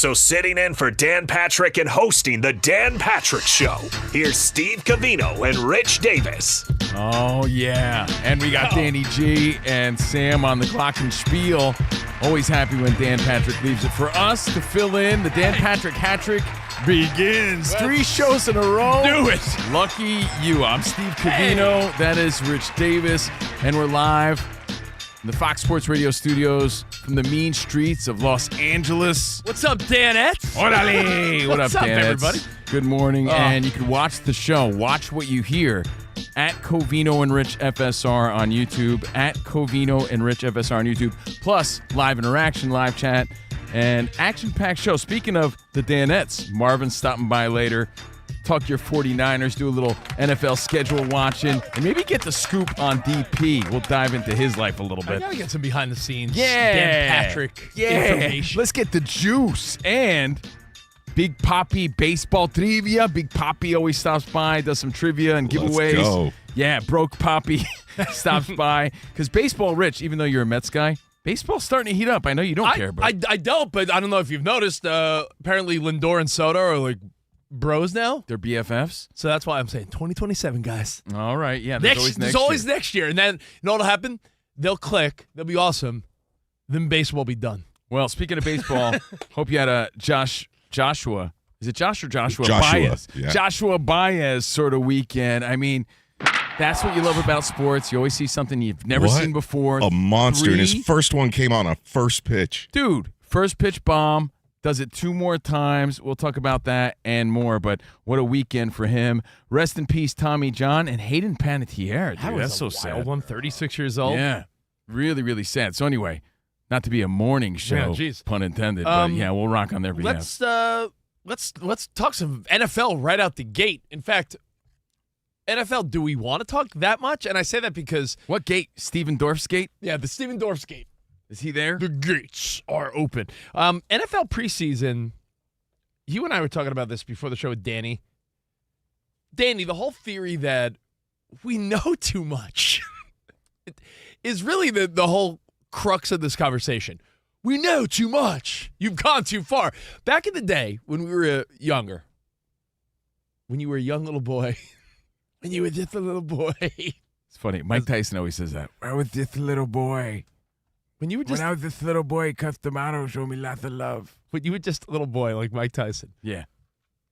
Also sitting in for Dan Patrick and hosting The Dan Patrick Show, here's Steve Covino and Rich Davis. Oh, yeah. And we got Danny G and Sam on the clock and spiel. Always happy when Dan Patrick leaves it for us to fill in. The Dan Patrick hat-trick begins. 3 shows in a row. Do it. Lucky you. I'm Steve Covino. That is Rich Davis. And we're live in the Fox Sports Radio studios from the mean streets of Los Angeles. What's up, Danettes? Orale. What up, What's up, Danettes? everybody? Good morning. And you can watch the show. Watch what you hear at Covino and Rich FSR on YouTube. At Covino and Rich FSR on YouTube. Plus, live interaction, live chat, and action-packed show. Speaking of the Danettes, Marvin's stopping by later. Talk your 49ers, do a little NFL schedule watching, and maybe get the scoop on DP. We'll dive into his life a little I bit. gotta get some behind the scenes. Yeah. Dan Patrick information. Let's get the juice. And Big Poppy baseball trivia. Big Poppy always stops by, does some trivia and giveaways. Let's go. Yeah, Broke Poppy stops by. Because baseball, Rich, even though you're a Mets guy, baseball's starting to heat up. I know you don't care, but I don't, but I don't know if you've noticed. Apparently, Lindor and Soto are like bros now. they're BFFs. So that's why I'm saying 2027, guys. All right, yeah. There's Always next year. And then, you know what'll happen? They'll click. They'll be awesome. Then baseball will be done. Well, speaking of baseball, hope you had a Joshua. Is it Josh or Joshua? Joshua, Baez. yeah. Joshua Baez sort of weekend. I mean, that's what you love about sports. You always see something you've never What? seen before. A monster. And his 3 first one came on a first pitch. Dude, first pitch bomb. Does it 2 more times. We'll talk about that and more. But what a weekend for him. Rest in peace, Tommy John and Hayden Panettiere. Dude, that's so sad. Wild one, 36 years old. Yeah, really, really sad. So anyway, not to be a morning show, jeez. pun intended. But yeah, we'll rock on their behalf. Let's talk some NFL right out the gate. In fact, NFL, do we want to talk that much? And I say that because What gate? Steven Dorff's gate? the Steven Dorff's gate. Is he there? The gates are open. NFL preseason, you and I were talking about this before the show with Danny. Danny, the whole theory that we know too much is really the whole crux of this conversation. We know too much. You've gone too far. Back in the day when we were younger, when you were a young little boy, when you were just a little boy. It's funny. Mike Tyson always says that. I was just a little boy. When you were just When I was this little boy, Customato showed me lots of love. when you were just a little boy like Mike Tyson. Yeah.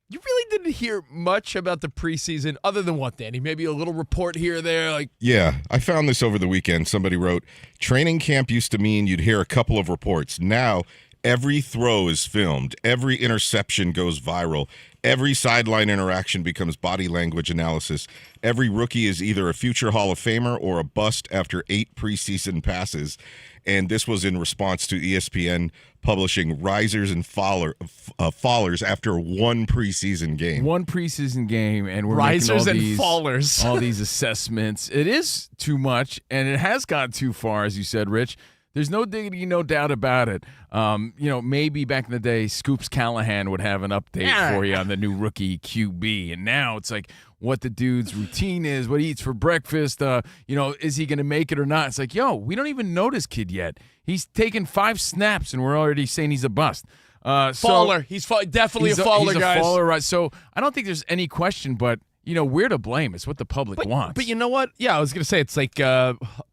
You really didn't hear much about the preseason other than what, Danny? Maybe a little report here or there. Like, Yeah, I found this over the weekend. Somebody wrote, training camp used to mean you'd hear a couple of reports. Now, every throw is filmed. Every interception goes viral. Every sideline interaction becomes body language analysis. Every rookie is either a future Hall of Famer or a bust after 8 preseason passes. And this was in response to ESPN publishing risers and fallers after 1 preseason game. 1 preseason game, and we're risers making all and these, fallers. all these assessments. It is too much, and it has gone too far, as you said, Rich. There's no diggity, no doubt about it. Maybe back in the day, Scoops Callahan would have an update for you on the new rookie QB. And now it's like what the dude's routine is, what he eats for breakfast, is he going to make it or not? It's like, we don't even know this kid yet. He's taken 5 snaps, and we're already saying he's a bust. Faller. He's definitely a faller, he's guys. a faller, right? So I don't think there's any question, but we're to blame. It's what the public wants. But you know what? Yeah, I was going to say, it's like,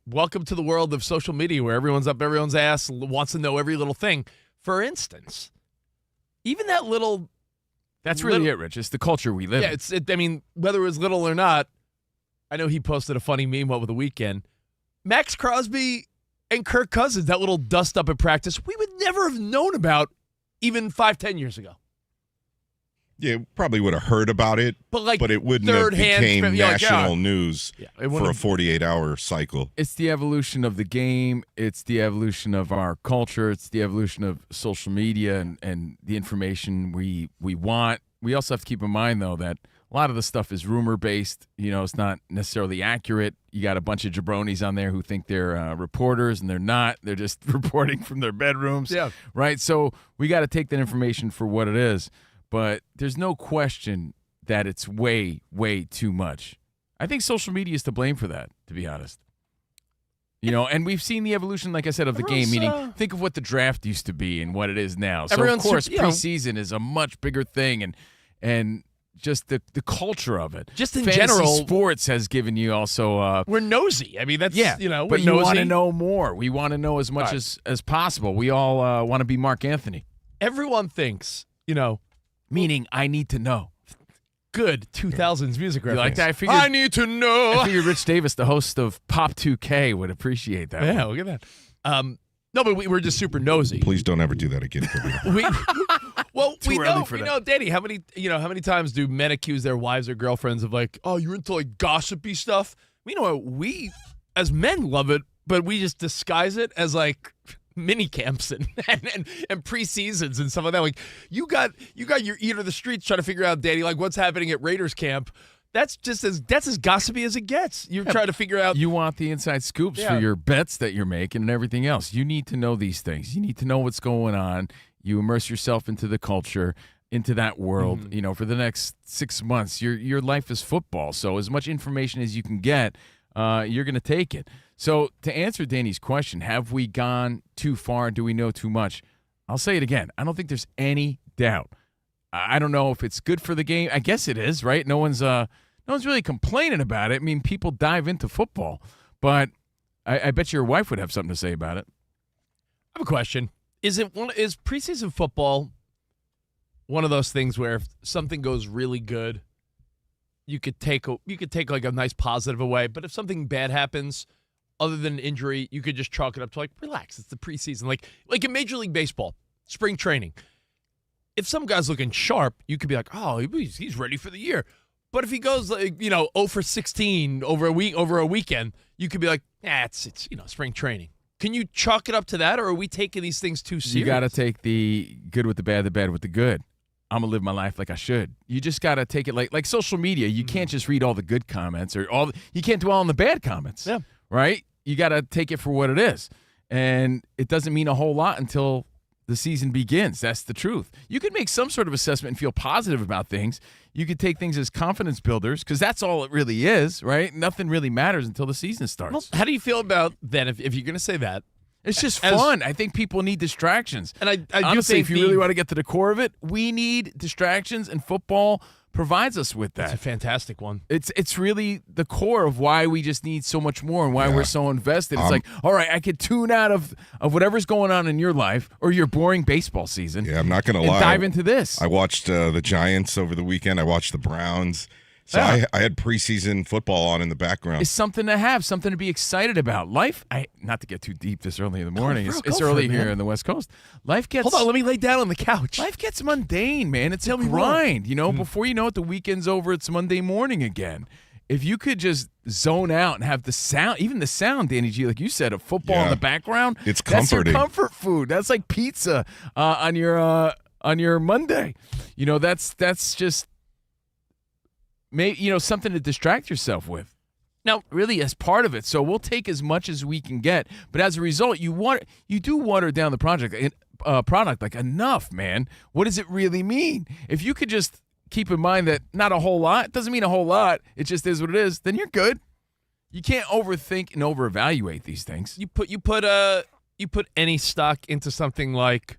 welcome to the world of social media where everyone's up everyone's ass, wants to know every little thing. For instance, even that little... That's really it, Rich. It's the culture we live in. Yeah, whether it was little or not, I know he posted a funny meme over the weekend. Max Crosby and Kirk Cousins, that little dust up at practice, we would never have known about even 5-10 years ago. Yeah, probably would have heard about it, but it wouldn't have became national news for a wouldn't 48-hour cycle. It's the evolution of the game. It's the evolution of our culture. It's the evolution of social media and the information we want. We also have to keep in mind, though, that a lot of the stuff is rumor-based. It's not necessarily accurate. You got a bunch of jabronis on there who think they're reporters, and they're not. They're just reporting from their bedrooms. Yeah. Right? So we got to take that information for what it is. But there's no question that it's way, way too much. I think social media is to blame for that, to be honest. And we've seen the evolution, like I said, of the game, meaning think of what the draft used to be and what it is now. So, of course, preseason is a much bigger thing, and just the culture of it. Just in Fantasy general, sports has given you also we're nosy. I mean, that's, we're but you nosy. want to know more. We want to know as much as possible. We all want to be Mark Anthony. Everyone thinks, meaning I need to know. Good 2000s music reference. You like that? I need to know. I figured Rich Davis, the host of Pop 2K, would appreciate that. Yeah, look at that. No, but we're just super nosy. Please don't ever do that again. We know, Danny. How many times do men accuse their wives or girlfriends of like, oh, you're into like gossipy stuff? We as men love it, but we just disguise it as like mini camps and preseasons and stuff like that. Like you got your ear to the streets trying to figure out, Danny, like what's happening at Raiders camp. That's as gossipy as it gets. You're trying to figure out. You want the inside scoops for your bets that you're making and everything else. You need to know these things. You need to know what's going on. You immerse yourself into the culture, into that world. For the next 6 months, your life is football. So as much information as you can get, you're going to take it. So to answer Danny's question, have we gone too far? Do we know too much? I'll say it again. I don't think there's any doubt. I don't know if it's good for the game. I guess it is, right? No one's really complaining about it. I mean, people dive into football, but I bet your wife would have something to say about it. I have a question. Is preseason football one of those things where if something goes really good, you could take like a nice positive away, but if something bad happens, other than an injury, you could just chalk it up to like, relax, it's the preseason. Like in Major League Baseball, spring training. If some guy's looking sharp, you could be like, oh, he's ready for the year. But if he goes 0 for 16 over a weekend, you could be like, it's spring training. Can you chalk it up to that, or are we taking these things too serious? You got to take the good with the bad with the good. I'm gonna live my life like I should. You just got to take it like social media. You can't just read all the good comments you can't dwell on the bad comments. Yeah. Right? You got to take it for what it is. And it doesn't mean a whole lot until the season begins. That's the truth. You could make some sort of assessment and feel positive about things. You could take things as confidence builders because that's all it really is, right? Nothing really matters until the season starts. Well, how do you feel about then if you're going to say that? It's just fun. I think people need distractions. And I honestly, do if you really want to get to the core of it, we need distractions, and football provides us with that. That's a fantastic one. It's really the core of why we just need so much more and why we're so invested. It's like, all right, I could tune out of whatever's going on in your life or your boring baseball season. Yeah, I'm not going to lie. Dive into this. I watched the Giants over the weekend. I watched the Browns. So I had preseason football on in the background. It's something to have, something to be excited about. Life, not to get too deep this early in the morning. It's early here in the West Coast. Life gets. Hold on, let me lay down on the couch. Life gets mundane, man. It's a grind. Before you know it, the weekend's over. It's Monday morning again. If you could just zone out and have the sound, even the sound, Danny G, like you said, of football in the background, it's comforting. That's your comfort food. That's like pizza on your Monday. That's just. Maybe something to distract yourself with. Now, really, as part of it. So we'll take as much as we can get, but as a result, you do water down the product like enough, man. What does it really mean? If you could just keep in mind that not a whole lot doesn't mean a whole lot. It just is what it is. Then you're good. You can't overthink and overevaluate these things. You put any stock into something like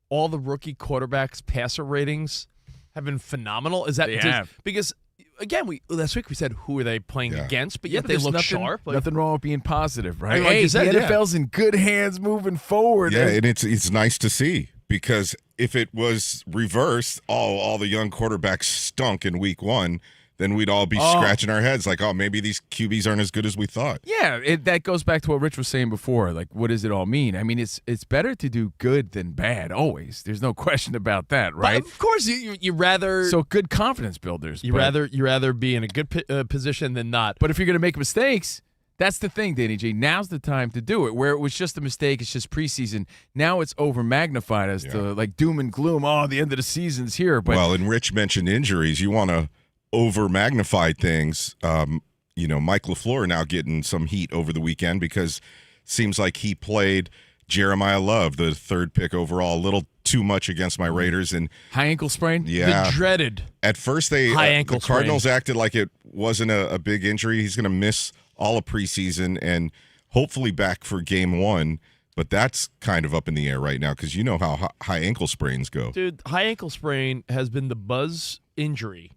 all the rookie quarterbacks' passer ratings have been phenomenal. Is that because again, last week we said who are they playing against, but yet they look sharp. Nothing wrong with being positive, right? Like you said, the NFL's in good hands moving forward. Yeah, and it's nice to see because if it was reversed, all the young quarterbacks stunk in week one, then we'd all be scratching our heads like, maybe these QBs aren't as good as we thought. Yeah, that goes back to what Rich was saying before. Like, what does it all mean? I mean, it's better to do good than bad, always. There's no question about that, right? But of course, you rather... So good confidence builders. You rather be in a good position than not. But if you're going to make mistakes, that's the thing, Danny G. Now's the time to do it. Where it was just a mistake, it's just preseason. Now it's over-magnified as to, like, doom and gloom. The end of the season's here. But and Rich mentioned injuries. You want to over-magnified things. Mike LaFleur now getting some heat over the weekend because it seems like he played Jeremiah Love, the third pick overall, a little too much against my Raiders. And high ankle sprain? Yeah. The dreaded at first, the Cardinals acted like it wasn't a big injury. He's going to miss all of preseason and hopefully back for game one. But that's kind of up in the air right now because you know how high ankle sprains go. Dude, high ankle sprain has been the buzz injury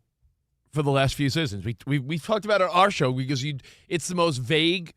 for the last few seasons. We talked about it on our show because it's the most vague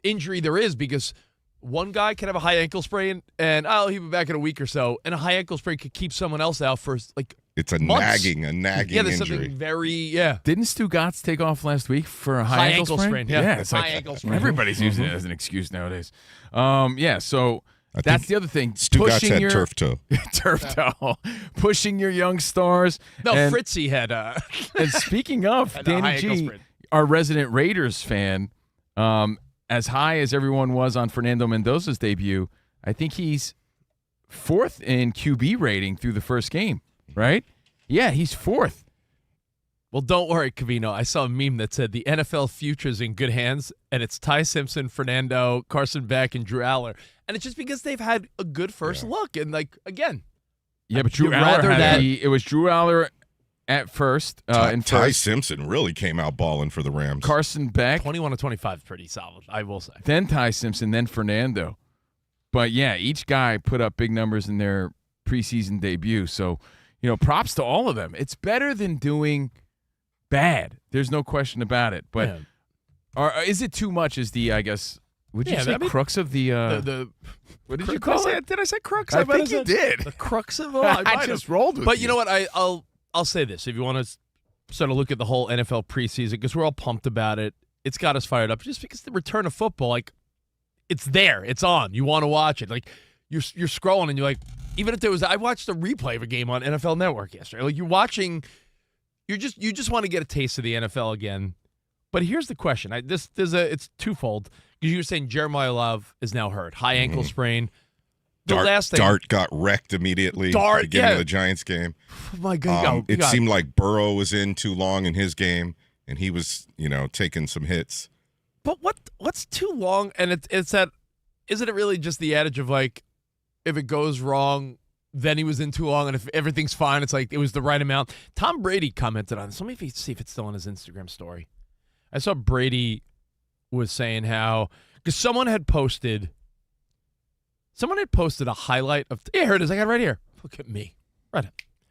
injury there is because one guy can have a high ankle sprain and he'll be back in a week or so, and a high ankle sprain could keep someone else out for like it's a months. nagging Yeah, there's injury. something very Didn't Stu Gatz take off last week for a high ankle sprain? Yeah, it's high like ankle sprain. everybody's using it as an excuse nowadays. So I that's think the other thing. Stu Gatz Pushing had your turf toe. turf toe, pushing your young stars. No, and, Fritzy had and speaking of had a high Danny ankle G, sprain. our resident Raiders fan, as high as everyone was on Fernando Mendoza's debut, I think he's 4th in QB rating through the first game, right? Yeah, he's 4th. Well, don't worry, Covino. I saw a meme that said the NFL future's in good hands, and it's Ty Simpson, Fernando, Carson Beck, and Drew Aller. And it's just because they've had a good first look. And, like, again. Yeah, but Drew you'd Aller rather had that- it was Drew Aller at first. in Ty first. Simpson really came out balling for the Rams. Carson Beck, 21 to 25 is pretty solid, I will say. then Ty Simpson, then Fernando. But, yeah, each guy put up big numbers in their preseason debut. So, props to all of them. It's better than doing bad. There's no question about it. But is it too much is the, I guess, would you say crux of the what did you call it? Did I say crux? I think you did. The crux of I just rolled with But you know what? I'll say this. If you want to sort of look at the whole NFL preseason, because we're all pumped about it, it's got us fired up. Just because the return of football, like, it's there. It's on. You want to watch it. Like, you're scrolling and you're like, even if there was, I watched a replay of a game on NFL Network yesterday. Like, you're watching, you just want to get a taste of the NFL again. But here's the question. It's twofold. Because you were saying Jeremiah Love is now hurt. High ankle sprain. Dart got wrecked immediately at the beginning of the Giants game. Oh my God. It seemed like Burrow was in too long in his game, and he was, taking some hits. But what's too long? And it's that, isn't it really just the adage of, like, if it goes wrong, then he was in too long, and if everything's fine, it's like it was the right amount. Tom Brady commented on this. Let me see if it's still on his Instagram story. I saw Brady was saying how, because someone had posted a highlight of, here it is, I got it right here. Look at me. Right.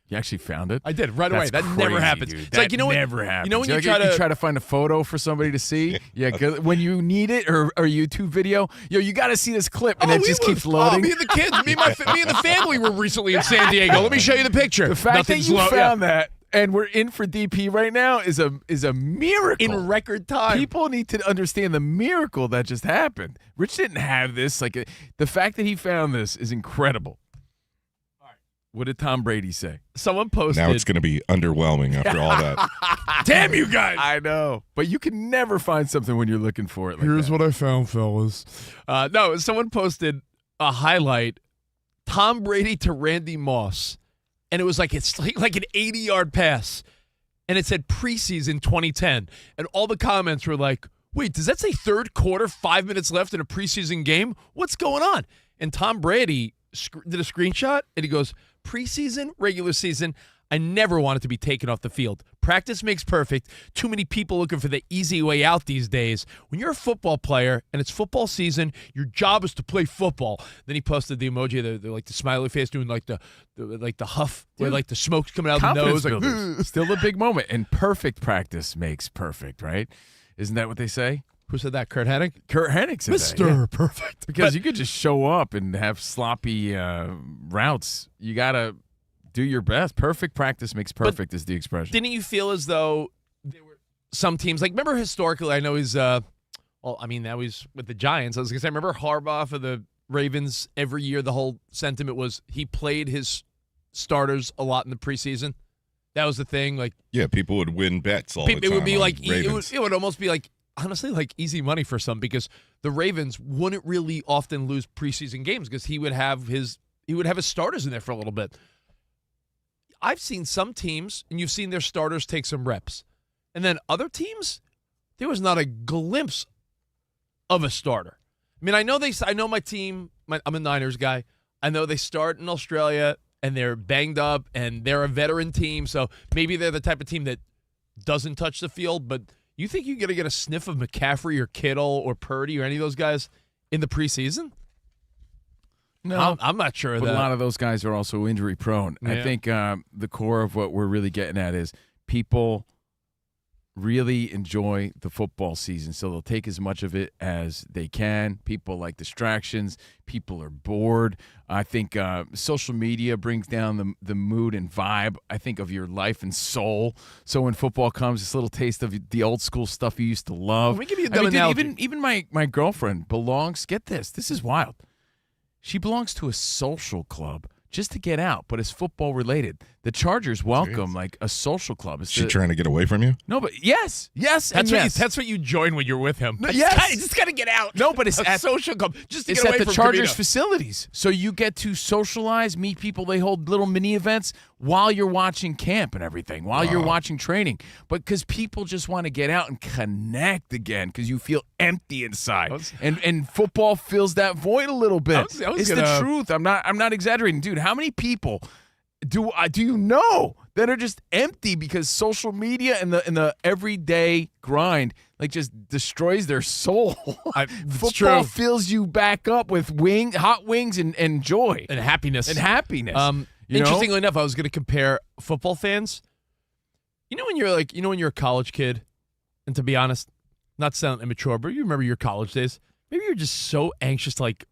You actually found it? I did right away. That's That never crazy, happens. dude. It's That like, you know what? never happens. You know when you Like, try to find a photo for somebody to see? Yeah, 'cause when you need it or a YouTube video, you got to see this clip, and it just keeps loading. Me and the kids, me and the family were recently in San Diego. Let me show you the picture. The fact Nothing's that you low- found that and we're in for DP right now is a miracle. in record time. People need to understand the miracle that just happened. Rich didn't have this. The fact that he found this is incredible. What did Tom Brady say? Someone posted. Now it's going to be underwhelming after all that. Damn you guys! I know, but you can never find something when you're looking for it. What I found, fellas. No, someone posted a highlight: Tom Brady to Randy Moss, and it was like it's like an 80-yard pass, and it said preseason 2010, and all the comments were like, "Wait, does that say third quarter? 5 minutes left in a preseason game? What's going on?" And Tom Brady did a screenshot, and he goes, "Preseason, regular season, I never want it to be taken off the field. Practice makes perfect. Too many people looking for the easy way out these days. When you're a football player and it's football season, your job is to play football." Then he posted the emoji, the like the smiley face doing like the huff, where like the smoke's coming out of the nose. Like, still a big moment. And perfect practice makes perfect, right? Isn't that what they say? who said that? Kurt Hennig? Kurt Hennig said that. Mr. Yeah. Perfect. Because you could just show up and have sloppy routes. You got to do your best. Perfect practice makes perfect is the expression. Didn't you feel as though there were some teams, like remember historically, I know he's, now he's with the Giants. I was going to say, remember Harbaugh for the Ravens every year, the whole sentiment was he played his starters a lot in the preseason. That was the thing. Like, yeah, people would win bets all the time. It would be on like, Ravens. it would almost be like, honestly, like easy money for some, because the Ravens wouldn't really often lose preseason games because he would have his starters in there for a little bit. I've seen some teams, and you've seen their starters take some reps. And then other teams, there was not a glimpse of a starter. I mean, I know my team, I'm a Niners guy. I know they start in Australia, and they're banged up, and they're a veteran team, so maybe they're the type of team that doesn't touch the field, but You think you're going to get a sniff of McCaffrey or Kittle or Purdy or any of those guys in the preseason? No, I'm not sure of but that. a lot of those guys are also injury prone. Yeah. I think the core of what we're really getting at is people really enjoy the football season, so they'll take as much of it as they can. People like distractions. People are bored. I think social media brings down the mood and vibe, I think, of your life and soul. So when football comes, this little taste of the old school stuff you used to love. Let me give you a I dumb mean, dude, analogy. even my girlfriend belongs, get this is wild. She belongs to a social club just to get out, but it's football related. The Chargers welcome like a social club. Is she trying to get away from you? No, but yes, That's what you join when you're with him. No, yes. You just got to get out. No, but it's a at social club just to it's get away at the from Chargers Covino. facilities, so you get to socialize, meet people. They hold little mini events while you're watching camp and everything, while you're watching training. But because people just want to get out and connect again, because you feel empty inside, and football fills that void a little bit. It's the truth. I'm not exaggerating, dude. How many people do you know that are just empty because social media and the everyday grind like just destroys their soul? Football true. fills you back up with hot wings and joy And happiness. Interestingly enough, I was going to compare football fans. When you're a college kid, and to be honest, not sound immature, but you remember your college days. Maybe you're just so anxious to like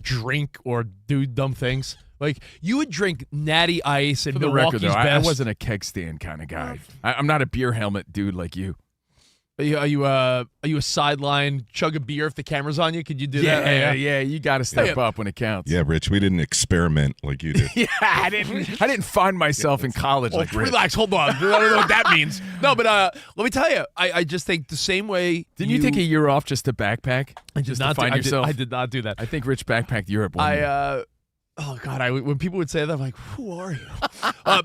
drink or do dumb things. Like you would drink Natty Ice and For the Milwaukee's record, though, Best. I wasn't a keg stand kind of guy. I'm not a beer helmet dude like you. Are you a sideline chug a beer if the camera's on you? Could you do that? Yeah. You got to step up when it counts. Yeah, Rich, we didn't experiment like you did. Yeah, I didn't find myself in college like Rich. Relax, hold on. I don't know what that means. No, but let me tell you, I just think the same way. Didn't you take a year off just to backpack? Just to find yourself? I did not do that. I think Rich backpacked Europe one year. Oh God! When people would say that, I'm like, "Who are you?"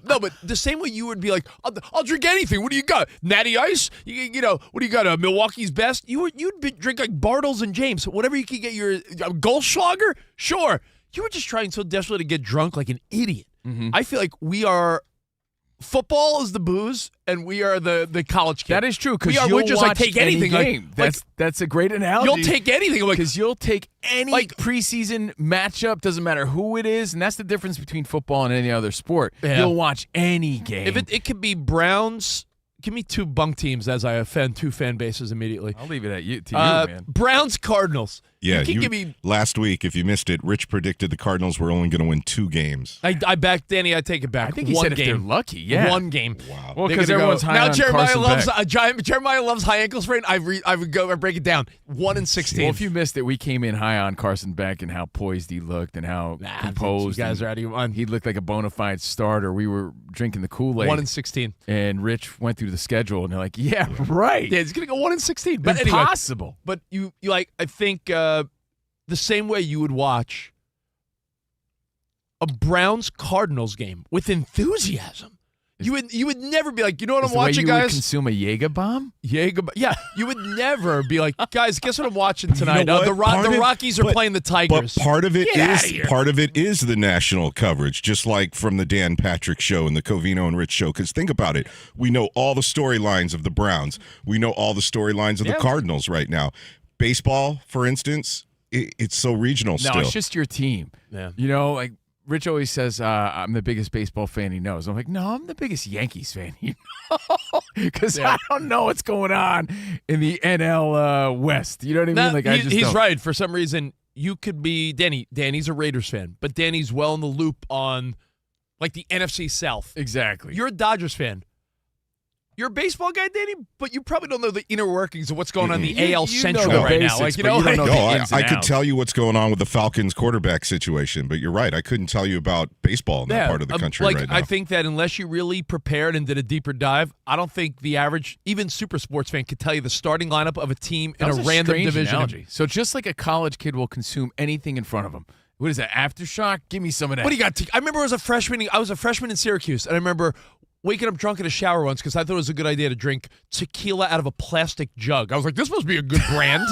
No, but the same way you would be like, "I'll drink anything." What do you got? Natty Ice? You know, what do you got? Milwaukee's Best? You'd drink like Bartles and James, whatever you could get. Your Goldschlager? Sure. You were just trying so desperately to get drunk like an idiot. Mm-hmm. I feel like we are. Football is the booze, and we are the college kid. That is true, because we'll just like take anything. Game. That's a great analogy. You'll take anything, because you'll take any preseason matchup. Doesn't matter who it is, and that's the difference between football and any other sport. Yeah. You'll watch any game. If it could be Browns. Give me two bunk teams as I offend two fan bases immediately. I'll leave it to you, man. Browns, Cardinals. Yeah, you can give me. Last week, if you missed it, Rich predicted the Cardinals were only going to win 2 games. I backed Danny. I take it back. I think he One said game. if they're lucky, yeah. One game. Wow. Well, They're because gonna everyone's go- high now on Jeremiah Carson loves Beck. Jeremiah loves high ankle sprain. I break it down. 1-16. Well, if you missed it, we came in high on Carson Beck and how poised he looked and how composed. You guys and are out of your mind. He looked like a bona fide starter. We were drinking the Kool-Aid. 1-16. And Rich went through the schedule, and they're like, yeah, right. Yeah, he's gonna go 1-16. But anyway, impossible. but you like. I think the same way you would watch a Browns Cardinals game with enthusiasm. You would never be like, you know what I'm watching, the way you guys? would consume a Jaeger bomb? Yeah, you would never be like, guys, guess what I'm watching tonight? know what? The Rockies are playing the Tigers. But part of it Get outta here. is the national coverage, just like from the Dan Patrick Show and the Covino and Rich Show. Because think about it, we know all the storylines of the Browns. We know all the storylines of the Cardinals right now. Baseball, for instance, it's so regional still. No, it's just your team. Yeah. You know, like Rich always says, I'm the biggest baseball fan he knows. I'm like, no, I'm the biggest Yankees fan he knows. Because I don't know what's going on in the NL West. You know what I mean? Like, he's don't. right. For some reason, you could be Danny. Danny's a Raiders fan, but Danny's well in the loop on like the NFC South. Exactly. You're a Dodgers fan. You're a baseball guy, Danny, but you probably don't know the inner workings of what's going on in the AL Central know the right basics, now. Like, but you don't know the ins and I could outs. tell you what's going on with the Falcons quarterback situation, but you're right. I couldn't tell you about baseball in that part of the country right now. I think that unless you really prepared and did a deeper dive, I don't think the average, even super sports fan, could tell you the starting lineup of a team in a random strange division. Analogy. So just like a college kid will consume anything in front of him. What is that, Aftershock? Give me some of that. What do you got? I remember I was a freshman in Syracuse, and I remember waking up drunk in a shower once because I thought it was a good idea to drink tequila out of a plastic jug. I was like, this must be a good brand.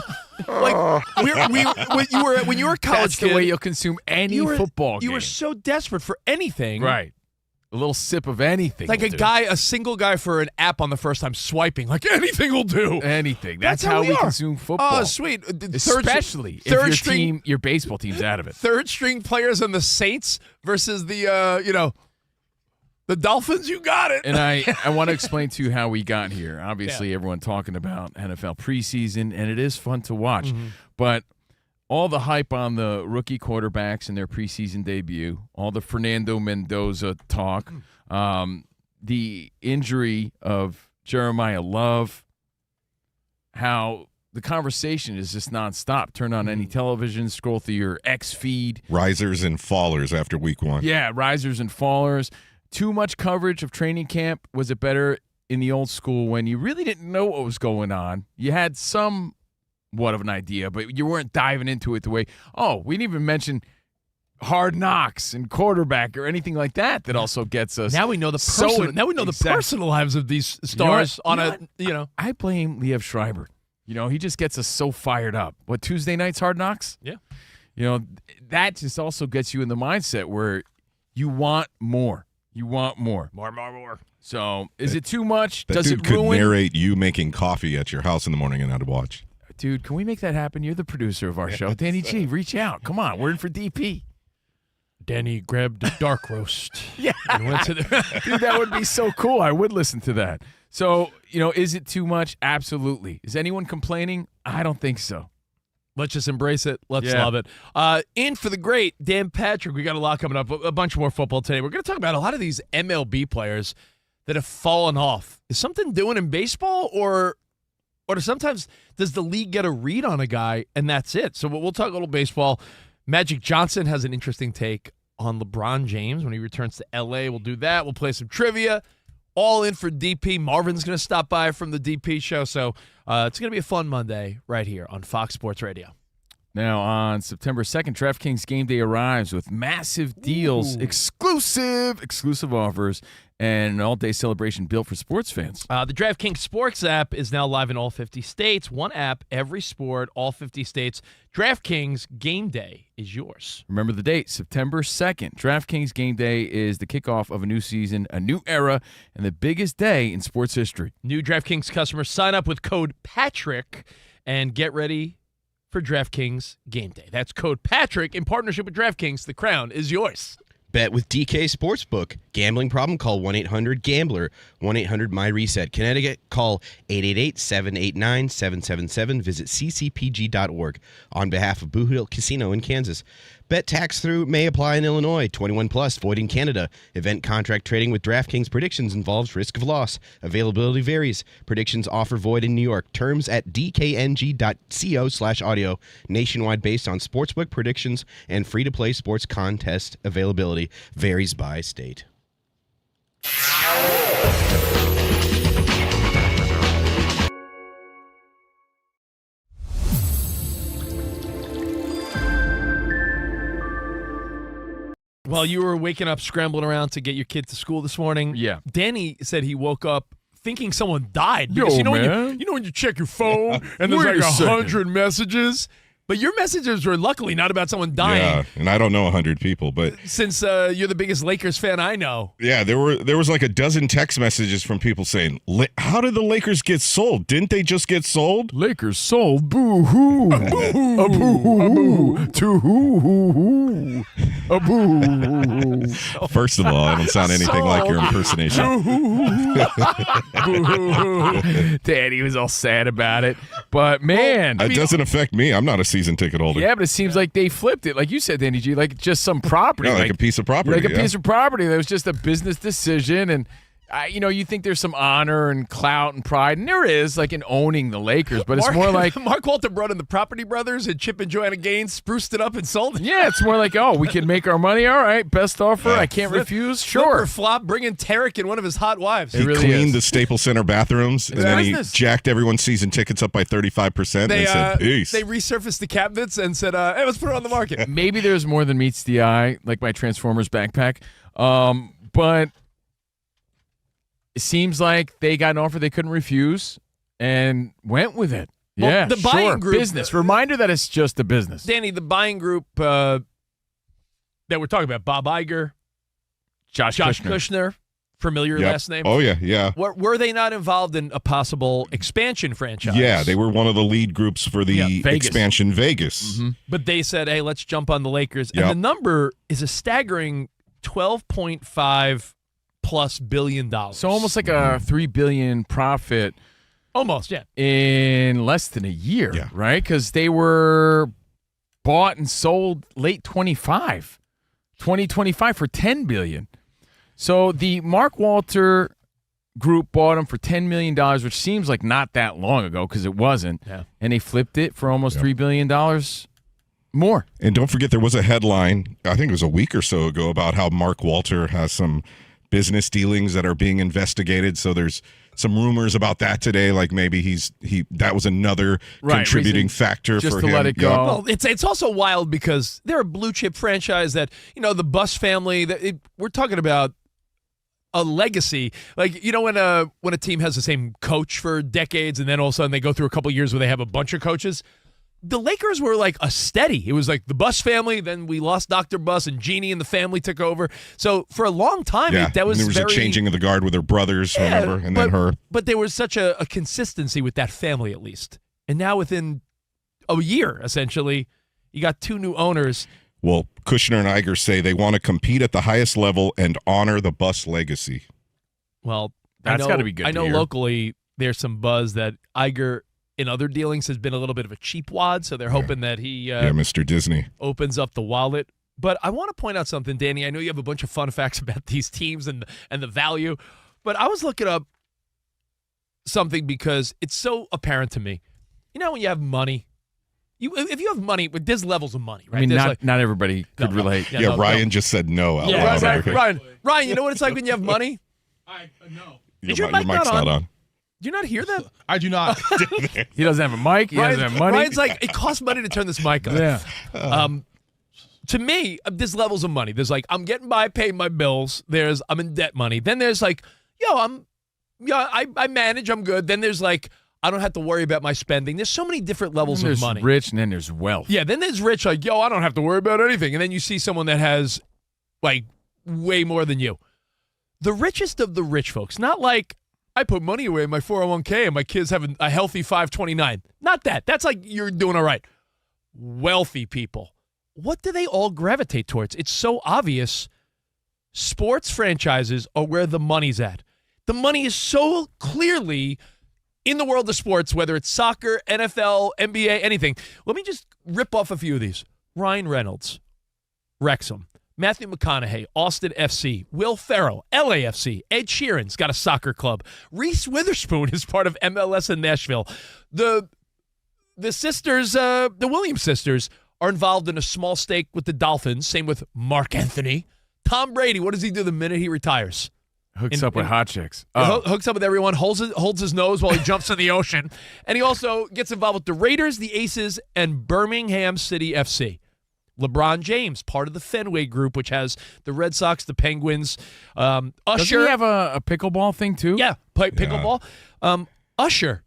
Like when you were a college That's kid, the way you'll consume any football game. You were so desperate for anything. Right. A little sip of anything. Like a single guy for an app on the first time swiping. Like anything will do. Anything. That's how we consume football. Oh, sweet. Especially if your baseball team's out of it. Third string players on the Saints versus the Dolphins. You got it. And I want to explain to you how we got here. Obviously, everyone talking about NFL preseason, and it is fun to watch. Mm-hmm. But all the hype on the rookie quarterbacks in their preseason debut, all the Fernando Mendoza talk, the injury of Jeremiah Love, how the conversation is just nonstop. Turn on any television, scroll through your X feed. Risers and fallers after week 1. Yeah, risers and fallers. Too much coverage of training camp. Was it better in the old school when you really didn't know what was going on? You had somewhat of an idea, but you weren't diving into it the way, we didn't even mention Hard Knocks and quarterback or anything like that also gets us. Now we know the personal lives of these stars I blame Liev Schreiber. He just gets us so fired up. What, Tuesday nights Hard Knocks? Yeah. That just also gets you in the mindset where you want more. You want more. More. So, is it too much? That Does dude it could ruin? narrate you making coffee at your house in the morning and I'd watch. Dude, can we make that happen? You're the producer of our show. Danny G, reach out. Come on, we're in for DP. Danny grabbed a dark roast. Yeah. And went to the Dude, that would be so cool. I would listen to that. So, is it too much? Absolutely. Is anyone complaining? I don't think so. Let's just embrace it. Let's love it. In for the great Dan Patrick. We got a lot coming up. A bunch more football today. We're going to talk about a lot of these MLB players that have fallen off. Is something doing in baseball, or sometimes does the league get a read on a guy and that's it? So we'll talk a little baseball. Magic Johnson has an interesting take on LeBron James when he returns to L.A. We'll do that. We'll play some trivia. All in for DP. Marvin's going to stop by from the DP show. So it's going to be a fun Monday right here on Fox Sports Radio. Now, on September 2nd, DraftKings Game Day arrives with massive deals, exclusive offers, and an all-day celebration built for sports fans. The DraftKings Sports app is now live in all 50 states. One app, every sport, all 50 states. DraftKings Game Day is yours. Remember the date, September 2nd. DraftKings Game Day is the kickoff of a new season, a new era, and the biggest day in sports history. New DraftKings customers sign up with code PATRICK and get ready for DraftKings Game Day. That's code PATRICK in partnership with DraftKings. The crown is yours. Bet with DK Sportsbook. Gambling problem? Call 1-800-GAMBLER. 1-800-MY-RESET. Connecticut, call 888-789-777. Visit ccpg.org. On behalf of Blue Hill Casino in Kansas. Bet tax through may apply in Illinois. 21 plus, void in Canada. Event contract trading with DraftKings predictions involves risk of loss. Availability varies. Predictions offer void in New York. Terms at dkng.co/audio. Nationwide based on sportsbook predictions and free-to-play sports contest availability. Varies by state. While you were waking up, scrambling around to get your kid to school this morning, Danny said he woke up thinking someone died. Because man. when you check your phone and there's Wait like a 100 messages. But your messages were luckily not about someone dying. Yeah, and I don't know 100 people, but since you're the biggest Lakers fan I know. Yeah, there was like a dozen text messages from people saying, "How did the Lakers get sold? Didn't they just get sold?" Lakers sold. Boo-hoo. A boo-hoo. To who? A boo. First of all, I don't sound anything like your impersonation. Daddy was all sad about it. But, man. It doesn't affect me. I'm not a season ticket holder. Yeah, but it seems like they flipped it. Like you said, Danny G, like just some property. Yeah, like a piece of property. Like a piece of property. That was just a business decision. And, you think there's some honor and clout and pride. And there is, like, in owning the Lakers. But it's more like. Mark Walter brought in the Property Brothers and Chip and Joanna Gaines spruced it up and sold it. Yeah, it's more like, we can make our money. All right, best offer. I can't refuse. Sure. Flip or flop, bring in Tarek and one of his hot wives. He cleaned the Staples Center bathrooms, and then business. he jacked everyone's season tickets up by 35% and said, peace. They resurfaced the cabinets and said, hey, let's put it on the market. Maybe there's more than meets the eye, like my Transformers backpack. But it seems like they got an offer they couldn't refuse and went with it. Well, Yeah, the buying group, business. Reminder that it's just a business. Danny, the buying group that we're talking about, Bob Iger, Josh Kushner, familiar Yep. last name. Oh, yeah. Were they not involved in a possible expansion franchise? Yeah, they were one of the lead groups for the Vegas. expansion Vegas. Mm-hmm. But they said, hey, let's jump on the Lakers. Yep. And the number is a staggering $12.5+ billion. So almost like a $3 billion profit Almost, yeah. in less than a year, Yeah. right? Because they were bought and sold late 2025 for $10 billion. So the Mark Walter Group bought them for $10 million, which seems like not that long ago because it wasn't. Yeah. And they flipped it for almost $3 billion more. And don't forget, there was a headline, I think it was a week or so ago, about how Mark Walter has some business dealings that are being investigated. So there's some rumors about that today, like maybe that was another contributing factor just for to him. let it go. Well, it's also wild because they're a blue chip franchise that, the Bus family, we're talking about a legacy. Like, when a team has the same coach for decades and then all of a sudden they go through a couple years where they have a bunch of coaches. The Lakers were like a steady. It was like the Bus family, then we lost Dr. Bus and Jeannie and the family took over. So for a long time, that was and there was a changing of the guard with her brothers, remember, and then her. But there was such a consistency with that family, at least. And now within a year, essentially, you got two new owners. Well, Kushner and Iger say they want to compete at the highest level and honor the Bus legacy. Well, That's gotta be good I to know hear. locally there's some buzz that Iger in other dealings has been a little bit of a cheap wad, so they're hoping that he Mr. Disney. opens up the wallet. But I want to point out something, Danny. I know you have a bunch of fun facts about these teams and the value, but I was looking up something because it's so apparent to me. When you have money, if you have money, there's levels of money, right? I mean, There's not everybody could relate. Yeah, Ryan just said no out Yeah, loud. Ryan, you know what it's like when you have money? No, Is your Your mic mic's not not on? on. Do you not hear that? I do not. He doesn't have a mic. He doesn't have money. Ryan's like, it costs money to turn this mic on. Yeah. To me, there's levels of money. There's like, I'm getting by, paying my bills. There's, I'm in debt money. Then there's like, I manage, I'm good. Then there's like, I don't have to worry about my spending. There's so many different levels There's of money. rich and then there's wealth. Yeah, then there's rich, like, I don't have to worry about anything. And then you see someone that has like way more than you. The richest of the rich folks, not like, I put money away in my 401k and my kids have a healthy 529. Not that. That's like you're doing all right. Wealthy people. What do they all gravitate towards? It's so obvious. Sports franchises are where the money's at. The money is so clearly in the world of sports, whether it's soccer, NFL, NBA, anything. Let me just rip off a few of these. Ryan Reynolds, Wrexham. Matthew McConaughey, Austin FC. Will Ferrell, LAFC. Ed Sheeran's got a soccer club. Reese Witherspoon is part of MLS in Nashville. The sisters, the Williams sisters, are involved in a small stake with the Dolphins. Same with Mark Anthony. Tom Brady, what does he do the minute he retires? Hooks up with hot chicks. Hooks up with everyone, holds his nose while he jumps in the ocean. And he also gets involved with the Raiders, the Aces, and Birmingham City FC. LeBron James, part of the Fenway Group, which has the Red Sox, the Penguins. Usher. Doesn't he have a pickleball thing too? Yeah, play pickleball. Usher,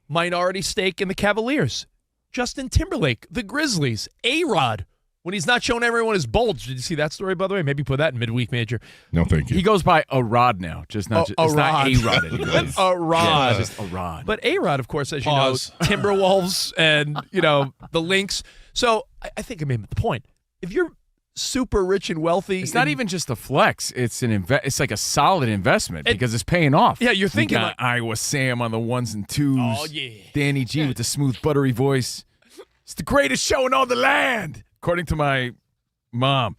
minority stake in the Cavaliers. Justin Timberlake, the Grizzlies. A-Rod, when he's not showing everyone his bulge. Did you see that story, by the way? Maybe put that in midweek major. No, thank you. He goes by a rod now, just not. It's not A-Rod anymore. A Rod. Yeah, it's just a rod. But A-Rod, of course, as you Pause. know, Timberwolves and, the Lynx. So I think I made the point. If you're super rich and wealthy. It's not even just a flex. It's it's like a solid investment because it's paying off. Yeah, you're We thinking got like, Iowa Sam on the ones and twos. Oh, yeah. Danny G with the smooth, buttery voice. It's the greatest show in all the land, according to my mom.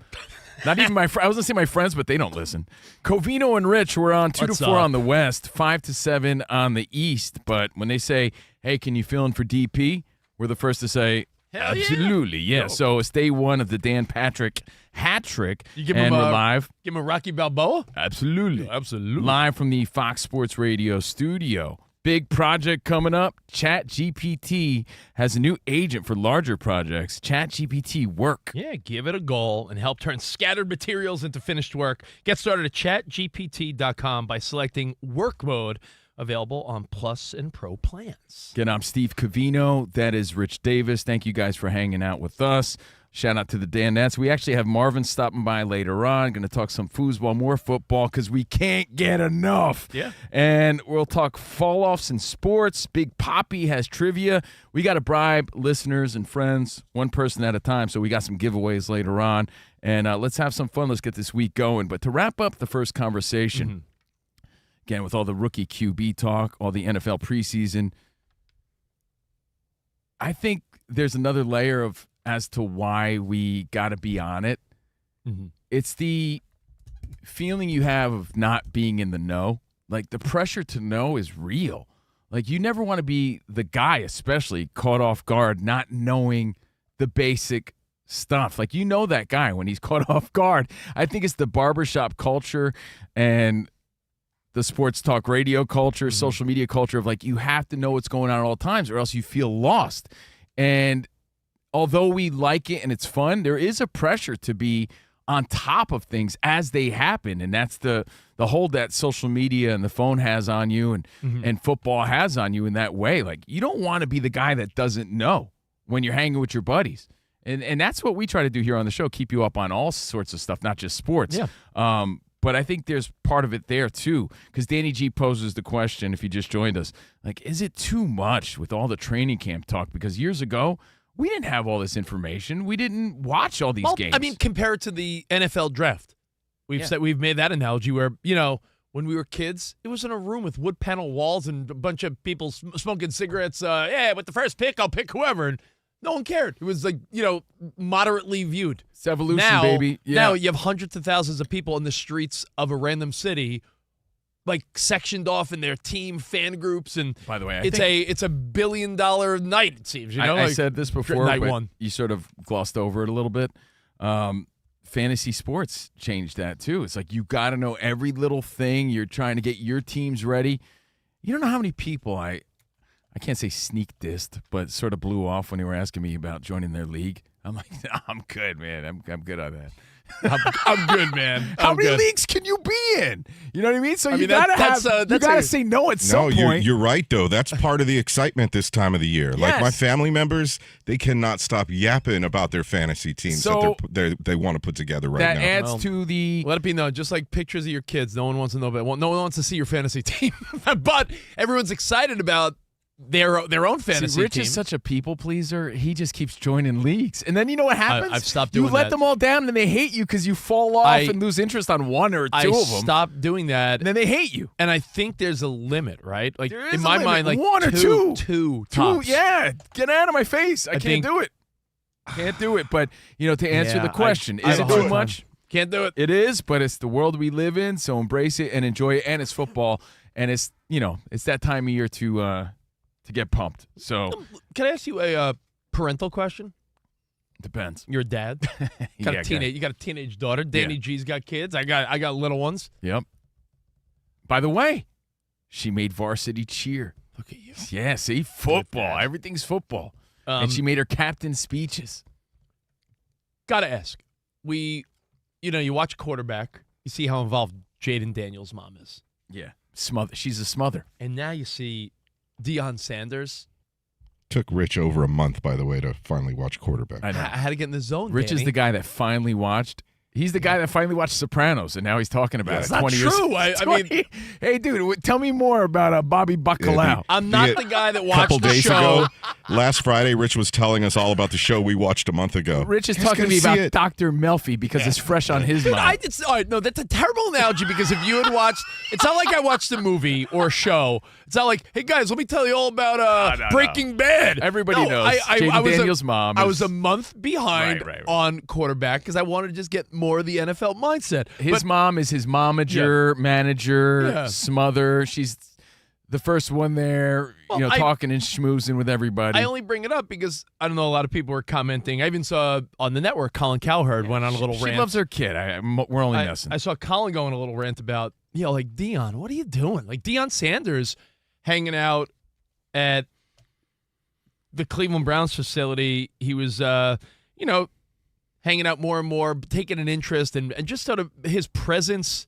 Not even my I was going to say my friends, but they don't listen. Covino and Rich were on 2 What's to 4 up? on the West, 5 to 7 on the East. But when they say, hey, can you fill in for DP? We're the first to say, Hell yeah. absolutely, yeah. So it's day one of the Dan Patrick hat trick. You give and him we're a- live. give him a Rocky Balboa. Absolutely. Absolutely. Live from the Fox Sports Radio studio. Big project coming up. ChatGPT has a new agent for larger projects. ChatGPT Work. Yeah, give it a goal and help turn scattered materials into finished work. Get started at chatgpt.com by selecting work mode, available on Plus and Pro plans. Again, I'm Steve Covino. That is Rich Davis. Thank you guys for hanging out with us. Shout out to the Danettes. We actually have Marvin stopping by later on. Going to talk some foosball, more football, because we can't get enough. Yeah. And we'll talk fall-offs in sports. Big Poppy has trivia. We got to bribe listeners and friends, one person at a time, so we got some giveaways later on. And let's have some fun. Let's get this week going. But to wrap up the first conversation, again, with all the rookie QB talk, all the NFL preseason, I think there's another layer of as to why we got to be on it. It's the feeling you have of not being in the know. Like, the pressure to know is real. Like, you never want to be the guy, especially caught off guard, not knowing the basic stuff. Like, you know that guy when he's caught off guard. I think it's the barbershop culture and the sports talk radio culture, social media culture of, like, you have to know what's going on at all times or else you feel lost. And although we like it and it's fun, there is a pressure to be on top of things as they happen. And that's the hold that social media and the phone has on you and football has on you in that way. Like, you don't want to be the guy that doesn't know when you're hanging with your buddies. And that's what we try to do here on the show, keep you up on all sorts of stuff, not just sports. Yeah. But I think there's part of it there, too, because Danny G poses the question, if you just joined us, like, is it too much with all the training camp talk? Because years ago, we didn't have all this information. We didn't watch all these games. I mean, compared to the NFL draft, we've made that analogy where, when we were kids, it was in a room with wood panel walls and a bunch of people smoking cigarettes. With the first pick, I'll pick whoever. And no one cared. It was like, moderately viewed. It's evolution, baby. Yeah. Now you have hundreds of thousands of people in the streets of a random city, like, sectioned off in their team fan groups, and by the way, it's a $1 billion night. It seems. I said this before, night but one. You sort of glossed over it a little bit. Fantasy sports changed that too. It's like you got to know every little thing. You're trying to get your teams ready. You don't know how many people I can't say sneak dissed, but sort of blew off when they were asking me about joining their league. I'm like, no, I'm good, man. I'm good on that. I'm good, man. How many leagues can you be in? You know what I mean? So you gotta say no at some point. You're right, though. That's part of the excitement this time of the year. Yes. Like, my family members, they cannot stop yapping about their fantasy teams that they want to put together right now. That adds to the... Let it be known, just like pictures of your kids, no one wants to know about. No one wants to see your fantasy team. But everyone's excited about their own fantasy Rich team. is such a people pleaser. He just keeps joining leagues. And then you know what happens? I've stopped doing that. You let them all down and they hate you because you fall off and lose interest on one or two of them. I stopped doing that. And then they hate you. And I think there's a limit, right? Like, there is in my mind, like one or two. Two tops. Yeah. Get out of my face. I can't do it. Can't do it. But, to answer the question, is it too much? Can't do it. It is, but it's the world we live in, so embrace it and enjoy it. And it's football. And it's, it's that time of year to get pumped. So, can I ask you a parental question? Depends. You're a dad. You got a teenage daughter. Danny G's got kids. I got little ones. Yep. By the way, she made varsity cheer. Look at you. Yeah, see, football. Everything's football. And she made her captain speeches. Gotta ask. You watch quarterback. You see how involved Jaden Daniels' mom is. Yeah. She's a smother. And now you see Deion Sanders. Took Rich over a month, by the way, to finally watch quarterback. I had to get in the zone. Rich Danny. is the guy that finally watched. He's the guy that finally watched Sopranos, and now he's talking about it. That's 20 not true. years. I mean, hey, dude, tell me more about Bobby Bacalao. I'm not the guy that watched couple the days show. ago, last Friday, Rich was telling us all about the show we watched a month ago. Rich is talking to me about Dr. Melfi because it's fresh on his mind. All right, no, that's a terrible analogy because if you had watched, it's not like I watched a movie or a show. It's not like, hey guys, let me tell you all about Breaking Bad. Everybody knows. Jaden Daniels' mom. I was a month behind on quarterback because I wanted to just get more of the NFL mindset. His mom is his momager, manager, smother. She's the first one there, talking and schmoozing with everybody. I only bring it up because I don't know, a lot of people were commenting. I even saw on the network Colin Cowherd went on a little rant. She loves her kid. We're only messing. I saw Colin go on a little rant about, like, Deion, what are you doing? Like, Deion Sanders hanging out at the Cleveland Browns facility. He was, hanging out more and more, taking an interest, and just sort of his presence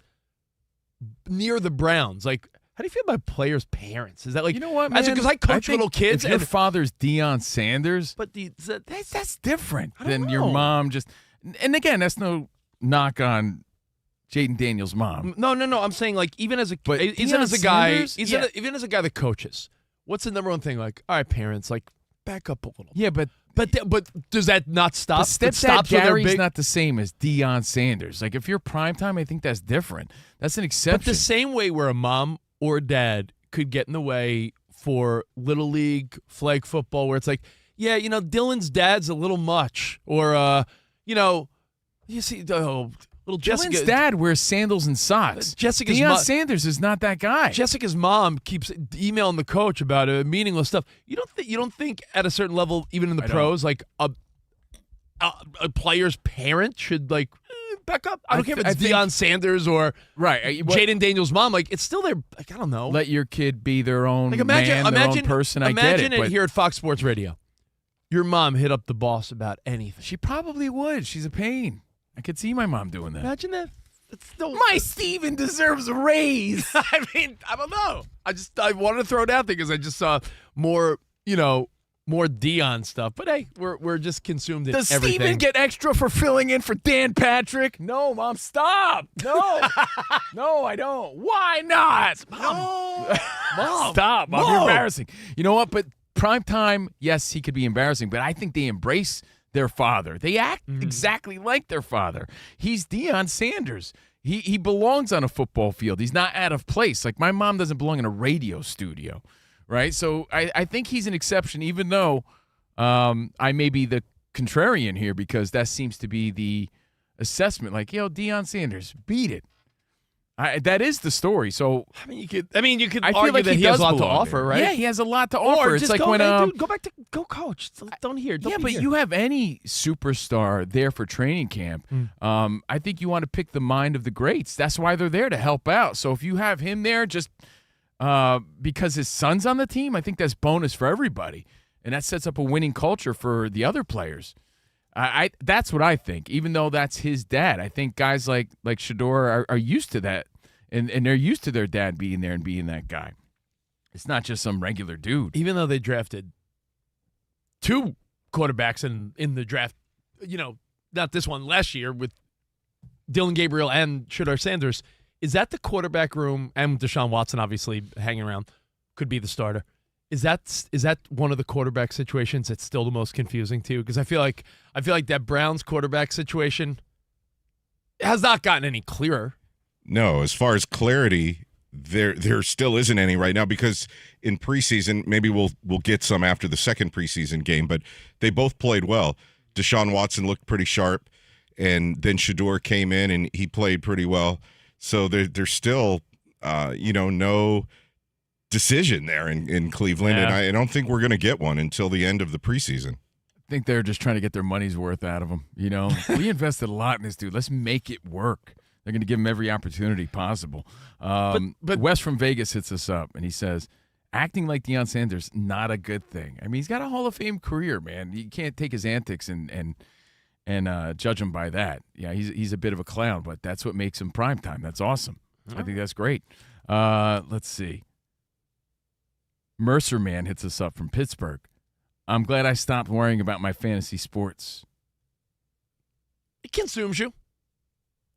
near the Browns. Like, How do you feel about players' parents? Is that like, You know what, man? Because I coach think little kids. If your father's Deion Sanders, but that's different I don't than know. your mom. And again, that's no knock on Jaden Daniels' mom. No. I'm saying like even as a But even Deion as a guy, Sanders? even as a guy that coaches, what's the number one thing? Like, all right, parents, like back up a little. Yeah, but Does that not stop? Stepdad stops when they're Gary's big? not the same as Deion Sanders. Like if you're primetime, I think that's different. That's an exception. But the same way where a mom or a dad could get in the way for little league flag football, where it's like, yeah, Dylan's dad's a little much, or you see, little Jessica. Dylan's dad wears sandals and socks. Jessica's Deion Sanders is not that guy. Jessica's mom keeps emailing the coach about meaningless stuff. You don't think at a certain level, even in the pros, like a player's parent should like back up. I don't care if it's Deion Sanders or Jaden Daniels' mom. Like it's still their. Like I don't know. Let your kid be their own like their own person. I get it. Imagine it here at Fox Sports Radio. Your mom hit up the boss about anything. She probably would. She's a pain. I could see my mom doing that. Imagine that. It's still My Steven deserves a raise. I mean, I don't know. I wanted to throw it out there because I just saw more Deion stuff. But hey, we're just consumed in Does everything. Steven get extra for filling in for Dan Patrick? No, Mom, stop. No. No, I don't. Why not? No. Mom. Stop, Mom. You're Mom. embarrassing. You know what? But prime time, yes, he could be embarrassing, but I think they embrace their father. They act exactly like their father. He's Deion Sanders. He belongs on a football field. He's not out of place. Like my mom doesn't belong in a radio studio, right? So I think he's an exception, even though I may be the contrarian here because that seems to be the assessment. Like, Deion Sanders, beat it. That is the story. So I mean, you could I argue feel like that he has does a lot to belong offer, there. right? Yeah, he has a lot to offer. Or It's just like go, when hey, dude, go back to go coach. Don't hear. Don't yeah, be but here. you have any superstar there for training camp. I think you want to pick the mind of the greats. That's why they're there to help out. So if you have him there just because his son's on the team, I think that's bonus for everybody. And that sets up a winning culture for the other players. That's what I think, even though that's his dad. I think guys like Shador are used to that, and they're used to their dad being there and being that guy. It's not just some regular dude. Even though they drafted 2 quarterbacks in the draft, not this one, last year with Dylan Gabriel and Shador Sanders, is that the quarterback room, and Deshaun Watson obviously hanging around, could be the starter. Is that one of the quarterback situations that's still the most confusing too? Because I feel like that Browns quarterback situation has not gotten any clearer. No, as far as clarity, there still isn't any right now because in preseason, maybe we'll get some after the second preseason game, but they both played well. Deshaun Watson looked pretty sharp, and then Shador came in and he played pretty well. So there's still, no decision there in Cleveland, and I don't think we're going to get one until the end of the preseason. I think they're just trying to get their money's worth out of him. We invested a lot in this dude. Let's make it work. They're going to give him every opportunity possible. But Wes from Vegas hits us up, and he says, acting like Deion Sanders, not a good thing. I mean, he's got a Hall of Fame career, man. You can't take his antics and judge him by that. Yeah, he's a bit of a clown, but that's what makes him primetime. That's awesome. I think that's great. Let's see. Mercer Man hits us up from Pittsburgh. I'm glad I stopped worrying about my fantasy sports. It consumes you.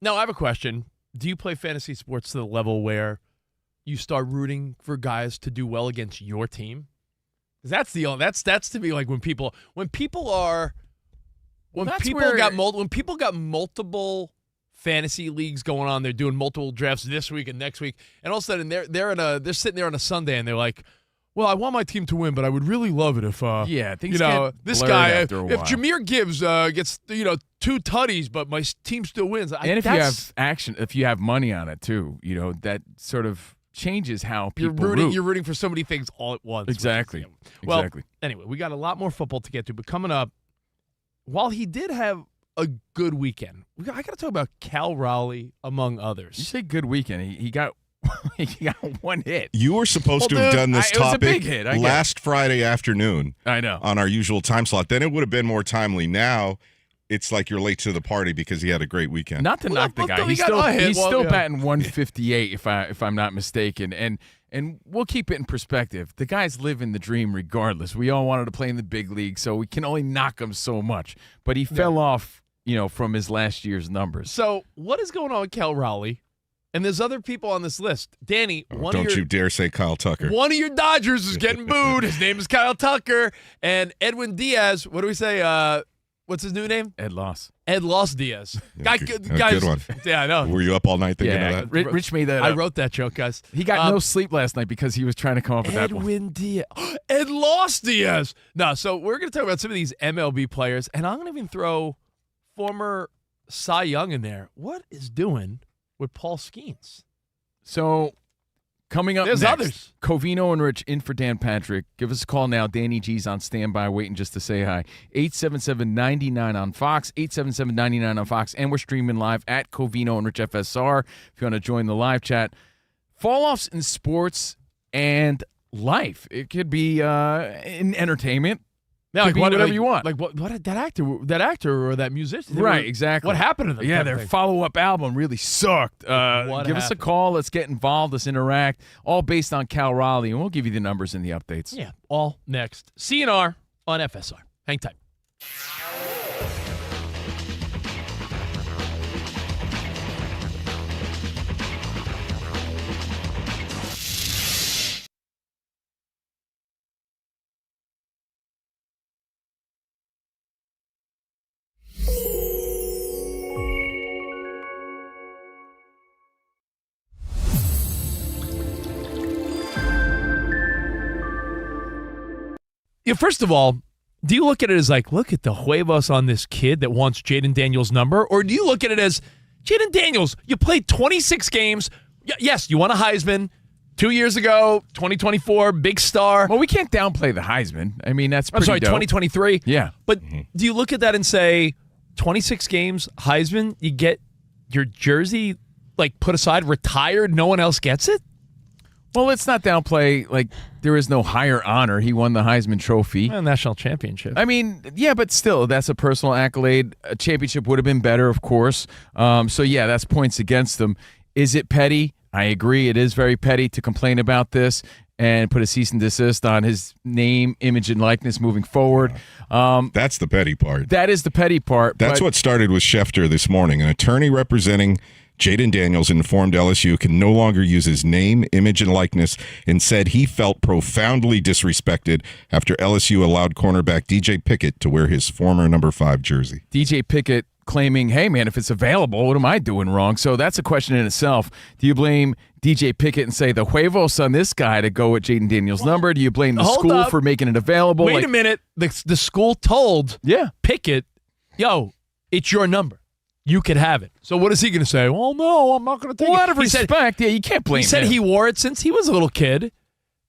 Now, I have a question. Do you play fantasy sports to the level where you start rooting for guys to do well against your team? That's to me like when people got multiple fantasy leagues going on, they're doing multiple drafts this week and next week, and all of a sudden they're sitting there on a Sunday and they're like, well, I want my team to win, but I would really love it if things this get guy after a if while. Jameer Gibbs gets 2 tutties, but my team still wins. And if you have money on it too, that sort of changes how people root. You're rooting for so many things all at once. Exactly. Well, exactly. Anyway, we got a lot more football to get to, but coming up, while he did have a good weekend, I got to talk about Cal Raleigh among others. You say good weekend. He got he got one hit. You were supposed to have done this it was a topic big hit, last Friday afternoon. I know. On our usual time slot. Then it would have been more timely. Now it's like you're late to the party because he had a great weekend. Not to knock the guy. He's still batting 158 if I'm not mistaken. And And we'll keep it in perspective. The guy's living the dream regardless. We all wanted to play in the big league, so we can only knock him so much. But he fell off, from his last year's numbers. So what is going on with Cal Raleigh? And there's other people on this list. Danny, Don't you dare say Kyle Tucker. One of your Dodgers is getting booed. His name is Kyle Tucker. And Edwin Diaz, what do we say? What's his new name? Ed Loss. Ed Loss Diaz. Guys, good one. Yeah, I know. Were you up all night thinking of that? Rich made that I up. wrote that joke, guys. He got no sleep last night because he was trying to come up with that one. Edwin Diaz. Ed Loss Diaz. No, so we're going to talk about some of these MLB players, and I'm going to even throw former Cy Young in there. What is doing with Paul Skeens? So, coming up There's next, others. Covino and Rich in for Dan Patrick. Give us a call now. Danny G's on standby, waiting just to say hi. 877-99 on Fox, 877-99 on Fox, and we're streaming live at Covino and Rich FSR if you want to join the live chat. Fall-offs in sports and life. It could be in entertainment. Yeah, Could be whatever you want. Like what that actor or that musician. Right, exactly. What happened to them? Yeah, type their of thing. follow-up album really sucked. What Give us a happened? call. Let's get involved. Let's interact. All based on Cal Raleigh, and we'll give you the numbers and the updates. Yeah, all next. CNR on FSR. Hang tight. Yeah, first of all, do you look at it as like, look at the huevos on this kid that wants Jaden Daniels' number? Or do you look at it as, Jaden Daniels, you played 26 games. Yes, you won a Heisman 2 years ago, 2024, big star. Well, we can't downplay the Heisman. I mean, that's pretty dope. 2023. Yeah. But do you look at that and say, 26 games, Heisman, you get your jersey, put aside, retired, no one else gets it? Well, let's not downplay, there is no higher honor. He won the Heisman Trophy. National championship. I mean, yeah, but still, that's a personal accolade. A championship would have been better, of course. So, yeah, that's points against him. Is it petty? I agree. It is very petty to complain about this and put a cease and desist on his name, image, and likeness moving forward. That's the petty part. That is the petty part. That's what started with Schefter this morning. An attorney representing Jaden Daniels informed LSU can no longer use his name, image, and likeness, and said he felt profoundly disrespected after LSU allowed cornerback DJ Pickett to wear his former number 5 jersey. DJ Pickett claiming, hey, man, if it's available, what am I doing wrong? So that's a question in itself. Do you blame DJ Pickett and say the huevos on this guy to go with Jaden Daniels' number? Do you blame the Hold school up. for making it available? Wait a minute. The school told Pickett, yo, it's your number. You could have it. So what is he going to say? Well, no, I'm not going to take it. Out of respect, you can't blame him. He said he wore it since he was a little kid.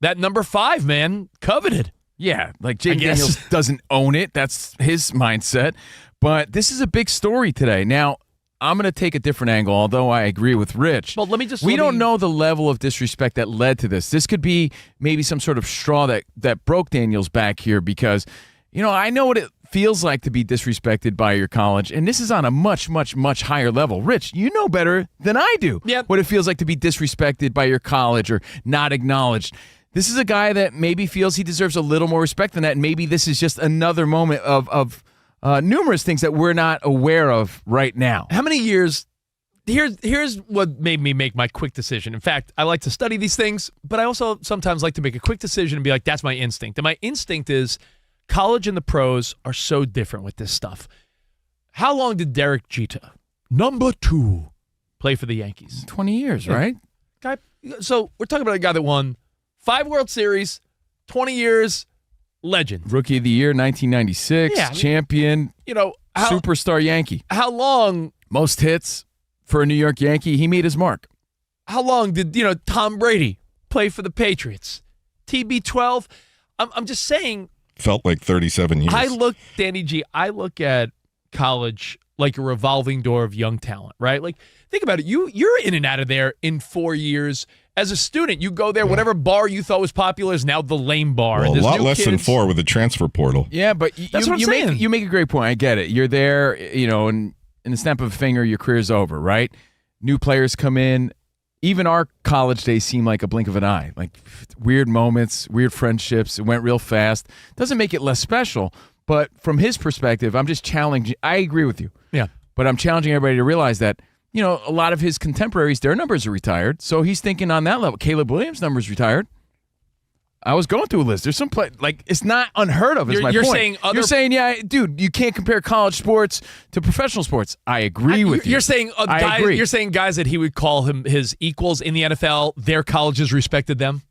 That number 5, man, coveted. Yeah, Jaden Daniels doesn't own it. That's his mindset. But this is a big story today. Now, I'm going to take a different angle, although I agree with Rich. Well, we don't know the level of disrespect that led to this. This could be maybe some sort of straw that broke Daniels back here because, I know what it feels like to be disrespected by your college, and this is on a much, much, much higher level. Rich, you know better than I do what it feels like to be disrespected by your college or not acknowledged. This is a guy that maybe feels he deserves a little more respect than that, and maybe this is just another moment of numerous things that we're not aware of right now. How many years? Here's what made me make my quick decision. In fact, I like to study these things, but I also sometimes like to make a quick decision and be like, that's my instinct. And my instinct is college and the pros are so different with this stuff. How long did Derek Jeter, number 2, play for the Yankees? 20 years, right? Guy. So we're talking about a guy that won 5 World Series, 20 years, legend. Rookie of the Year, 1996, champion, superstar Yankee. How long? Most hits for a New York Yankee. He made his mark. How long did, Tom Brady play for the Patriots? TB12? I'm just saying. Felt like 37 years. Danny G, I look at college like a revolving door of young talent, right? Think about it. You're in and out of there in 4 years. As a student, you go there, whatever bar you thought was popular is now the lame bar. Well, and a lot less than 4 with the transfer portal. Yeah, but That's what I'm saying. You make a great point. I get it. You're there, and in the snap of a finger, your career's over, right? New players come in. even our college days seem like a blink of an eye. Like weird moments, weird friendships. It went real fast. Doesn't make it less special, but from his perspective, I'm just challenging. I agree with you. Yeah. But I'm challenging everybody to realize that, a lot of his contemporaries, their numbers are retired. So he's thinking on that level. Caleb Williams' numbers retired. I was going through a list. There's some play it's not unheard of. Is my point. You're saying, yeah, dude, you can't compare college sports to professional sports. I agree with you. You're saying You're saying guys that he would call him his equals in the NFL. Their colleges respected them.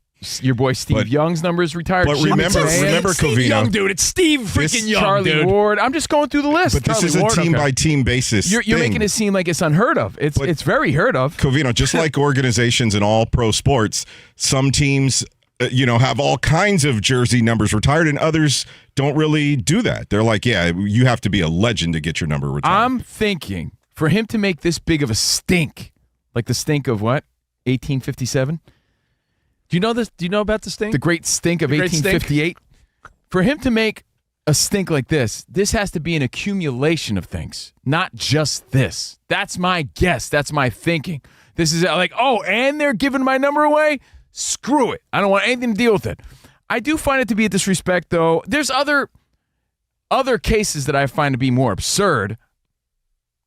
Your boy Steve Young's numbers retired. But remember, Steve Covino, Young, dude. It's Steve freaking Young, Charlie dude. Ward. I'm just going through the list. But this is a team-by-team basis. You're making it seem like it's unheard of. It's very heard of. Covino, just like organizations in all pro sports, some teams have all kinds of jersey numbers retired, and others don't really do that. They're like, yeah, you have to be a legend to get your number retired. I'm thinking for him to make this big of a stink, like the stink of what? 1857? Do you know this? Do you know about the stink? The great stink of 1858? For him to make a stink like this has to be an accumulation of things, not just this. That's my guess. That's my thinking. This is like, and they're giving my number away? Screw it. I don't want anything to deal with it. I do find it to be a disrespect, though. There's other cases that I find to be more absurd.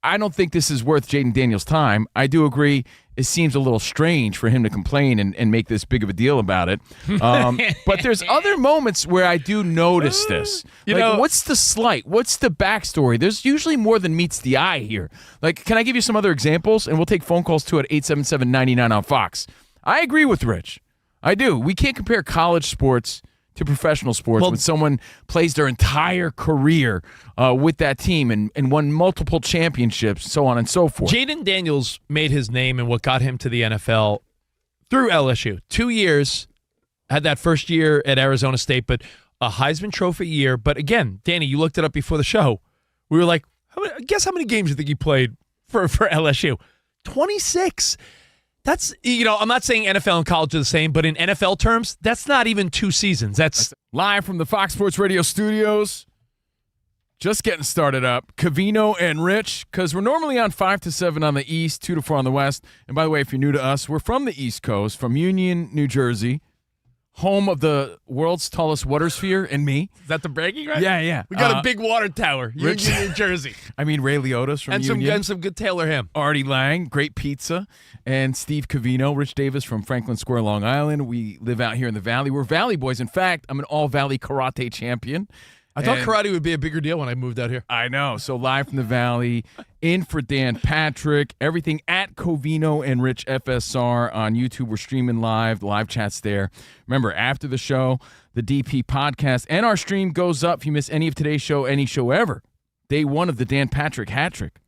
I don't think this is worth Jaden Daniels' time. I do agree it seems a little strange for him to complain and make this big of a deal about it. But there's other moments where I do notice this. What's the slight? What's the backstory? There's usually more than meets the eye here. Like, can I give you some other examples? And we'll take phone calls, too, at 877-99 on Fox. I agree with Rich. I do. We can't compare college sports to professional sports when someone plays their entire career with that team and won multiple championships, so on and so forth. Jaden Daniels made his name and what got him to the NFL through LSU. 2 years, had that first year at Arizona State, but a Heisman Trophy year. But again, Danny, you looked it up before the show. We were like, guess how many games you think he played for LSU? 26. That's, I'm not saying NFL and college are the same, but in NFL terms, that's not even 2 seasons. That's live from the Fox Sports Radio studios. Just getting started up. Covino and Rich, because we're normally on 5 to 7 on the East, 2 to 4 on the West. And by the way, if you're new to us, we're from the East Coast, from Union, New Jersey, home of the world's tallest water sphere and me. Is that the bragging right? Yeah. We got a big water tower, Union, New Jersey. I mean, Ray Liotta's from Union. And some good Taylor ham. Artie Lang, great pizza. And Steve Covino, Rich Davis from Franklin Square, Long Island. We live out here in the Valley. We're Valley boys. In fact, I'm an all-Valley karate champion. I thought karate would be a bigger deal when I moved out here. I know. So live from the Valley, in for Dan Patrick, everything at Covino and Rich FSR on YouTube. We're streaming live. The live chat's there. Remember, after the show, the DP podcast and our stream goes up. If you miss any of today's show, any show ever, day 1 of the Dan Patrick hat trick.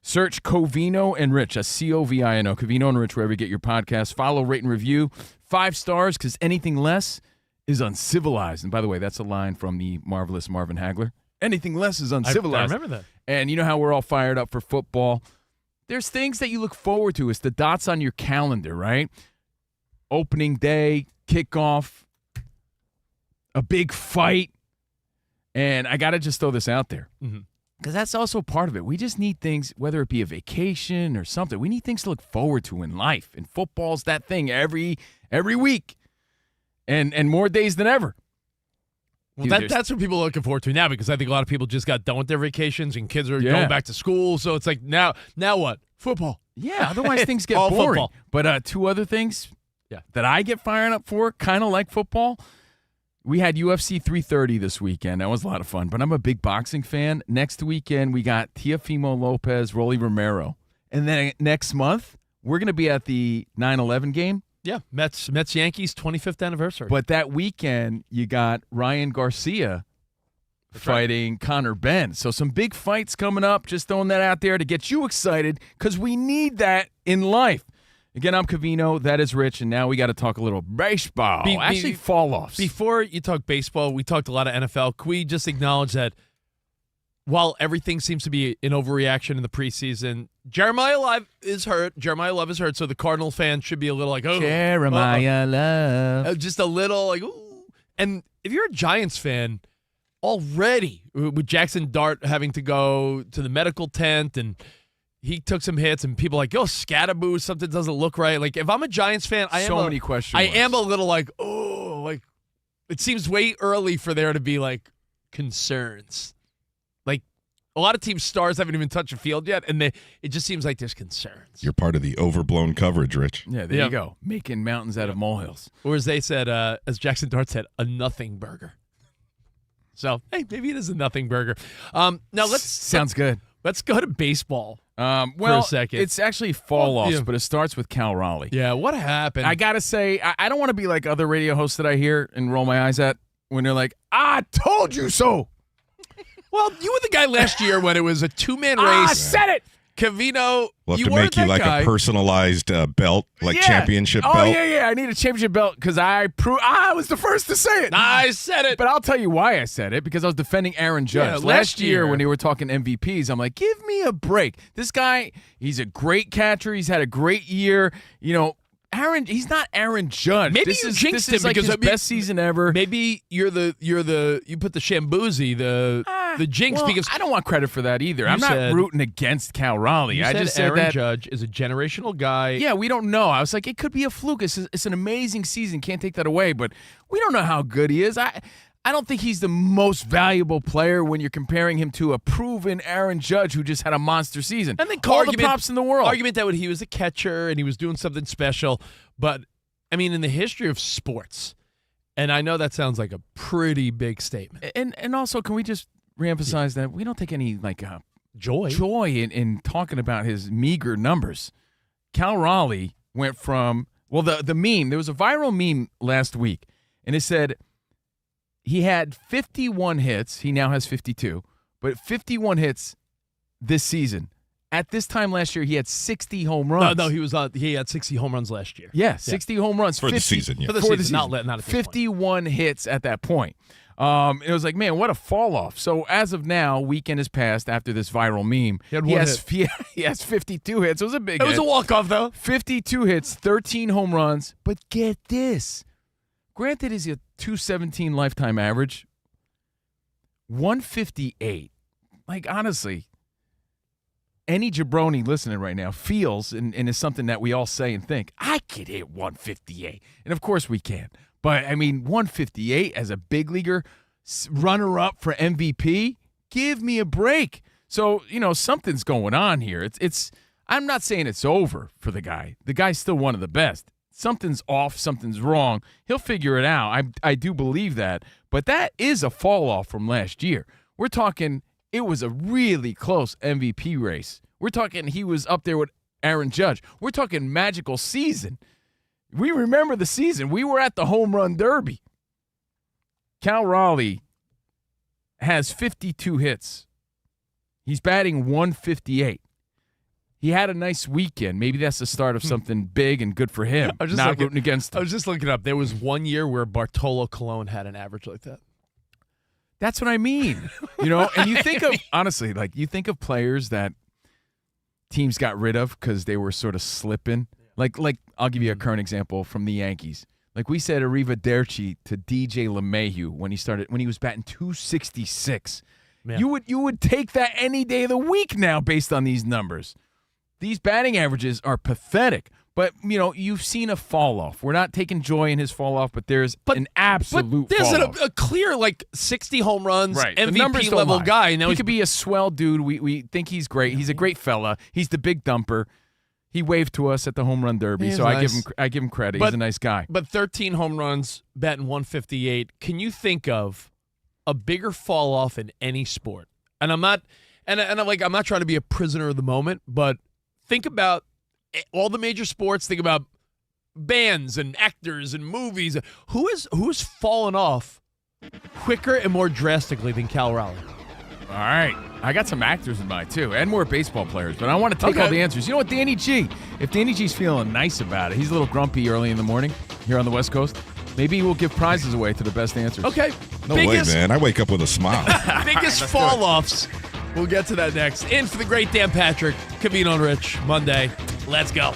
Search Covino and Rich, that's Covino, Covino and Rich, wherever you get your podcast. Follow, rate, and review. 5 stars, because anything less is uncivilized. And by the way, that's a line from the marvelous Marvin Hagler. Anything less is uncivilized. I remember that. And you know how we're all fired up for football. There's things that you look forward to. It's the dots on your calendar, right? Opening day, kickoff, a big fight. And I got to just throw this out there. Because that's also part of it. We just need things, whether it be a vacation or something. We need things to look forward to in life. And football's that thing every week. And more days than ever. Well, that's what people are looking forward to now, because I think a lot of people just got done with their vacations and kids are going back to school. So it's like, now what? Football. Yeah, otherwise things get all boring. Football. But 2 other things that I get fired up for, kind of like football. We had UFC 330 this weekend. That was a lot of fun. But I'm a big boxing fan. Next weekend, we got Teofimo Lopez, Rolly Romero. And then next month, we're going to be at the 9/11 game. Yeah, Mets-Yankees 25th anniversary. But that weekend, you got Ryan Garcia fighting Conor Benn. So some big fights coming up. Just throwing that out there to get you excited, because we need that in life. Again, I'm Covino. That is Rich. And now we got to talk a little baseball. Actually, fall-offs. Before you talk baseball, we talked a lot of NFL. Can we just acknowledge that while everything seems to be an overreaction in the preseason, Jeremiah Love is hurt. So the Cardinal fans should be a little like, oh. Jeremiah Love. Just a little like, ooh. And if you're a Giants fan, already, with Jackson Dart having to go to the medical tent and, he took some hits, and people are like, yo, Scatterboo, something doesn't look right. Like, if I'm a Giants fan, I many questions. I am a little like, oh, like, it seems way early for there to be, like, concerns. Like, a lot of teams' stars haven't even touched a field yet, and it just seems like there's concerns. You're part of the overblown coverage, Rich. Yeah, there you go. Making mountains out of molehills. Or as they said, as Jackson Dart said, a nothing burger. So, hey, maybe it is a nothing burger. Now, Sounds good. Let's go to baseball. Well, for a second. It's actually fall-offs, but it starts with Cal Raleigh. Yeah, what happened? I got to say, I don't want to be like other radio hosts that I hear and roll my eyes at when they're like, I told you so. Well, you were the guy last year when it was a two-man race. I said it. Covino, We'll have you to were make you that like guy. a personalized belt, like Yeah. championship Oh, belt. yeah. I need a championship belt because I was the first to say it. I said it. But I'll tell you why I said it, because I was defending Aaron Judge. Yeah, last year year when they were talking MVPs, I'm like, give me a break. This guy, he's a great catcher. He's had a great year. You know, he's not Aaron Judge. Maybe this you is, jinxed this is him like because his I mean, best season ever. Maybe you put the Shambuzi, the jinx, Well, because I don't want credit for that either. You I'm not said- rooting against Cal Raleigh. you I said just said Aaron that. Judge is a generational guy. Yeah, we don't know. I was like, it could be a fluke. It's an amazing season. Can't take that away. But we don't know how good he is. I don't think he's the most valuable player when you're comparing him to a proven Aaron Judge who just had a monster season. And then all the props in the world. Argument that he was a catcher and he was doing something special. But, I mean, in the history of sports, and I know that sounds like a pretty big statement. And also, can we just reemphasize that we don't take any Joy. in talking about his meager numbers. Cal Raleigh went from, the meme, there was a viral meme last week, and it said he had 51 hits. He now has 52, but 51 hits this season. At this time last year, he had 60 home runs. No, he had 60 home runs last year. Yeah, 60 home runs. For the season, yeah. For the For season, the not at this 51 hits at that point. It was like, man, what a fall off. So as of now, weekend has passed after this viral meme. He has 52 hits. It was a big It was hit. a walk-off, though. 52 hits, 13 home runs. But get this. Granted, is a 217 lifetime average. 158. Like, honestly, any jabroni listening right now feels, and is something that we all say and think, I could hit 158. And of course we can. But, I mean, 158 as a big leaguer, runner-up for MVP, give me a break. So, something's going on here. I'm not saying it's over for the guy. The guy's still one of the best. Something's off, something's wrong. He'll figure it out. I do believe that. But that is a fall-off from last year. We're talking it was a really close MVP race. We're talking he was up there with Aaron Judge. We're talking magical season. We remember the season. We were at the home run derby. Cal Raleigh has 52 hits. He's batting 158. He had a nice weekend. Maybe that's the start of something big and good for him. I was just Not looking- rooting against I him. was just looking up. There was one year where Bartolo Colon had an average like that. That's what I mean. And you think of, honestly, you think of players that teams got rid of because they were sort of slipping. Like I'll give you a current example from the Yankees. Like we said, Arrivederci to DJ LeMahieu when he was batting 266. Yeah. You would take that any day of the week now based on these numbers. These batting averages are pathetic. But, you've seen a fall off. We're not taking joy in his fall off, but there's an absolute But there's fall off. a clear 60 home runs, Right. The MVP numbers don't level lie. guy. Now He could be a swell dude. We think he's great. He's a great fella. He's the big dumper. He waved to us at the home run derby, He's so nice. I give him credit. But- He's a nice guy. But 13 home runs, batting 158. Can you think of a bigger fall off in any sport? And I'm not trying to be a prisoner of the moment, but think about all the major sports. Think about bands and actors and movies. Who's fallen off quicker and more drastically than Cal Raleigh? All right. I got some actors in mind, too, and more baseball players, but I want to take all the answers. You know what, Danny G? If Danny G's feeling nice about it, he's a little grumpy early in the morning here on the West Coast, maybe we'll give prizes away to the best answers. Okay. No way, man. I wake up with a smile. Biggest fall offs. We'll get to that next. In for the great Dan Patrick, Covino Rich, Monday. Let's go.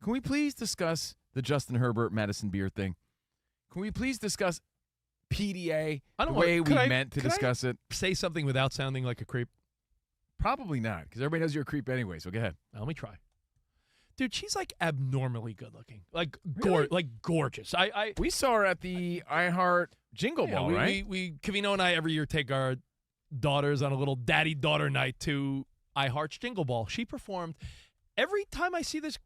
Can we please discuss the Justin Herbert Madison Beer thing? Can we please discuss PDA the way we meant to discuss it? Say something without sounding like a creep. Probably not, because everybody knows you're a creep anyway, so go ahead. Let me try. Dude, she's like abnormally good looking. Like Really? Gorgeous. We saw her at the iHeart Jingle Ball, right? We Covino and I every year take our daughters on a little daddy-daughter night to iHeart's Jingle Ball. She performed. Every time I see this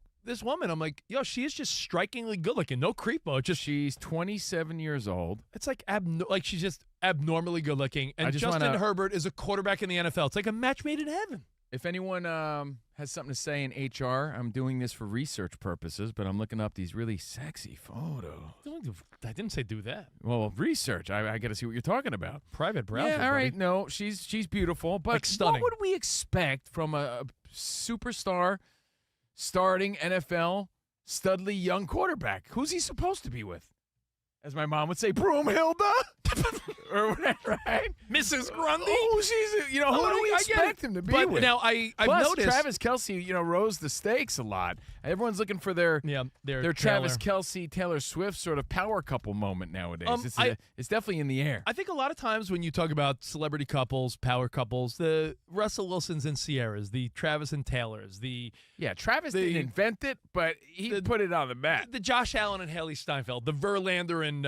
woman, I'm like, yo, she is just strikingly good looking. No creepo. It's just She's 27 years old. it's like she's just abnormally good looking. And Justin Herbert is a quarterback in the NFL. It's like a match made in heaven. If anyone has something to say in HR, I'm doing this for research purposes, but I'm looking up these really sexy photos. I didn't say do that. Well, research. I got to see what you're talking about. Private browser. Yeah, all right. buddy. No, she's beautiful, but Like stunning. what would we expect from a superstar starting NFL studly young quarterback? Who's he supposed to be with? As my mom would say, Broomhilda? Or whatever, right? Mrs. Grundy? Oh, she's, who do we expect him to be But with? now I've Plus, noticed Travis Kelce, rose the stakes a lot. Everyone's looking for their Travis Kelce, Taylor Swift sort of power couple moment nowadays. It's definitely in the air. I think a lot of times when you talk about celebrity couples, power couples, the Russell Wilsons and Sierras, the Travis and Taylors, Travis didn't invent it, but he put it on the map. the Josh Allen and Haley Steinfeld, the Verlander and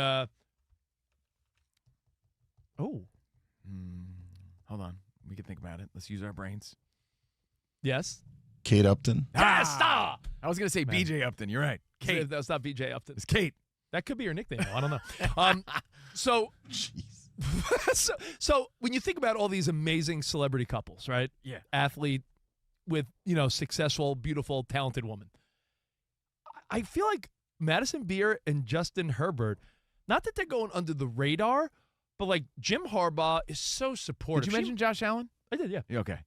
Hold on. We can think about it. Let's use our brains. yes. Kate Upton. I was going to say BJ Upton. You're right. Kate. That's not BJ Upton. It's Kate. That could be your nickname. I don't know. So when you think about all these amazing celebrity couples, right? Yeah. Athlete with, successful, beautiful, talented woman. I feel like Madison Beer and Justin Herbert, not that they're going under the radar, but like Jim Harbaugh is so supportive. Did you mention Josh Allen? I did, yeah. Okay.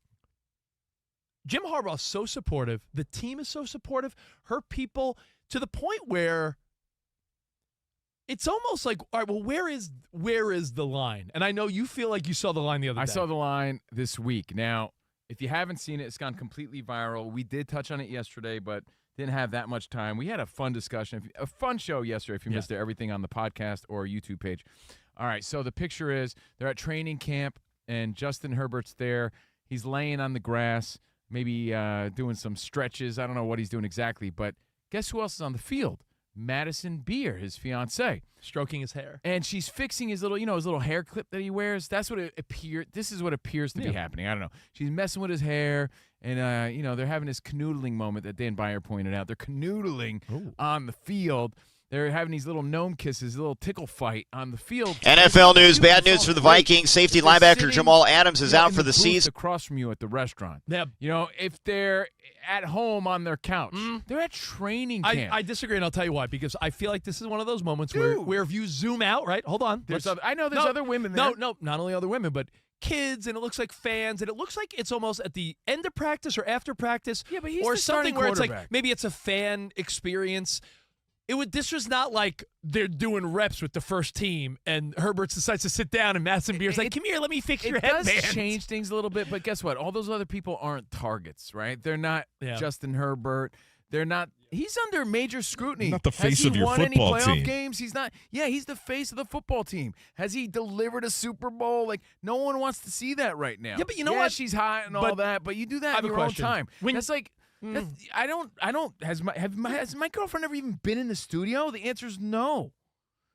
Jim Harbaugh is so supportive. The team is so supportive. Her people, to the point where it's almost like, all right, well, where is the line? And I know you feel like you saw the line the other day. I saw the line this week. Now, if you haven't seen it, it's gone completely viral. We did touch on it yesterday, but didn't have that much time. We had a fun discussion, a fun show yesterday. If you missed it, everything on the podcast or YouTube page. All right, so the picture is they're at training camp, and Justin Herbert's there. He's laying on the grass, maybe doing some stretches. I don't know what he's doing exactly, but guess who else is on the field? Madison Beer, his fiancée. Stroking his hair. And she's fixing his little hair clip that he wears. That's what it appears. This is what appears to be happening. I don't know. She's messing with his hair, and they're having this canoodling moment that Dan Byer pointed out. They're canoodling on the field. They're having these little gnome kisses, a little tickle fight on the field. NFL news, bad news for the Vikings. Safety linebacker Jamal Adams is out for the season. Across from you at the restaurant. Yeah. If they're at home on their couch, they're at training camp. I disagree, and I'll tell you why. Because I feel like this is one of those moments where if you zoom out, right? Hold on. I know there's other women there. No, not only other women, but kids, and it looks like fans, and it looks like it's almost at the end of practice or after practice. Yeah, but he's or the something starting where it's like quarterback. maybe it's a fan experience. This was not like they're doing reps with the first team, and Herbert decides to sit down, and Madison Beer's like, "Come here, let me fix your headband." It does change things a little bit, but guess what? All those other people aren't targets, right? They're not Justin Herbert. They're not. He's under major scrutiny. Not the face of your football team. football Has he won any team. playoff games? He's not. Yeah, he's the face of the football team. Has he delivered a Super Bowl? Like, no one wants to see that right now. Yeah, but you know what? She's hot and all that, but you do that I have in a your own question. time. When- That's like. I don't. Has my girlfriend ever even been in the studio? The answer is no.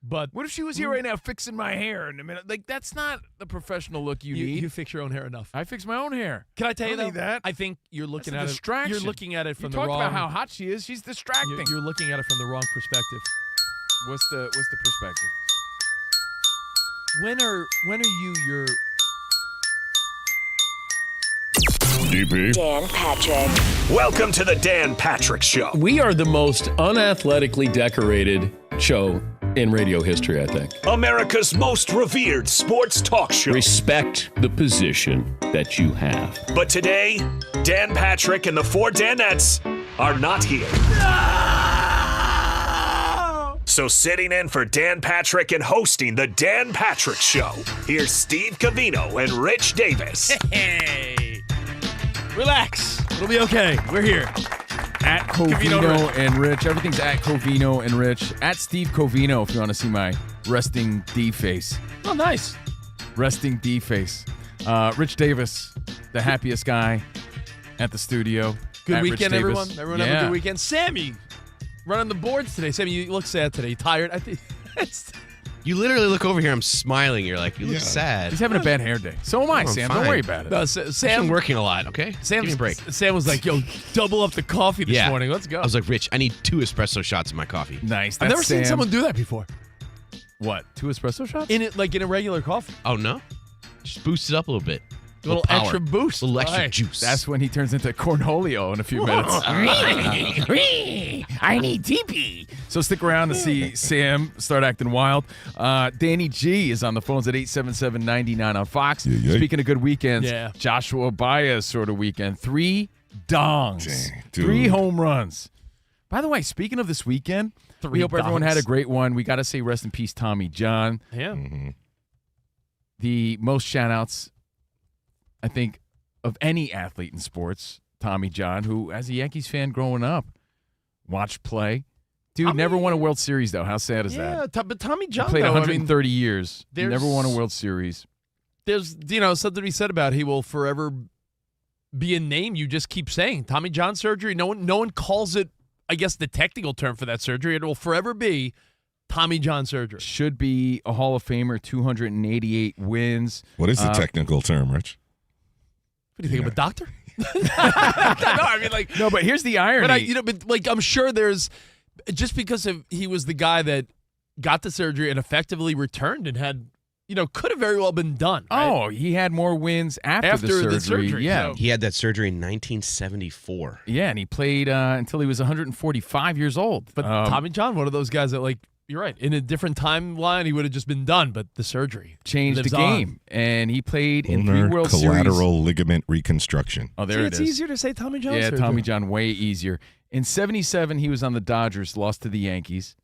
But What if she was here right now fixing my hair in a minute? Like, that's not the professional look you need. you fix your own hair enough. I fix my own hair. Can I tell you don't need that? I think you're looking That's a at distraction. it. You're looking at it from You the talked wrong. about how hot she is. She's distracting. You're looking at it from the wrong perspective. What's the perspective? When are you your DP. Dan Patrick. Welcome to the Dan Patrick Show. We are the most unathletically decorated show in radio history, I think. America's most revered sports talk show. Respect the position that you have. But today, Dan Patrick and the four Danettes are not here. So sitting in for Dan Patrick and hosting the Dan Patrick Show, here's Steve Covino and Rich Davis. Hey, relax. It'll be okay. We're here. At Covino and Rich. Everything's at Covino and Rich. At Steve Covino if you want to see my resting D face. Oh, nice. Resting D face. Rich Davis, the happiest guy at the studio. Good at weekend, Rich everyone. Davis. Everyone have a good weekend. Sammy, running the boards today. Sammy, you look sad today. You tired? I think You literally look over here. I'm smiling. You're like, you look sad. He's having a bad hair day. So am I, I'm Sam. fine. Don't worry about it. No, I'm Sam working a lot. Okay, give me a break. Sam was like, "Yo, double up the coffee this morning. Let's go." I was like, Rich, I need 2 espresso shots in my coffee. Nice. I've That's never seen Sam. someone do that before. What? 2 espresso shots? In it, like in a regular coffee. Oh no, just boost it up a little bit. A little power. extra boost. A little extra Right. juice. That's when he turns into Cornholio in a few minutes. I need TP. So stick around to see Sam start acting wild. Danny G is on the phones at 877-99 on Fox. Yeah. Speaking of good weekends, Yeah. Joshua Baez sort of weekend. 3 dongs. Dang, dude. 3 home runs. By the way, speaking of this weekend, we 3 hope everyone dongs. had a great one. We got to say rest in peace, Tommy John. Yeah. The most shout-outs, I think, of any athlete in sports, Tommy John, who, as a Yankees fan growing up, watched play. Dude, never won a World Series, though. How sad is that? But Tommy He John played though, 130 years. there's- Never won a World Series. there's something to be said about he will forever be a name you just keep saying. Tommy John surgery. No one calls it, I guess, the technical term for that surgery. It will forever be Tommy John surgery. Should be a Hall of Famer, 288 wins. What is the technical term, Rich? What do you think of a doctor? No, I mean like No, but here's the irony. but I'm sure there's just because he was the guy that got the surgery and effectively returned and had, could have very well been done. Right? Oh, he had more wins after the the surgery. surgery, Yeah. so- He had that surgery in 1974. Yeah, and he played until he was 145 years old. But Tommy John, one of those guys that, like, you're right, in a different timeline, he would have just been done, but the surgery changed the lives game. And he played in 3 Ulnar World collateral Series. ligament reconstruction. Oh, there See, it it's is. easier to say Tommy John Yeah, surgery. Tommy John, way easier. In 77, he was on the Dodgers, lost to the Yankees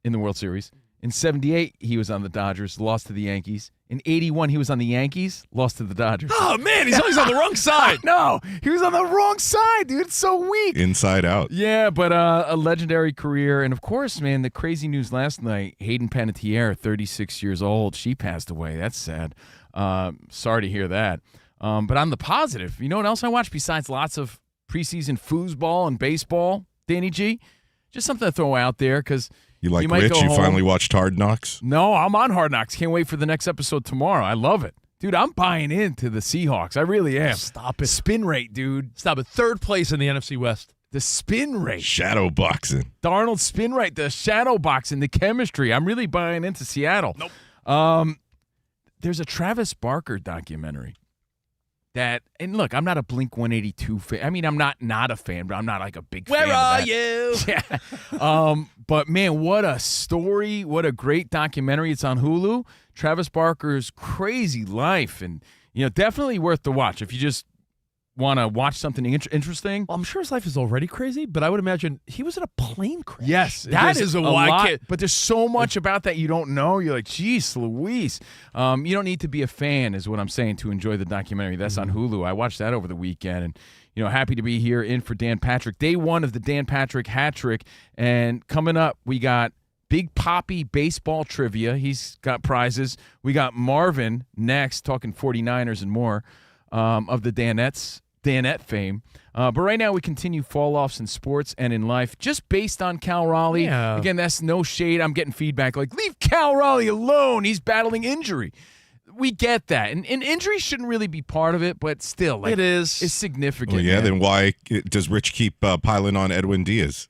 in the World Series. In 78, he was on the Dodgers, lost to the Yankees. In 81, he was on the Yankees, lost to the Dodgers. Oh, man, he's always on the wrong side. No, he was on the wrong side, dude. It's so weak. Inside out. Yeah, but a legendary career. And, of course, man, the crazy news last night, Hayden Panettiere, 36 years old, she passed away. That's sad. Sorry to hear that. But on the positive, you know what else I watched besides lots of preseason foosball and baseball, Danny G? Just something to throw out there because You like might Rich? go You home. finally watched Hard Knocks? No, I'm on Hard Knocks. Can't wait for the next episode tomorrow. I love it. Dude, I'm buying into the Seahawks. I really am. Stop it. Spin rate, dude. Stop it. 3rd place in the NFC West. The spin rate. Shadow boxing. Darnold spin rate, the shadow boxing, the chemistry. I'm really buying into Seattle. Nope. There's a Travis Barker documentary that, and look, I'm not a Blink 182 fan. I mean, I'm not a fan, but I'm not like a big fan Where of are that. you? Yeah. But man, what a story. What a great documentary. It's on Hulu. Travis Barker's crazy life. And, definitely worth the watch. If you just want to watch something interesting. Well, I'm sure his life is already crazy, but I would imagine he was in a plane crash. Yes. That there's is a wild lot, kid. but there's so much about that you don't know. You're like, geez, Louise. You don't need to be a fan is what I'm saying to enjoy the documentary. That's on Hulu. I watched that over the weekend, and happy to be here in for Dan Patrick. Day 1 of the Dan Patrick hat trick. And coming up, we got Big Poppy baseball trivia. He's got prizes. We got Marvin next, talking 49ers and more of the Danette fame. But right now we continue fall-offs in sports and in life just based on Cal Raleigh. Yeah. Again, that's no shade. I'm getting feedback like, leave Cal Raleigh alone. He's battling injury. We get that. And injury shouldn't really be part of it, but still. Like, It is. It's significant. Well, yeah, man. then why does Rich keep piling on Edwin Diaz?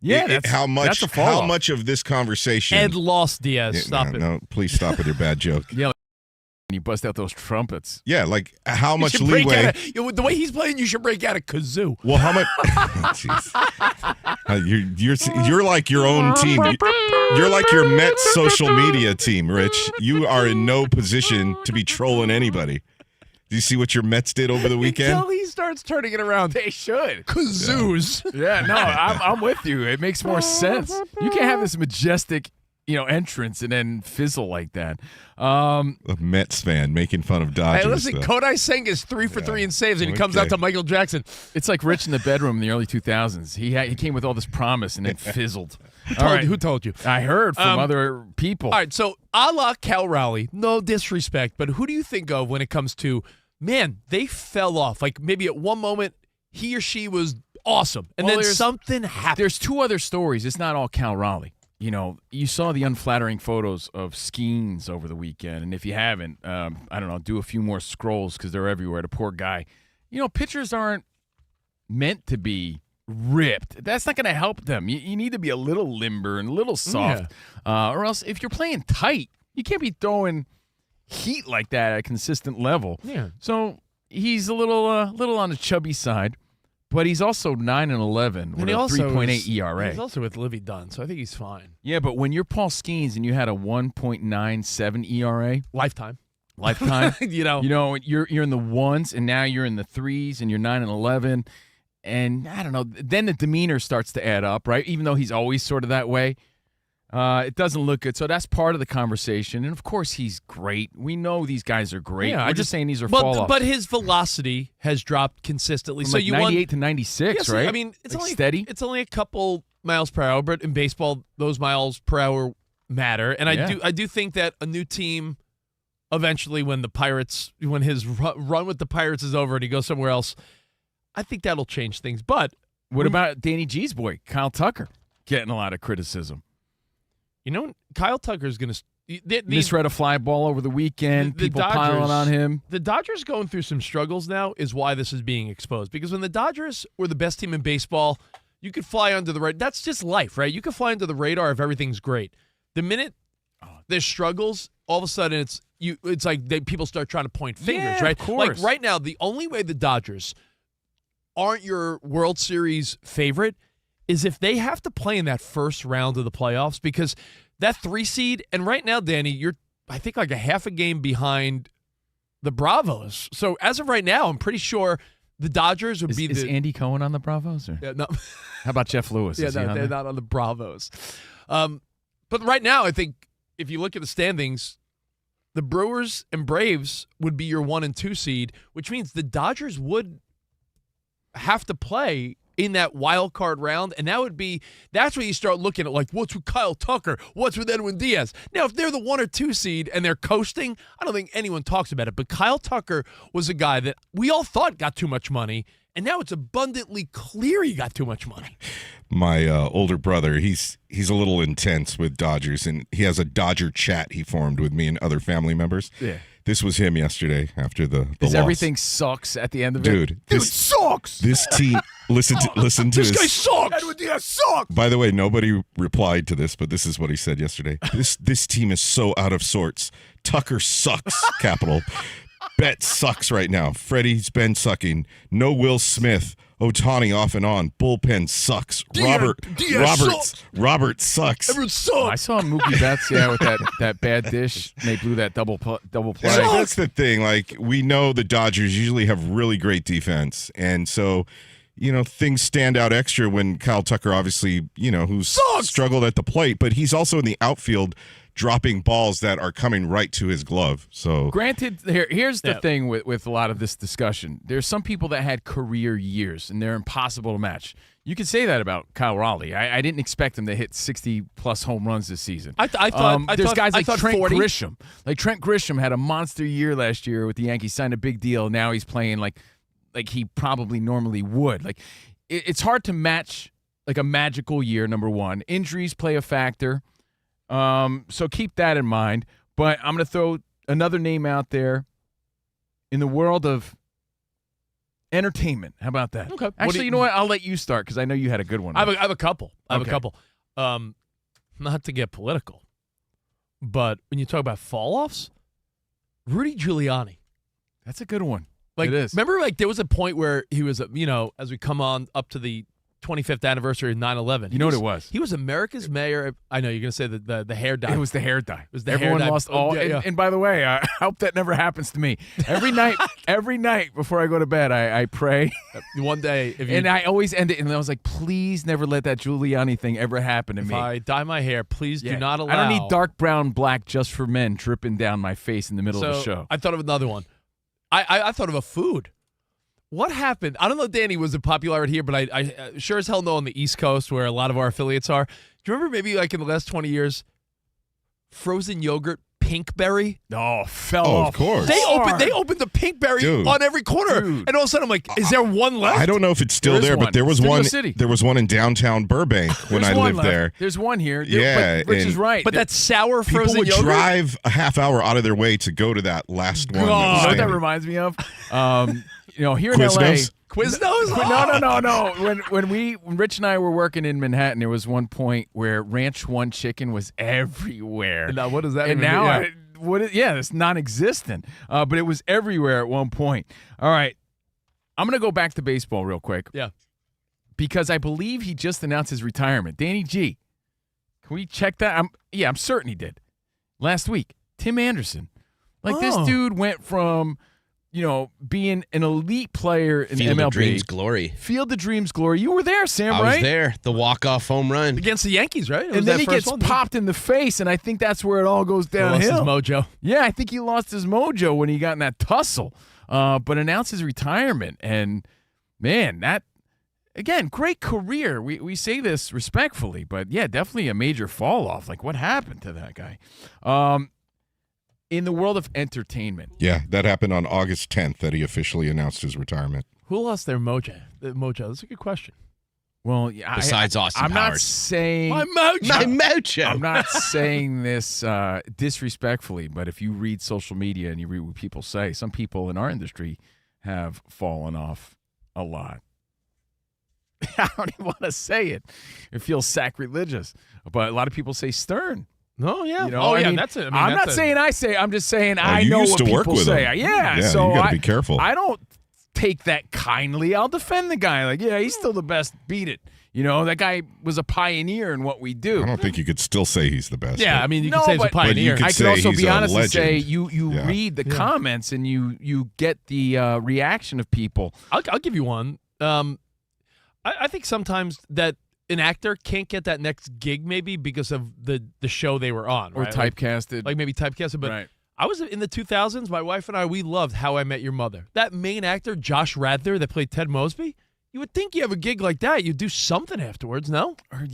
Yeah, how that's a how fall-off. much of this conversation? Ed lost Diaz. Yeah, Stop no, it. No, please stop with your bad joke. Yeah, you bust out those trumpets. Yeah, like how You much should break leeway? out the way he's playing, you should break out a kazoo. Well, how much? Jeez. You're like your own team. You're like your Mets social media team, Rich. You are in no position to be trolling anybody. Do you see what your Mets did over the weekend? Until he starts turning it around. They should. Kazoos. Yeah, no, I'm with you. It makes more sense. You can't have this majestic, entrance and then fizzle like that. A Mets fan making fun of Dodgers. Hey, listen, Kodai Senga is 3 for 3 in saves, and he comes out to Michael Jackson. It's like Rich in the bedroom in the early 2000s. He came with all this promise and then fizzled. Who told you? I heard from other people. All right, so a la Cal Raleigh, no disrespect, but who do you think of when it comes to, man, they fell off? Like maybe at one moment he or she was awesome, and then something happened. There's 2 other stories. It's not all Cal Raleigh. You saw the unflattering photos of Skeens over the weekend, and if you haven't, I don't know, do a few more scrolls because they're everywhere. The poor guy. Pitchers aren't meant to be ripped. That's not going to help them. You need to be a little limber and a little soft, or else if you're playing tight, you can't be throwing heat like that at a consistent level. Yeah. So he's a little on the chubby side. But he's also 9-11 with a 3.8 ERA. He's also with Livy Dunn, so I think he's fine. Yeah, but when you're Paul Skeens and you had a 1.97 ERA lifetime, you're in the ones, and now you're in the threes, and you're 9-11, and I don't know. Then the demeanor starts to add up, right? Even though he's always sort of that way. It doesn't look good. So that's part of the conversation. And, of course, he's great. We know these guys are great. Yeah, We're just saying these are fall-offs. But his velocity has dropped consistently. From so like you 98 to 96, right? I mean, it's like only steady. It's only a couple miles per hour, but in baseball, those miles per hour matter. And I do think that a new team eventually, when his run with the Pirates is over and he goes somewhere else, I think that'll change things. But what about Danny G's boy, Kyle Tucker, getting a lot of criticism? Kyle Tucker's going to misread a fly ball over the weekend. People piling on him. The Dodgers going through some struggles now is why this is being exposed. Because when the Dodgers were the best team in baseball, you could fly under the radar. That's just life, right? You could fly under the radar if everything's great. The minute there's struggles, all of a sudden it's like people start trying to point fingers, right? Of course. Like right now, the only way the Dodgers aren't your World Series favorite is if they have to play in that first round of the playoffs, because that 3 seed, and right now, Danny, you're, I think, like a half a game behind the Bravos. So as of right now, I'm pretty sure the Dodgers would be Is Andy Cohen on the Bravos? Or? Yeah, no. How about Jeff Lewis? Yeah, no, they're not on the Bravos. But right now, I think if you look at the standings, the Brewers and Braves would be your 1 and 2 seed, which means the Dodgers would have to play in that wild card round, and that's where you start looking at, like, what's with Kyle Tucker? What's with Edwin Diaz? Now, if they're the 1 or 2 seed and they're coasting, I don't think anyone talks about it, but Kyle Tucker was a guy that we all thought got too much money, and now it's abundantly clear he got too much money. My older brother, he's a little intense with Dodgers, and he has a Dodger chat he formed with me and other family members. Yeah. This was him yesterday after the loss. Everything sucks at the end of it? Dude, this sucks! This team, listen to this his... guy sucks! Edwin Diaz sucks! By the way, nobody replied to this, but this is what he said yesterday. This team is so out of sorts. Tucker sucks, capital. Bet sucks right now. Freddie's been sucking. No Will Smith. Ohtani off and on. Bullpen sucks. Robert sucks. Everyone sucks. I saw Mookie Betts, with that bad dish. And they blew that double play. That's the thing. Like, we know the Dodgers usually have really great defense, and so things stand out extra when Kyle Tucker, obviously, who's struggled at the plate, but he's also in the outfield dropping balls that are coming right to his glove. So, granted, here's the thing with a lot of this discussion. There's some people that had career years, and they're impossible to match. You could say that about Kyle Raleigh. I didn't expect him to hit 60-plus home runs this season. I thought there's guys like Trent 40. Grisham. Like Trent Grisham had a monster year last year with the Yankees, signed a big deal. Now he's playing like he probably normally would. Like it's hard to match like a magical year, number one. Injuries play a factor. So keep that in mind. But I'm going to throw another name out there in the world of entertainment. How about that? Okay. Actually, you know what? I'll let you start because I know you had a good one. I have a couple. Okay. Not to get political, but when you talk about fall-offs, Rudy Giuliani. That's a good one. Like, it is. Remember, like, there was a point where he was, as we come on up to the 25th anniversary of 9/11. You know what it was? He was America's mayor. I know you're going to say the hair dye. It was the hair dye. It was the Everyone hair dye. lost all. Yeah. And by the way, I hope that never happens to me. Every night before I go to bed, I pray. One day, And I always end it, and I was like, please never let that Giuliani thing ever happen to if me. I dye my hair, please do not allow. I don't need dark brown, black just for men dripping down my face in the middle of the show. I thought of another one. I thought of a food. What happened? I don't know, Danny, was it popular here, but I sure as hell know on the East Coast where a lot of our affiliates are. Do you remember maybe like in the last 20 years, frozen yogurt, Pinkberry? Oh, fell off. Of course. They opened the Pinkberry on every corner. Dude. And all of a sudden I'm like, is there one left? I don't know if it's still There is there, one. but there was Studio one. City. There was one in downtown Burbank when I lived there. There's one here. Yeah, But Rich and- is right. But that sour People frozen would yogurt? drive a half hour out of their way to go to that last one. You know what that standing. reminds me of? Here in Quiznos? LA. Quiznos? No. When Rich and I were working in Manhattan, there was one point where Ranch One chicken was everywhere. Now, what does that And even now, mean? it's non-existent. But it was everywhere at one point. All right, I'm gonna go back to baseball real quick. Yeah. Because I believe he just announced his retirement. Danny G, can we check that? I'm certain he did. Last week, Tim Anderson. This dude went from being an elite player in Field MLB. of Dreams glory. Field of Dreams glory. You were there, Sam, I right? was there. The walk-off home run. Against the Yankees, right? It was And then that he first gets one, popped in the face, and I think that's where it all goes He lost downhill. his mojo. Yeah, I think he lost his mojo when he got in that tussle. But announced his retirement, and man, that again, great career. We say this respectfully, but yeah, definitely a major fall off. Like, what happened to that guy? In the world of entertainment. Yeah, that happened on August 10th that he officially announced his retirement. Who lost their mojo? That's a good question. Well, yeah, Besides Austin I'm not Powers. saying My mojo. My mojo. I'm not saying this disrespectfully, but if you read social media and you read what people say, some people in our industry have fallen off a lot. I don't even want to say it. It feels sacrilegious, but a lot of people say Stern. No, yeah. I mean, that's it. I'm not saying I say. I'm just saying I you know used what to work people with say. him. Yeah, Yeah, so you gotta be careful. I don't take that kindly. I'll defend the guy. Like, yeah, he's still the best. Beat it. That guy was a pioneer in what we do. I don't think you could still say he's the best. Yeah, but- I mean, you No, can say he's a but- pioneer. could I say can also he's be a honest and say legend. you Yeah. read the comments and you get the reaction of people. I'll give you one. I think sometimes that an actor can't get that next gig maybe because of the show they were on. Or right? typecasted. Like maybe typecasted. But Right. I was in the 2000s. My wife and I, we loved How I Met Your Mother. That main actor, Josh Radnor, that played Ted Mosby, you would think you have a gig like that, you'd do something afterwards, no? Or,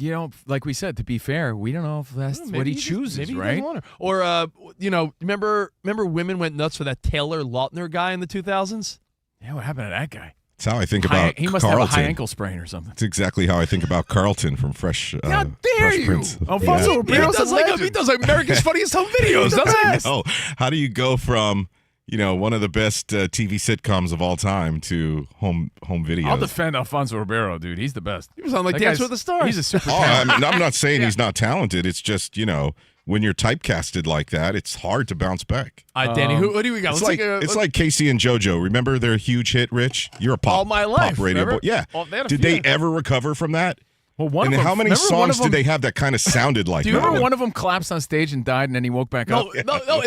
like we said, to be fair, we don't know if that's Maybe what he just- chooses, maybe he right? doesn't want her. Or, remember women went nuts for that Taylor Lautner guy in the 2000s? Yeah, what happened to that guy? That's how I think about He must Carlton. have a high ankle sprain or something. That's exactly how I think about Carlton from Fresh. How dare Fresh you? Prince. Alfonso Yeah. Ribeiro's a legend. He does like America's Funniest Home Videos, doesn't he? Oh, how do you go from one of the best TV sitcoms of all time to home videos? I'll defend Alfonso Ribeiro, dude. He's the best. He was on like That Dance guy's- with the Stars. He's a super Oh, talent. I'm not saying he's not talented. It's just when you're typecasted like that, it's hard to bounce back. Danny, who do we got? It's Let's like take a- it's like Casey and JoJo. Remember their huge hit, Rich? You're a pop All My Life, pop radio remember? boy. Yeah. Well, they had a Did few. they ever recover from that? Well, one And of them, how many remember one songs of them, did they have that kind of sounded like Do you that? remember one of them collapsed on stage and died, and then he woke back up?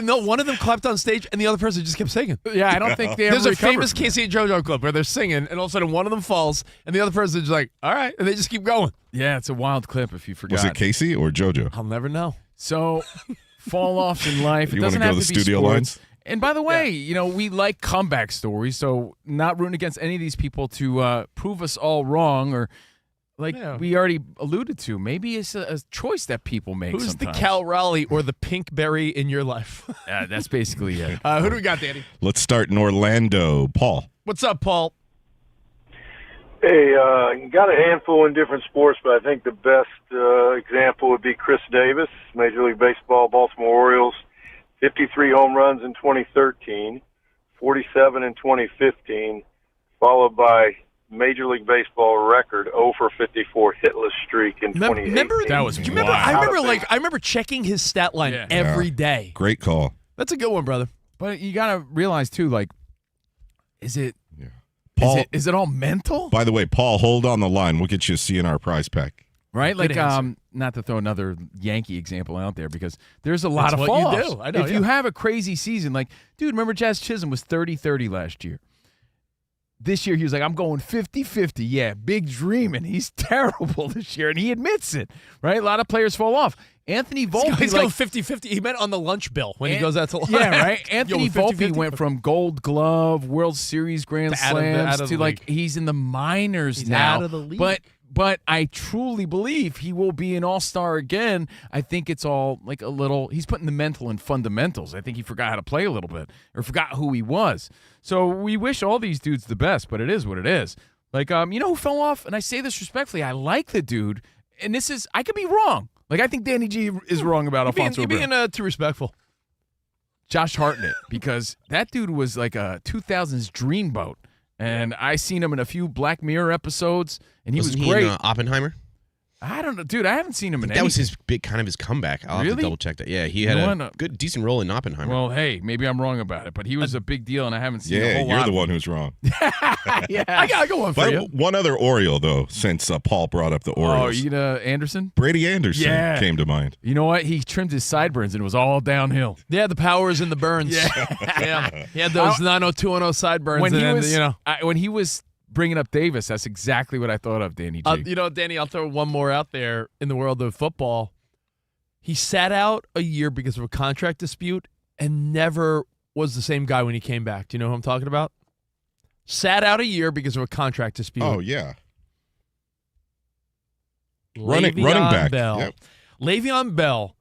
No, one of them clapped on stage and the other person just kept singing. Yeah, I don't think they ever There's a recovered famous from that. Casey and JoJo clip where they're singing and all of a sudden one of them falls and the other person's just like, all right, and they just keep going. Yeah, it's a wild clip if you forgot. Was it Casey or JoJo? I'll never know. So, fall-offs in life. You It doesn't wanna go have to to the be studio sports. lines? And by the way, we like comeback stories, so not rooting against any of these people to prove us all wrong or we already alluded to. Maybe it's a choice that people make Who's sometimes. the Cal Raleigh or the pink berry in your life? That's basically it. Who do we got, Danny? Let's start in Orlando. Paul. What's up, Paul? Hey, got a handful in different sports, but I think the best example would be Chris Davis, Major League Baseball, Baltimore Orioles, 53 home runs in 2013, 47 in 2015, followed by Major League Baseball record 0 for 54 hitless streak in 2018. Remember That was do you remember? wild. I remember checking his stat line Yeah. every day. Great call. That's a good one, brother. But you got to realize, too, is it Paul, Is it all mental? by the way, Paul, hold on the line. We'll get you a CNR prize pack. Right? Good Like, answer. not to throw another Yankee example out there because there's a lot That's of what you fall-offs. do. I know, If yeah. you have a crazy season, like, dude, remember Jazz Chisholm was 30-30 last year. This year, he was like, I'm going 50-50. Yeah, big dreaming. He's terrible this year, and he admits it, right? A lot of players fall off. Anthony Volpe, He's going 50-50. He meant on the lunch bill when he goes out to lunch. Yeah, right? Anthony Yo, Volpe 50-50. went from Gold Glove, World Series Grand Out of the- Slams out of to, the like, league. he's in the minors He's now. out of the league. But I truly believe he will be an all-star again. I think it's all like a little – he's putting the mental and fundamentals. I think he forgot how to play a little bit or forgot who he was. So we wish all these dudes the best, but it is what it is. Like, you know who fell off? And I say this respectfully. I like the dude, and this is – I could be wrong. Like, I think Danny G is wrong about Alfonso You're Abreu. being too respectful. Josh Hartnett, because that dude was like a 2000s dreamboat. And I seen him in a few Black Mirror episodes, and he Wasn't was great. in Oppenheimer? I don't know, dude. I haven't seen him in That was his comeback. I'll have Really? to double check that. Yeah, he had You know a what? good, decent role in Oppenheimer. Well, hey, maybe I'm wrong about it, but he was a big deal, and I haven't seen a Yeah, whole you're lot. the one who's wrong. Yeah, I got one for But you. one other Oriole, though, since Paul brought up the Oh, Orioles. Anderson? Brady Anderson Yeah. came to mind. You know what? He trimmed his sideburns, and it was all downhill. Yeah, the powers and the burns. Yeah. He had those 90210 sideburns. When he and, was, you know. when he was bringing up Davis, that's exactly what I thought of, Danny G. You know, Danny, I'll throw one more out there in the world of football. He sat out a year because of a contract dispute and never was the same guy when he came back. Do you know who I'm talking about? Sat out a year because of a contract dispute. Oh, yeah. Le'Veon running back. Bell. Yep. Le'Veon Bell,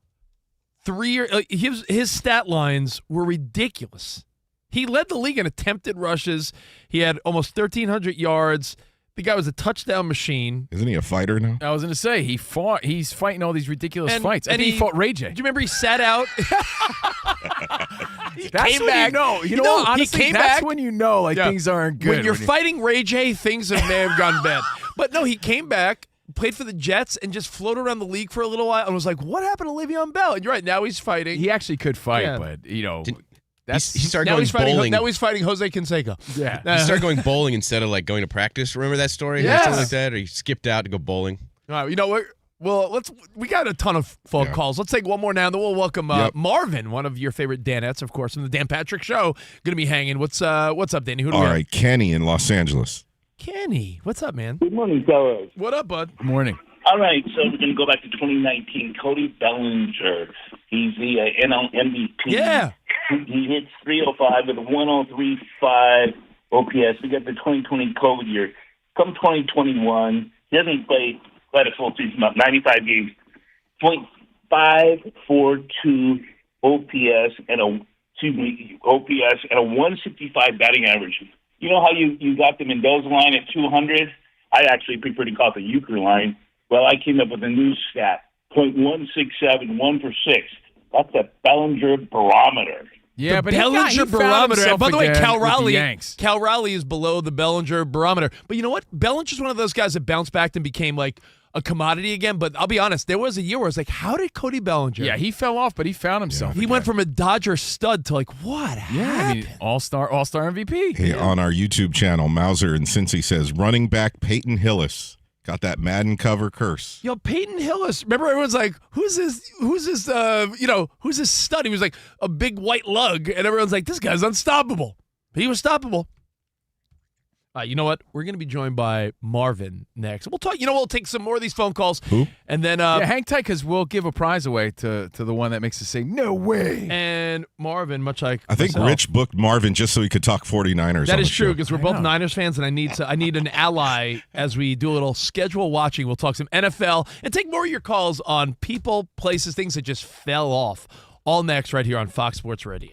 3 years. His stat lines were ridiculous. He led the league in attempted rushes. He had almost 1,300 yards. The guy was a touchdown machine. Isn't he a fighter now? I was going to say, he's fighting all these ridiculous And- fights. I and think he he- fought Ray J. Do you remember he sat out? He That's came when back. you know. You know, No, honestly, he came that's back. when you know, like, Yeah. things aren't good. When you're fighting Ray J, things may have gone bad. But no, he came back, played for the Jets, and just floated around the league for a little while and was like, what happened to Le'Veon Bell? And you're right, now he's fighting. He actually could fight, Yeah. but, you know, He that's started now going he's fighting. bowling. Now he's fighting Jose Canseco. yeah. He started going bowling instead of like going to practice. Remember that story? Yes. Or something like that? Or he skipped out to go bowling. All right, you know what? Well, we got a ton of phone Yeah. calls. Let's take one more now, and then we'll welcome Yep. Marvin, one of your favorite Danettes, of course, from the Dan Patrick Show. Going to be hanging. What's up, Danny? Who do All we have? right, Kenny in Los Angeles. Kenny. What's up, man? Good morning, fellas. What up, bud? Morning. All right, so we're going to go back to 2019. Cody Bellinger, he's the NL MVP. Yeah. He hits 305 with a 103.5 OPS. We got the 2020 COVID year. Come 2021, he hasn't played quite a full season, about 95 games. 0.542 OPS and a 165 batting average. You know how you got the Mendoza line at 200? I actually pretty caught the Euchre line. Well, I came up with a new stat, 0.167, 1 for 6. That's the Bellinger barometer. Yeah, the but Bellinger he found barometer. himself And by the way, again Cal with the Raleigh, Yanks. Cal Raleigh is below the Bellinger barometer. But you know what? Bellinger's one of those guys that bounced back and became like a commodity again. But I'll be honest, there was a year where I was like, how did Cody Bellinger? Yeah, he fell off, but he found himself. He went from a Dodger stud to like, what happened? I mean, all-star MVP. Hey, on our YouTube channel, Mauser in Cincy says, running back Peyton Hillis. Got that Madden cover curse. Yo, Peyton Hillis. Remember, everyone's like, who's this stud? He was like a big white lug, and everyone's like, this guy's unstoppable. He was stoppable. You know what? We're going to be joined by Marvin next. We'll talk. We'll take some more of these phone calls. Who? And then, Yeah, hang tight because we'll give a prize away to the one that makes us say, no way. and Marvin, much like I think myself, Rich booked Marvin just so he could talk 49ers. That on is the true show. because we're both Niners fans, and I need an ally as we do a little schedule watching. We'll talk some NFL and take more of your calls on people, places, things that just fell off. All next, right here on Fox Sports Radio.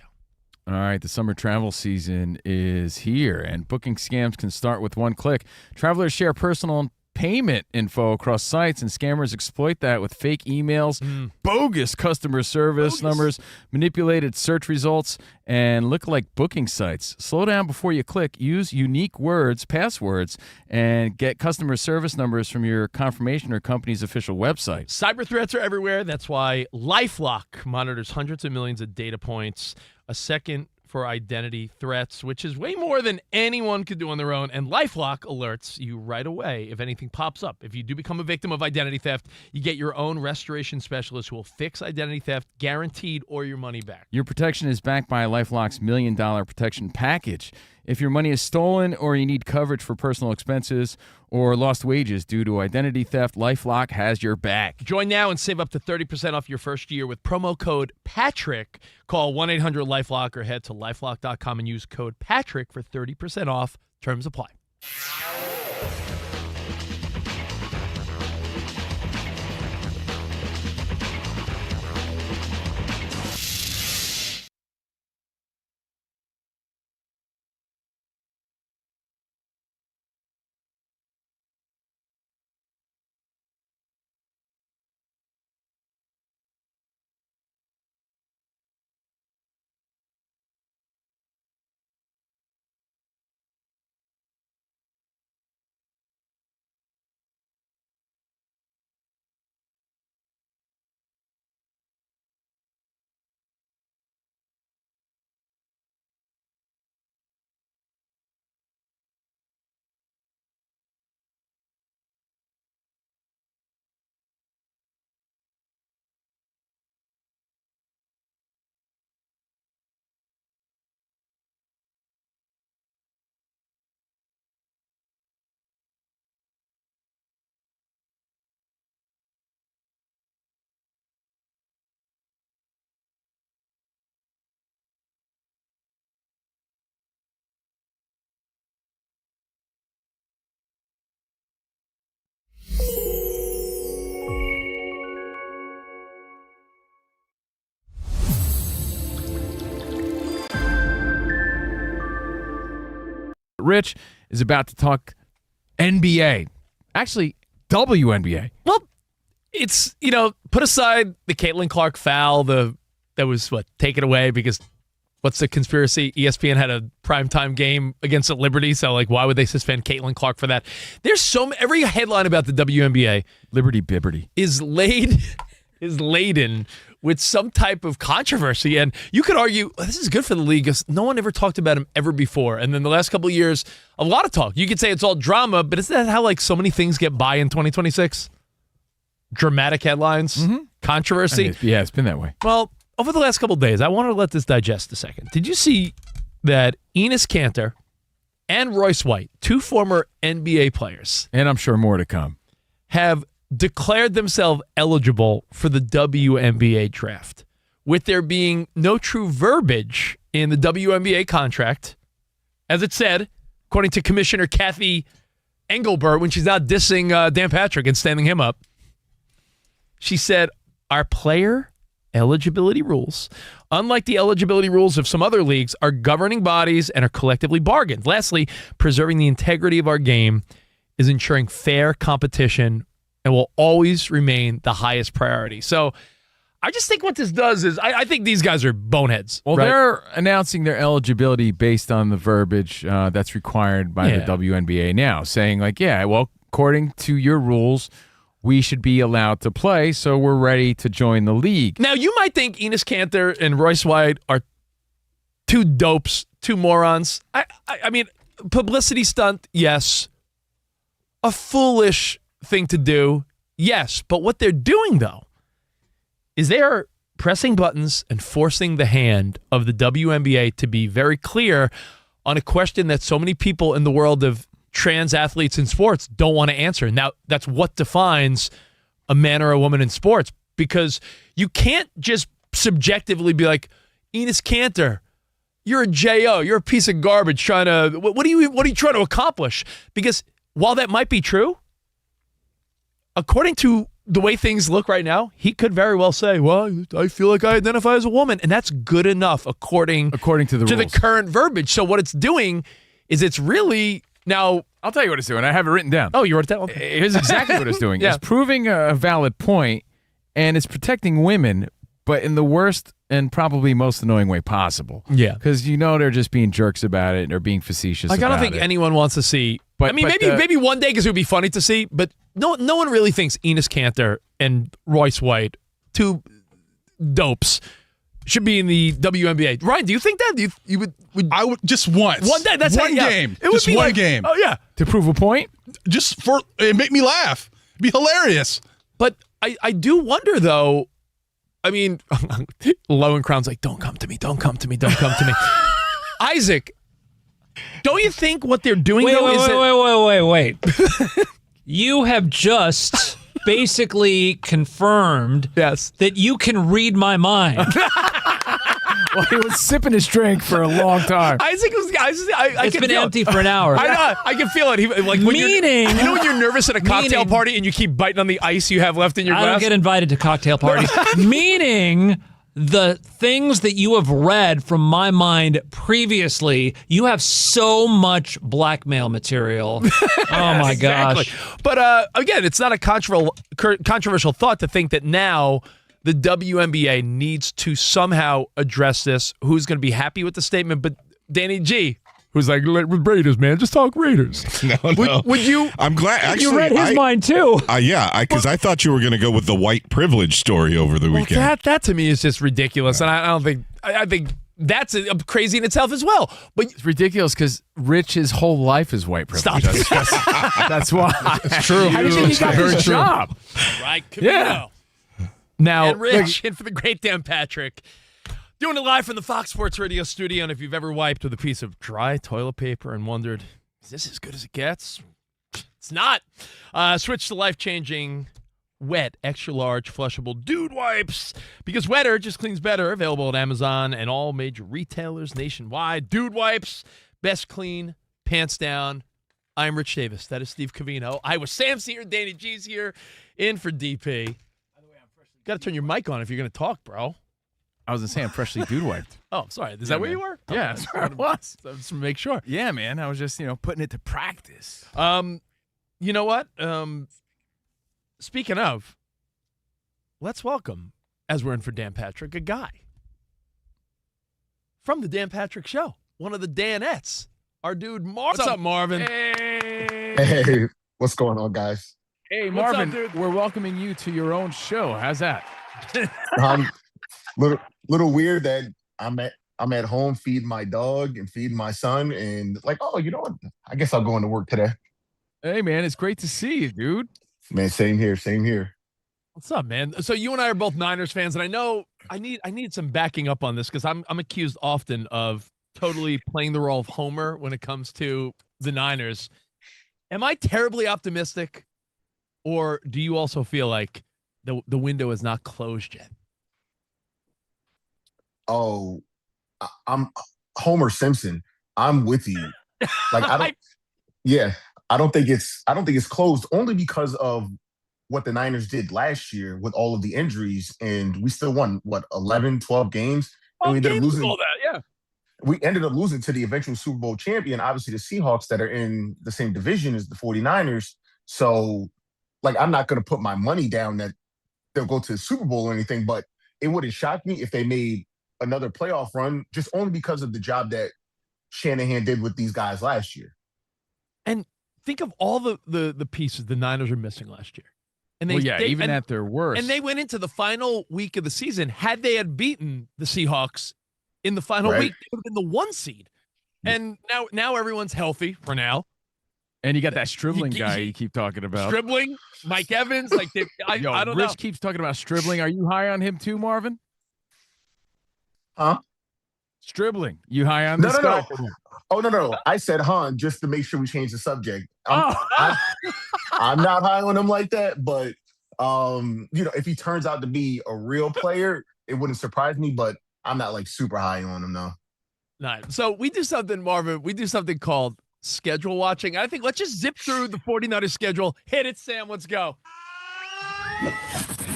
All right, the summer travel season is here, and booking scams can start with one click. Travelers share personal payment info across sites, and scammers exploit that with fake emails, bogus customer service numbers, manipulated search results, and lookalike booking sites. Slow down before you click. Use unique words, passwords, and get customer service numbers from your confirmation or company's official website. Cyber threats are everywhere. That's why LifeLock monitors hundreds of millions of data points a second for identity threats, which is way more than anyone could do on their own. And LifeLock alerts you right away if anything pops up. If you do become a victim of identity theft, you get your own restoration specialist who will fix identity theft, guaranteed, or your money back. Your protection is backed by LifeLock's $1 Million Protection Package. If your money is stolen or you need coverage for personal expenses or lost wages due to identity theft, LifeLock has your back. Join now and save up to 30% off your first year with promo code PATRICK. Call 1-800-LifeLock or head to LifeLock.com and use code PATRICK for 30% off. Terms apply. Rich is about to talk NBA. Actually, WNBA. Well, it's, put aside the Caitlin Clark foul, that was, taken away because what's the conspiracy? ESPN had a primetime game against the Liberty, so, why would they suspend Caitlin Clark for that? There's every headline about the WNBA. Liberty Bibberty. Is laden with some type of controversy. And you could argue, this is good for the league because no one ever talked about him ever before. And then the last couple of years, a lot of talk. You could say it's all drama, but isn't that how so many things get by in 2026? Dramatic headlines, controversy. Yeah, it's been that way. Well, over the last couple of days, I wanted to let this digest a second. Did you see that Enes Kanter and Royce White, two former NBA players, and I'm sure more to come, have declared themselves eligible for the WNBA draft, with there being no true verbiage in the WNBA contract, as it said, according to Commissioner Kathy Engelbert, when she's out dissing Dan Patrick and standing him up. She said, our player eligibility rules, unlike the eligibility rules of some other leagues, are governing bodies and are collectively bargained. Lastly, preserving the integrity of our game is ensuring fair competition and will always remain the highest priority. So I just think what this does is I think these guys are boneheads. Well, right? They're announcing their eligibility based on the verbiage that's required by the WNBA now, saying according to your rules, we should be allowed to play, so we're ready to join the league. Now, you might think Enes Kanter and Royce White are two dopes, two morons. I mean, publicity stunt, yes. A foolish thing to do, yes. But what they're doing, though, is they are pressing buttons and forcing the hand of the WNBA to be very clear on a question that so many people in the world of trans athletes in sports don't want to answer. Now, that's what defines a man or a woman in sports, because you can't just subjectively be like, Enes Kanter, you're a J.O., you're a piece of garbage trying to, what are you trying to accomplish? Because while that might be true, according to the way things look right now, he could very well say, well, I feel like I identify as a woman, and that's good enough according to the rules. The current verbiage. So what it's doing is it's really... Now, I'll tell you what it's doing. I have it written down. Oh, you wrote it down? Okay. Here's exactly what it's doing. Yeah. It's proving a valid point, and it's protecting women, but in the worst and probably most annoying way possible. Yeah. Because they're just being jerks about it and they're being facetious about it. I don't think anyone wants to see... maybe one day, because it would be funny to see, but no one really thinks Enes Kanter and Royce White, two dopes, should be in the WNBA. Ryan, do you think that? You would I would just once. One day. That's one game. It would just be one like, game. Oh yeah, To prove a point? Just for it make me laugh. It'd be hilarious. but I do wonder though. I mean, Lowen Crown's like, don't come to me, don't come to me, don't come to me. Isaac, don't you think what they're doing Wait. You have just basically confirmed that you can read my mind. Well, he was sipping his drink for a long time. Isaac was. It's been empty for an hour. I know. I can feel it. He, like when Meaning, you know when you're nervous at a cocktail party and you keep biting on the ice you have left in your glass. I don't get invited to cocktail parties. Meaning, the things that you have read from my mind previously, you have so much blackmail material. Oh my gosh! But again, it's not a controversial thought to think that now the WNBA needs to somehow address this. Who's going to be happy with the statement? But Danny G, who's like, with Raiders, man, just talk Raiders. No. Would you? I'm glad. Actually, You read his mind too. Because I thought you were going to go with the white privilege story over the weekend. That to me is just ridiculous, and I don't think. I think that's crazy in itself as well. But It's ridiculous because Rich, his whole life is white privilege. Stop. That's why. It's true. How do you think he got this job? right, Covino. Yeah. Now, And Rich, and for the great Dan Patrick, doing it live from the Fox Sports Radio studio. And if you've ever wiped with a piece of dry toilet paper and wondered, is this as good as it gets? It's not. Switch to life-changing, wet, extra-large, flushable dude wipes. Because wetter just cleans better. Available at Amazon and all major retailers nationwide. Dude wipes, best clean, pants down. I'm Rich Davis. That is Steve Covino. Iowa Sam's here. Danny G's here. In for DP. Got to turn your mic on if you're going to talk, bro. I was going to say I'm freshly dude wiped. Oh, I'm sorry. Is that where you were? Yeah, that's where I was. Just to make sure. Yeah, man. I was just, putting it to practice. You know what? Speaking of, let's welcome, as we're in for Dan Patrick, a guy from the Dan Patrick Show, one of the Danettes, our dude Marvin. What's up, Marvin? Hey, what's going on, guys? Hey, What's up, Marvin, dude? we're welcoming you to your own show. How's that? Little weird that I'm at home feeding my dog and feeding my son, and like, oh, you know what? I guess I'll go into work today. Hey, man, it's great to see you, dude. Man, same here. What's up, man? So you and I are both Niners fans, and I know I need some backing up on this because I'm accused often of totally playing the role of Homer when it comes to the Niners. Am I terribly optimistic? Or do you also feel like the window is not closed yet? Oh, I'm Homer Simpson. I'm with you. Like I don't think it's closed only because of what the Niners did last year with all of the injuries, and we still won 11, 12 games, and we ended up losing all that. Yeah. We ended up losing to the eventual Super Bowl champion, obviously the Seahawks that are in the same division as the 49ers. So, like, I'm not going to put my money down that they'll go to the Super Bowl or anything, but it wouldn't shock me if they made another playoff run just only because of the job that Shanahan did with these guys last year. And think of all the pieces the Niners are missing last year. And even at their worst. And they went into the final week of the season. Had they had beaten the Seahawks in the final week, they would have been the 1 seed. And now everyone's healthy for now. And you got that Stribling guy you keep talking about. Stribling, Mike Evans. Like I don't know. Rich keeps talking about Stribling. Are you high on him too, Marvin? Huh? Stribling. You high on this guy? No. Oh, no. I said, just to make sure we change the subject. I'm not high on him like that, but, if he turns out to be a real player, it wouldn't surprise me, but I'm not, like, super high on him, though. Nice. So we do something, Marvin. We do something called schedule watching. I think let's just zip through the 49ers schedule. Hit it, Sam. Let's go.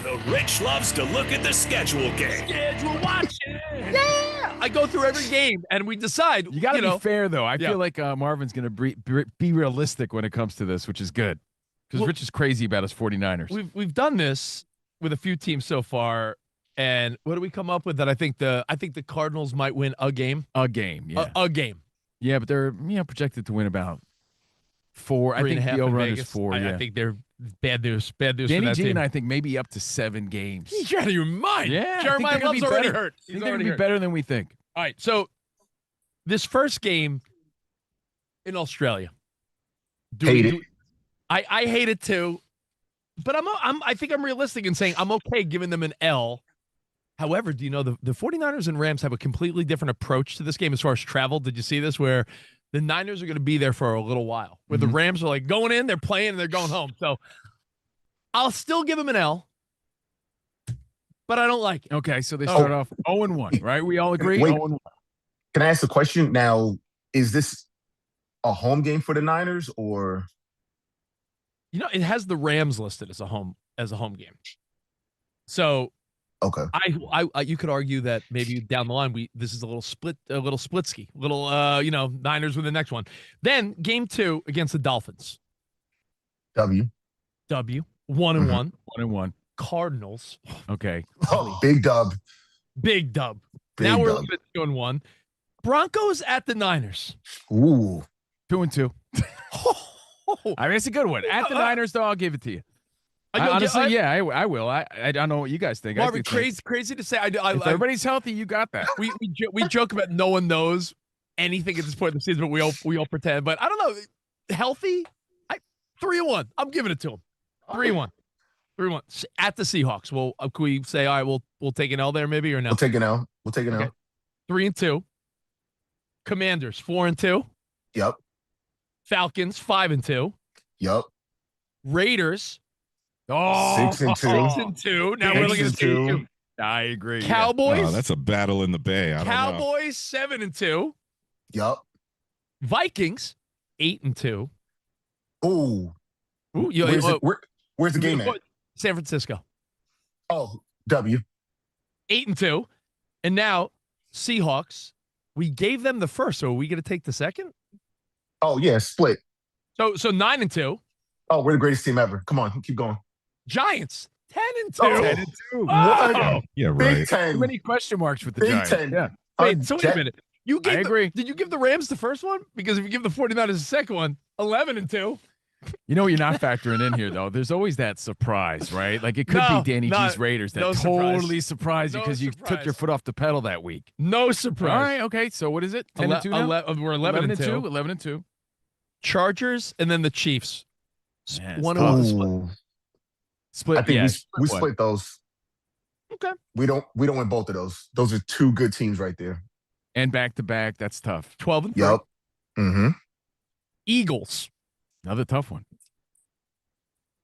The Rich loves to look at the schedule game. Schedule watching. Yeah. I go through every game, and we decide. You got to be fair, though. I feel like Marvin's going to be realistic when it comes to this, which is good. Because Rich is crazy about his 49ers. We've done this with a few teams so far, and what do we come up with? That I think the Cardinals might win a game. A game, yeah. A game. Yeah, but they're projected to win about 4. I think 3.5 the in over-under is Vegas. 4, yeah. I think they're bad news. Bad news for Danny that G team. and I think maybe up to 7 games. You're out of your mind. Yeah. Jeremiah Love's already hurt. I think they're going to be better than we think. All right, so this first game in Australia. I hate it too, but I think I'm realistic in saying I'm okay giving them an L. However, do you know the 49ers and Rams have a completely different approach to this game as far as travel? Did you see this? Where the Niners are going to be there for a little while, where the Rams are like going in, they're playing, and they're going home. So I'll still give them an L, but I don't like it. Okay, so they start off 0-1, right? We all agree? Wait, 0-1. Can I ask a question? Now, is this a home game for the Niners or? You know, it has the Rams listed as a home game. So okay, I you could argue that maybe down the line this is a little splitsky, Niners with the next one. Then game 2 against the Dolphins. W 1-1. 1-1. Cardinals. Okay. Oh, big dub. Big dub. Big now we're dub. looking at 2-1. Broncos at the Niners. Ooh. 2-2. I mean, it's a good one. At the Niners, though, I'll give it to you. Honestly, I will. I don't know what you guys think. Marvin, crazy to say. If everybody's healthy, you got that. We joke about no one knows anything at this point in the season, but we all pretend. But I don't know. Healthy? 3-1. I'm giving it to him. 3-1. 3-1 at the Seahawks. Well, can we say, all right, we'll take an L there, maybe, or no? We'll take an L. 3-2. Commanders 4-2. Yep. Falcons 5-2. Yep. Raiders 6-2. Now we're looking at 2. I agree. Cowboys. Oh, that's a battle in the Bay. I don't know. Cowboys 7-2. Yep. Vikings 8-2. Ooh. Where's the game at? San Francisco. Oh, W. 8-2. And now Seahawks. We gave them the first, so are we going to take the second? Oh yeah, split. So 9-2. Oh, we're the greatest team ever. Come on, keep going. Giants 10-2. 10-2. What? Yeah, right. Big 10. Too many question marks with the Big Giants. 10. Yeah. Wait, so wait a minute. I agree. Did you give the Rams the first one? Because if you give the 49ers the second one, 11-2. You know what you're not factoring in here, though? There's always that surprise, right? Like, it could be Danny G's Raiders that totally surprised you because you took your foot off the pedal that week. No surprise. All right, okay. So what is it? 10-2 now? We're 11-2. 11-2. Chargers and then the Chiefs. Man, one of the split. I think we split those. Okay. We don't win both of those. Those are 2 good teams right there. And back to back, that's tough. 12-3. Yep. Mm-hmm. Eagles. Another tough one.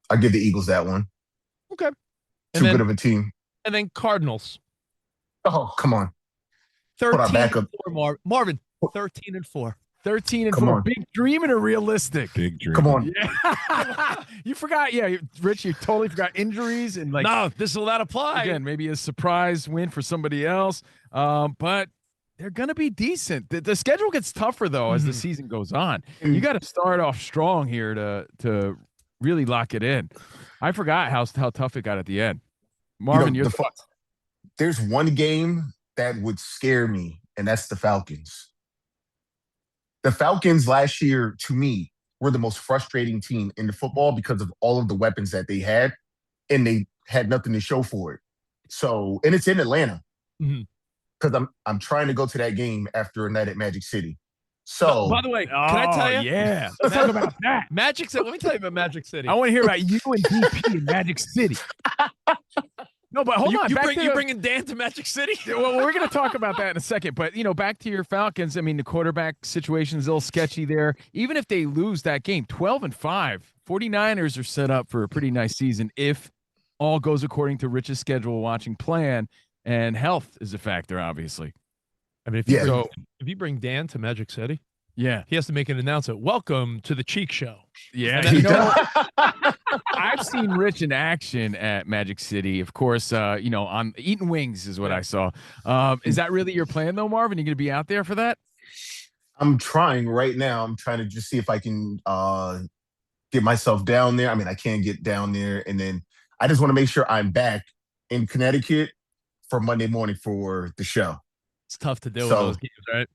I give the Eagles that one. Okay. Too good of a team. And then Cardinals. Oh, come on. 13-4, Marvin. 13-4. 13-4. Big dreaming or realistic? Big dream. Come on. Yeah. You forgot. Yeah, Rich, you totally forgot injuries and No, this will not apply. Again, maybe a surprise win for somebody else. But they're going to be decent. The schedule gets tougher, though, as the season goes on. You got to start off strong here to really lock it in. I forgot how tough it got at the end. Marvin, your thoughts? There's one game that would scare me, and that's the Falcons. The Falcons last year, to me, were the most frustrating team in the football because of all of the weapons that they had, and they had nothing to show for it. So, and it's in Atlanta. Because I'm trying to go to that game after a night at Magic City. So, by the way, can I tell you? Yeah, let's talk about that. Magic City. Let me tell you about Magic City. I want to hear about you and DP in Magic City. No, but hold on. You bringing Dan to Magic City? Well, we're going to talk about that in a second. But, back to your Falcons. I mean, the quarterback situation is a little sketchy there. Even if they lose that game, 12-5, 49ers are set up for a pretty nice season if all goes according to Rich's schedule watching plan, and health is a factor, obviously. I mean, if you bring Dan to Magic City, yeah, he has to make an announcement. Welcome to the Cheek Show. Yeah, I've seen Rich in action at Magic City. Of course, on eating wings is what I saw. Is that really your plan, though, Marvin? You going to be out there for that? I'm trying right now. I'm trying to just see if I can get myself down there. I mean, I can get down there, and then I just want to make sure I'm back in Connecticut for Monday morning for the show. It's tough to do with those games, right?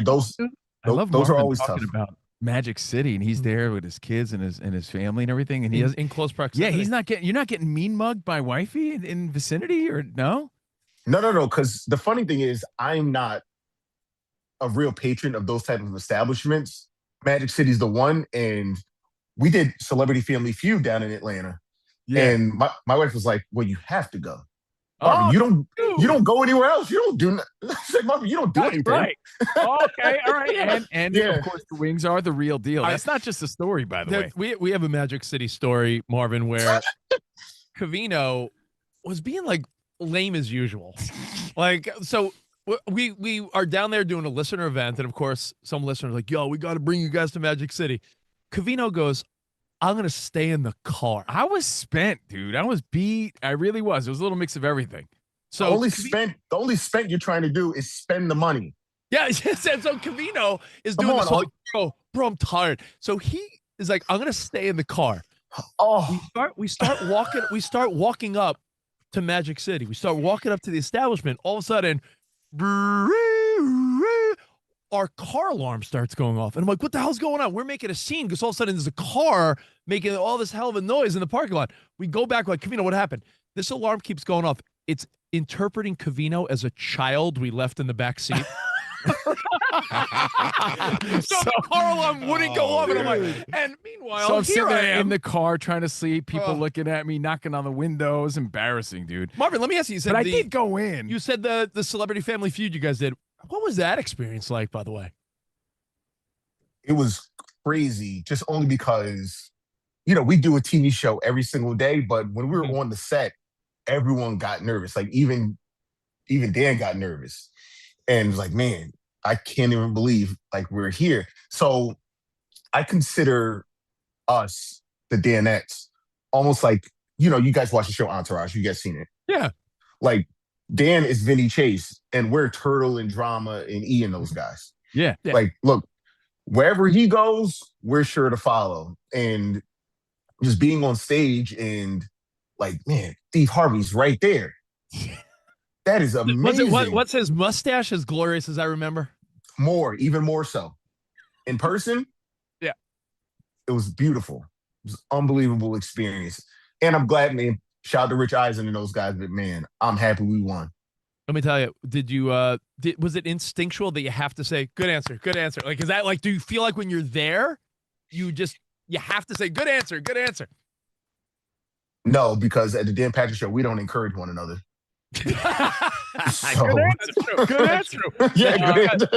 Those are always tough. About Magic City, and he's there with his kids and his family and everything, and he has in close yeah, proximity. you're not getting mean mugged by wifey in vicinity, or no? No. Because the funny thing is, I'm not a real patron of those type of establishments. Magic City's the one, and we did Celebrity Family Feud down in Atlanta, and my wife was like, "Well, you have to go." Marvin, you don't go anywhere else. You don't do nothing. Marvin, you don't do anything. Right. Okay. All right. And of course, the wings are the real deal. That's not just a story, by the way. We have a Magic City story, Marvin, where Covino was being like lame as usual. Like, so we are down there doing a listener event, and of course, some listeners are like, "Yo, we got to bring you guys to Magic City." Covino goes, "I'm gonna stay in the car." I was spent, dude. I was beat. I really was. It was a little mix of everything. So the only spent you're trying to do is spend the money. Yeah. So Covino is doing this whole, bro, I'm tired. So he is like, "I'm gonna stay in the car." Oh, we start walking up to Magic City. We start walking up to the establishment. All of a sudden, our car alarm starts going off. And I'm like, what the hell's going on? We're making a scene because all of a sudden there's a car making all this hell of a noise in the parking lot. We go back, like, Covino, what happened? This alarm keeps going off. It's interpreting Covino as a child we left in the back seat. So the car alarm wouldn't go off, and I'm like, and meanwhile, so I'm here sitting I there am in the car trying to sleep, people looking at me, knocking on the windows. Embarrassing, dude. Marvin, let me ask you. But I did go in. You said the Celebrity Family Feud you guys did. What was that experience like, by the way? It was crazy, just only because, we do a TV show every single day, but when we were on the set, everyone got nervous. Like even Dan got nervous. And it was like, man, I can't even believe like we're here. So I consider us, the Danettes, almost like, you guys watch the show Entourage. You guys seen it. Yeah. Like Dan is Vinny Chase, and we're Turtle and Drama and E and those guys. Yeah. Like, look, wherever he goes, we're sure to follow. And just being on stage and like, man, Steve Harvey's right there. That is amazing. What's his mustache as glorious as I remember? Even more so. In person, yeah, it was beautiful. It was an unbelievable experience. And I'm glad, man, shout out to Rich Eisen and those guys, but man, I'm happy we won. Let me tell you, was it instinctual that you have to say, good answer? Like, is that like, do you feel like when you're there, you have to say, good answer? No, because at the Dan Patrick Show, we don't encourage one another. Good answer. Yeah, good answer.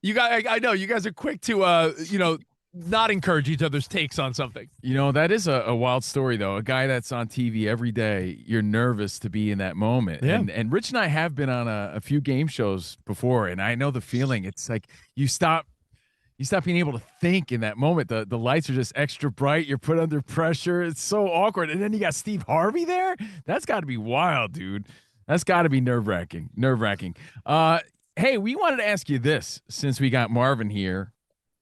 You guys, I know you guys are quick to, not encourage each other's takes on something. That is a wild story, though. A guy that's on TV every day, you're nervous to be in that moment. Yeah. And Rich and I have been on a few game shows before, and I know the feeling. It's like you stop being able to think in that moment. The lights are just extra bright. You're put under pressure. It's so awkward. And then you got Steve Harvey there. That's got to be wild, dude. That's got to be nerve-wracking. Hey, we wanted to ask you this, since we got Marvin here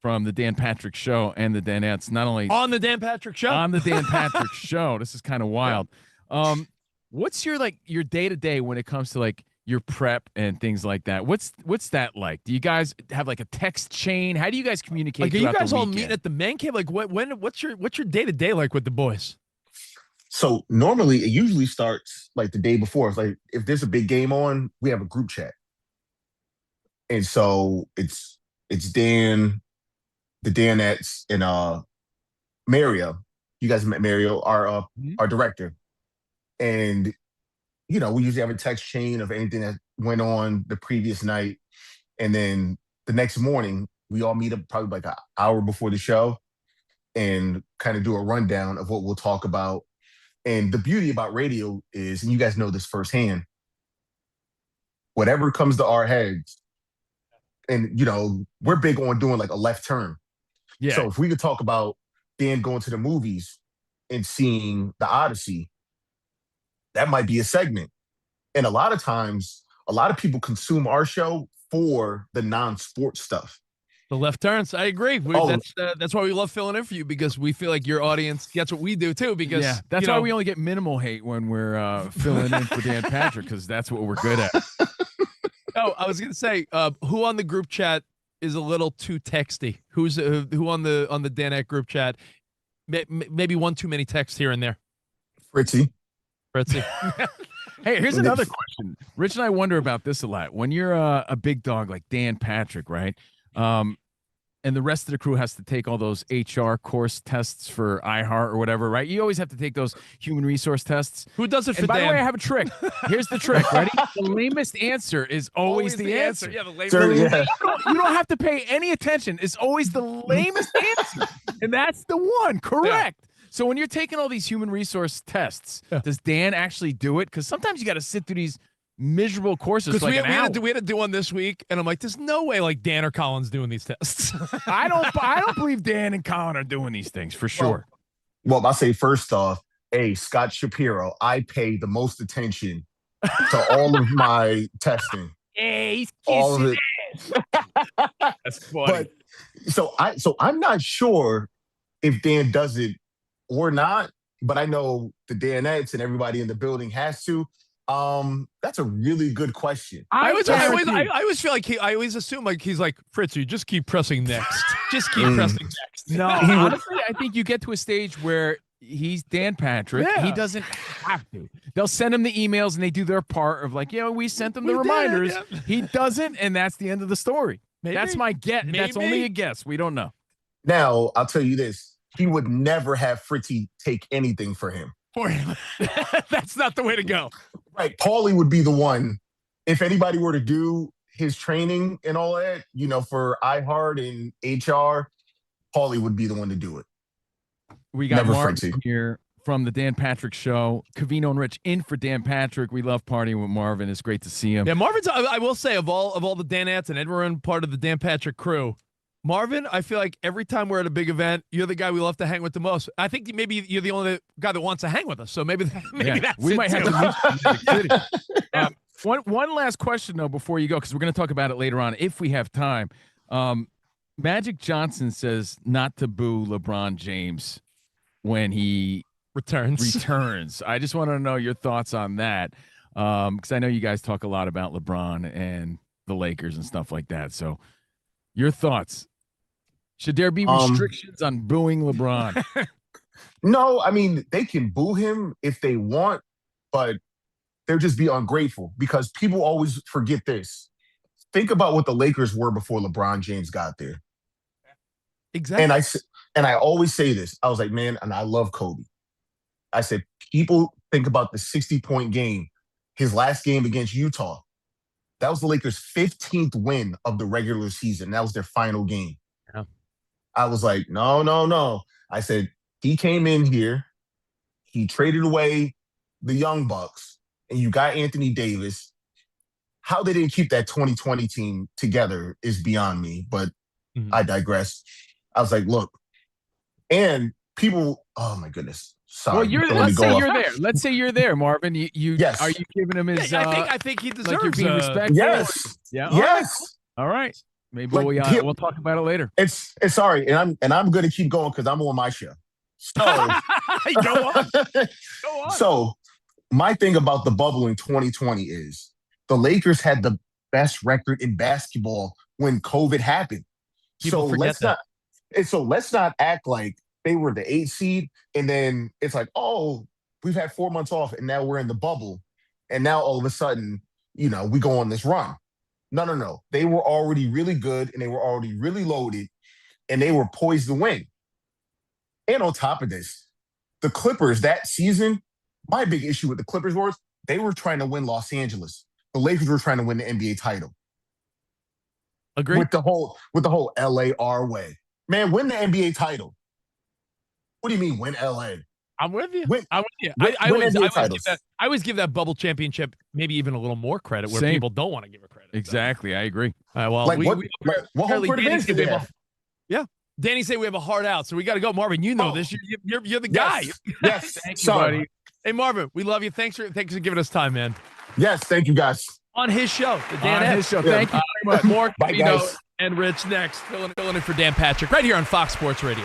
from the Dan Patrick Show and the Danettes, not only on the Dan Patrick Show. On the Dan Patrick Show. This is kind of wild. What's your day-to-day when it comes to like your prep and things like that? What's that like? Do you guys have like a text chain? How do you guys communicate? Like, are you guys all meeting at the man cave? Like, what's your day-to-day like with the boys? So normally it usually starts like the day before. It's like if there's a big game on, we have a group chat. And so it's Dan, the Danettes, and Mario. You guys met Mario, our director. And we usually have a text chain of anything that went on the previous night. And then the next morning, we all meet up probably like an hour before the show and kind of do a rundown of what we'll talk about. And the beauty about radio is, and you guys know this firsthand, whatever comes to our heads, and, we're big on doing like a left turn. Yeah. So if we could talk about Dan going to the movies and seeing the Odyssey, that might be a segment. And a lot of times, a lot of people consume our show for the non-sports stuff. The left turns. I agree. That's why we love filling in for you, because we feel like your audience gets what we do too. Because that's why we only get minimal hate when we're filling in for Dan Patrick, because that's what we're good at. Oh, I was gonna say, who on the group chat is a little too texty? Who on the Danet group chat? Maybe one too many texts here and there. Fritzy. Hey, here's another question. Rich and I wonder about this a lot. When you're a big dog like Dan Patrick, right? And the rest of the crew has to take all those HR course tests for iHeart or whatever, right? You always have to take those human resource tests. Who does it for Dan? By the way, I Dan? have a trick. Here's the trick. Ready? The lamest answer is always the answer. Yeah, the lamest Sir, answer. yeah. You don't have to pay any attention. It's always the lamest answer. And that's the one. Correct. So when you're taking all these human resource tests, does Dan actually do it? Because sometimes you got to sit through these miserable courses for like an hour. We had to do one this week, and I'm like, there's no way like Dan or Colin's doing these tests. I don't believe Dan and Colin are doing these things for sure. Well, I'll say first off, hey, Scott Shapiro, I pay the most attention to all of my testing. Hey, he's all of it. That's funny. But so I'm not sure if Dan does it or not, but I know the Danettes and everybody in the building has to. That's a really good question. I always feel like I always assume like he's like, Fritzy, just keep pressing next. Just keep pressing next. No, honestly, I think you get to a stage where he's Dan Patrick. Yeah. He doesn't have to. They'll send him the emails and they do their part of like, we sent them the reminders. He doesn't, and that's the end of the story. Maybe. That's my guess. That's only a guess. We don't know. Now, I'll tell you this. He would never have Fritzy take anything for him. For him. That's not the way to go. Right. Paulie would be the one. If anybody were to do his training and all that, for iHeart and HR, Paulie would be the one to do it. We got Never Mark Fritzy. here from the Dan Patrick Show. Covino and Rich in for Dan Patrick. We love partying with Marvin. It's great to see him. Yeah, Marvin's. I will say of all the Danettes and everyone part of the Dan Patrick crew, Marvin, I feel like every time we're at a big event, you're the guy we love to hang with the most. I think maybe you're the only guy that wants to hang with us. So maybe that's we it might too. have to meet one last question though before you go, because we're going to talk about it later on if we have time. Magic Johnson says not to boo LeBron James when he returns. I just want to know your thoughts on that, because I know you guys talk a lot about LeBron and the Lakers and stuff like that. So your thoughts. Should there be restrictions on booing LeBron? No, I mean, they can boo him if they want, but they'll just be ungrateful because people always forget this. Think about what the Lakers were before LeBron James got there. Exactly. And I always say this. I was like, man, and I love Kobe. I said, people think about the 60-point game, his last game against Utah. That was the Lakers' 15th win of the regular season. That was their final game. Yeah. I was like, no. I said, he came in here, he traded away the Young Bucks, and you got Anthony Davis. How they didn't keep that 2020 team together is beyond me, but I digress. I was like, look, and people, oh my goodness. Sorry. Well, let's say you're there, Marvin. Yes. Are you giving him his? I think he deserves. Like you're being respectful. Yes. Yeah. Yes. All right. Maybe Like, we'll talk about it later. It's sorry, and I'm going to keep going because I'm on my show. So Go on. Go on. So my thing about the bubble in 2020 is the Lakers had the best record in basketball when COVID happened. People forget So let's not act like they were the 8th seed, and then it's like, oh, we've had 4 months off, and now we're in the bubble, and now all of a sudden, we go on this run. No. They were already really good, and they were already really loaded, and they were poised to win. And on top of this, the Clippers that season, my big issue with the Clippers was they were trying to win Los Angeles. The Lakers were trying to win the NBA title. Agree. With the whole LA our way. Man, win the NBA title. What do you mean win LA? I'm with you. I always give that bubble championship maybe even a little more credit where Same. people don't want to give it credit. Exactly. I agree. All right, well, Like, what home court advantage did they have? Yeah. Danny said we have a hard out, so we got to go. Marvin, you know this. You're the guy. Yes. Thank you, buddy. Hey, Marvin, we love you. Thanks for giving us time, man. Yes, thank you guys. On his show, the Dan On his show. Thank you very much. More Bye, Covino guys. and Rich next. Filling in for Dan Patrick right here on Fox Sports Radio.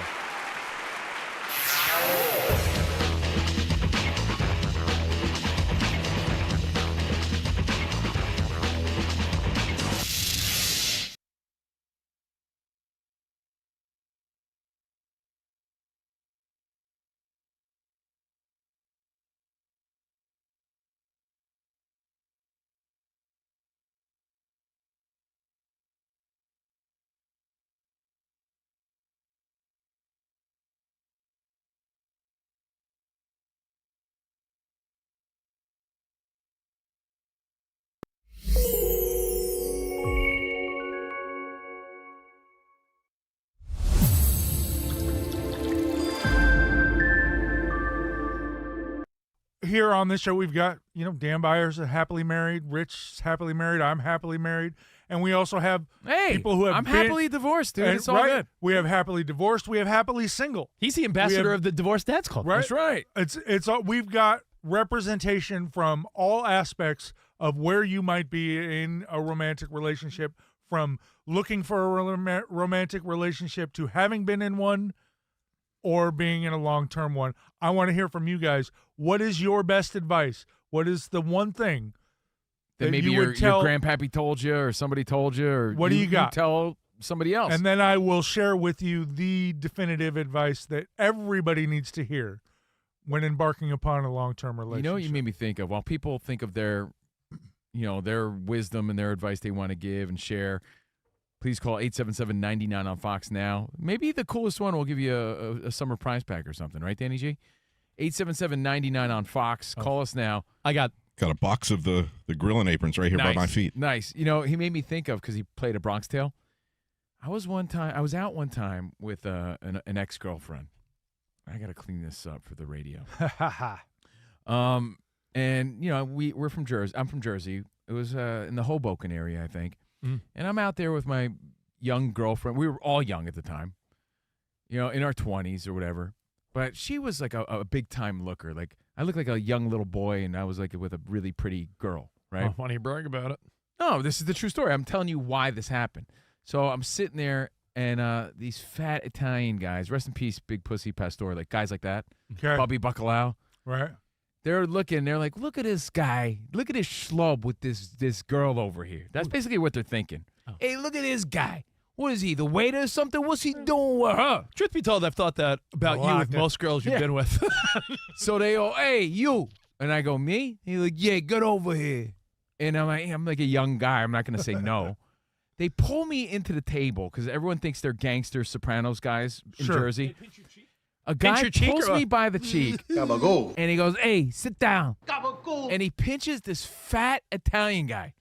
here on this show, we've got, Dan Byers is happily married, Rich is happily married, I'm happily married, and we also have people who have I'm been, happily divorced, dude. It's all good. We have happily divorced. We have happily single. He's the ambassador of the Divorced Dads Club. Right? That's right. It's all, we've got representation from all aspects of where you might be in a romantic relationship, from looking for a romantic relationship to having been in one or being in a long-term one. I want to hear from you guys. What is your best advice? What is the one thing that maybe you your would tell? grandpappy told you, or somebody told you, or what do you got? You tell somebody else. And then I will share with you the definitive advice that everybody needs to hear when embarking upon a long-term relationship. You know what you made me think of? While people think of their wisdom and their advice they want to give and share, please call 877-99 on Fox now. Maybe the coolest one will give you a summer prize pack or something, right, Danny G? 877-99 on Fox. Call us now. I got a box of the grilling aprons right here by my feet. Nice. He made me think of, because he played a Bronx Tale. I was out one time with an ex-girlfriend. I got to clean this up for the radio. And we're from Jersey. I'm from Jersey. It was in the Hoboken area, I think. Mm. And I'm out there with my young girlfriend. We were all young at the time, in our 20s or whatever. But she was like a big-time looker. Like, I looked like a young little boy, and I was like with a really pretty girl, right? Why don't you brag about it? No, this is the true story. I'm telling you why this happened. So I'm sitting there, and these fat Italian guys, rest in peace, Big Pussy Pastore, like guys like that, Bobby Bacalao. Right. They're looking, they're like, look at this guy. Look at this schlub with this girl over here. That's basically what they're thinking. Oh. Hey, look at this guy. What is he, the waiter or something? What's he doing with her? Truth be told, I've thought that about you with most girls you've been with. So they go, hey, you. And I go, me? He's like, yeah, get over here. And I'm like a young guy. I'm not going to say no. They pull me into the table because everyone thinks they're gangster Sopranos guys in Jersey. A guy pulls me by the cheek, and he goes, hey, sit down. And he pinches this fat Italian guy.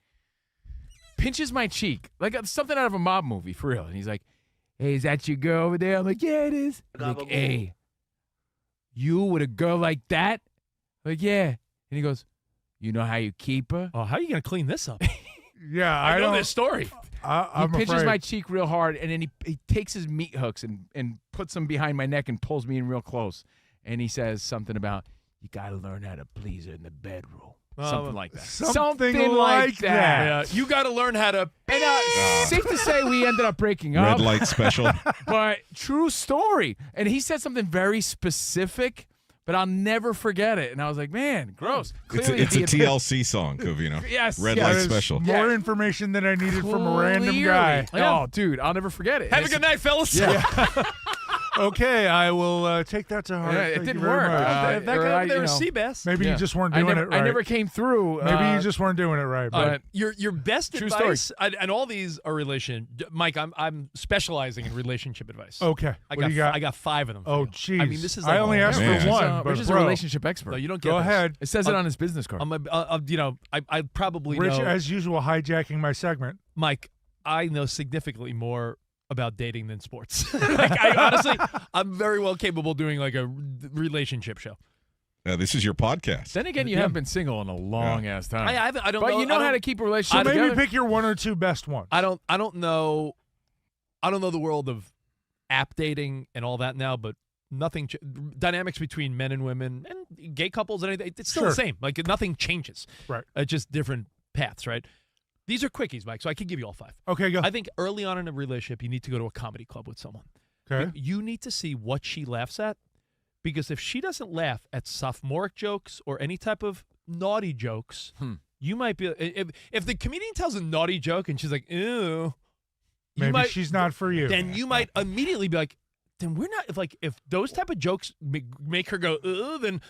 Pinches my cheek, like something out of a mob movie, for real. And he's like, hey, is that your girl over there? I'm like, yeah, it is. I'm like, hey, you with a girl like that? I'm like, yeah. And he goes, you know how you keep her? Oh, how are you going to clean this up? Yeah, I know this story. He pinches my cheek real hard, and then he takes his meat hooks and puts them behind my neck and pulls me in real close. And he says something about, you got to learn how to please her in the bedroom. Something like that. Something like that. Yeah, you got to learn how to. And safe to say, we ended up breaking up. Red light special. But true story. And he said something very specific, but I'll never forget it. And I was like, man, gross. It's a TLC song, Covino. Yes. Red light special. More information than I needed from a random guy. Oh, dude, I'll never forget it. Have a good night, fellas. Yeah. Okay, I will take that to heart. Yeah, it Thank didn't you very work. much. That guy over there was Seabass. Maybe you just weren't doing it right. I never came through. Maybe you just weren't doing it right. But Your best True advice, and all these are Mike, I'm specializing in relationship advice. Okay, what do you got? I got 5 of them. Oh, jeez. I mean, this is. I only asked for one. Rich is a relationship expert. No, you don't get Go this. ahead. It says it on his business card. I probably Rich, know. as usual, hijacking my segment. Mike, I know significantly more about dating than sports. Honestly, I'm very well capable of doing like a relationship show. This is your podcast. Then again, you haven't been single in a long ass time. I don't but know. you know how to keep a relationship So maybe together. pick your one or two best ones. I don't know the world of app dating and all that now, but nothing dynamics between men and women and gay couples and anything, it's still the same. Like nothing changes. Right. Just different paths, right? These are quickies, Mike, so I can give you all 5. Okay, go. I think early on in a relationship, you need to go to a comedy club with someone. Okay. You need to see what she laughs at, because if she doesn't laugh at sophomoric jokes or any type of naughty jokes, you might be. If the comedian tells a naughty joke and she's like, ew, maybe she's not for you. Then you might immediately be like, then we're not. If those type of jokes make her go, then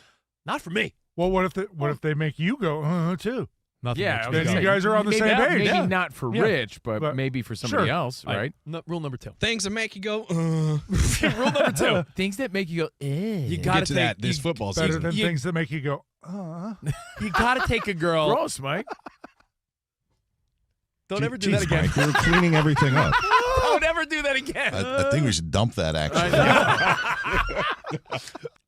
not for me. Well, what if they make you go, too? Nothing. Yeah, then you guys are on the same page. Maybe not for Rich, but maybe for somebody else, right? Rule number 2. Things that make you go, Rule number 2. Things that make you go, You got to that this football better season. than things that make you go, You got to take a girl. Gross, Mike. Don't ever do that again. Mike, we're cleaning everything up. Don't ever do that again. I think we should dump that, actually.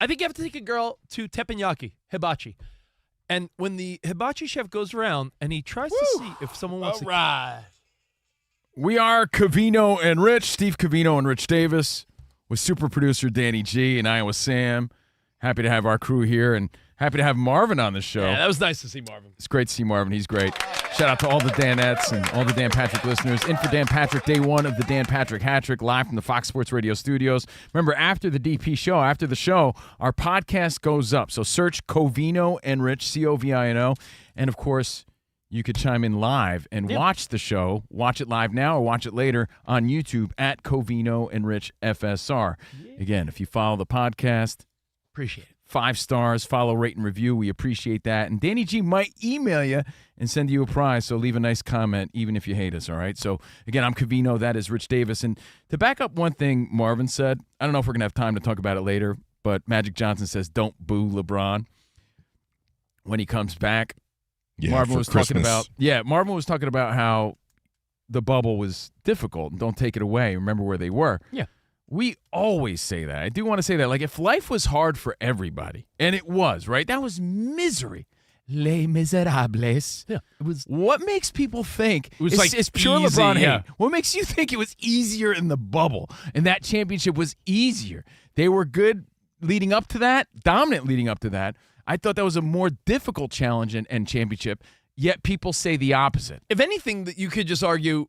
I think you have to take a girl to teppanyaki, hibachi. And when the hibachi chef goes around and he tries to see if someone wants to. We are Covino and Rich, Steve Covino and Rich Davis, with super producer Danny G and Iowa Sam. Happy to have our crew here and happy to have Marvin on the show. Yeah, that was nice to see Marvin. It's great to see Marvin. He's great. Shout out to all the Danettes and all the Dan Patrick listeners. In for Dan Patrick, day one of the Dan Patrick Hat-Trick, live from the Fox Sports Radio studios. Remember, after the DP show, after the show, our podcast goes up. So search Covino and Rich, Covino. And, of course, you could chime in live and watch the show. Watch it live now or watch it later on YouTube at Covino and Rich FSR. Again, if you follow the podcast, appreciate it. 5 stars, follow, rate, and review. We appreciate that. And Danny G might email you and send you a prize, so leave a nice comment even if you hate us, all right? So, again, I'm Covino. That is Rich Davis. And to back up one thing Marvin said, I don't know if we're going to have time to talk about it later, but Magic Johnson says, don't boo LeBron when he comes back. Marvin was talking about how the bubble was difficult and don't take it away. Remember where they were. Yeah. We always say that. I do want to say that. Like, if life was hard for everybody, and it was, right? That was misery. Les Miserables. Yeah. It was. What makes people think it was it's pure easy, LeBron hate? yeah. What makes you think it was easier in the bubble and that championship was easier? They were good leading up to that, dominant leading up to that. I thought that was a more difficult challenge and championship, yet people say the opposite. If anything, that you could just argue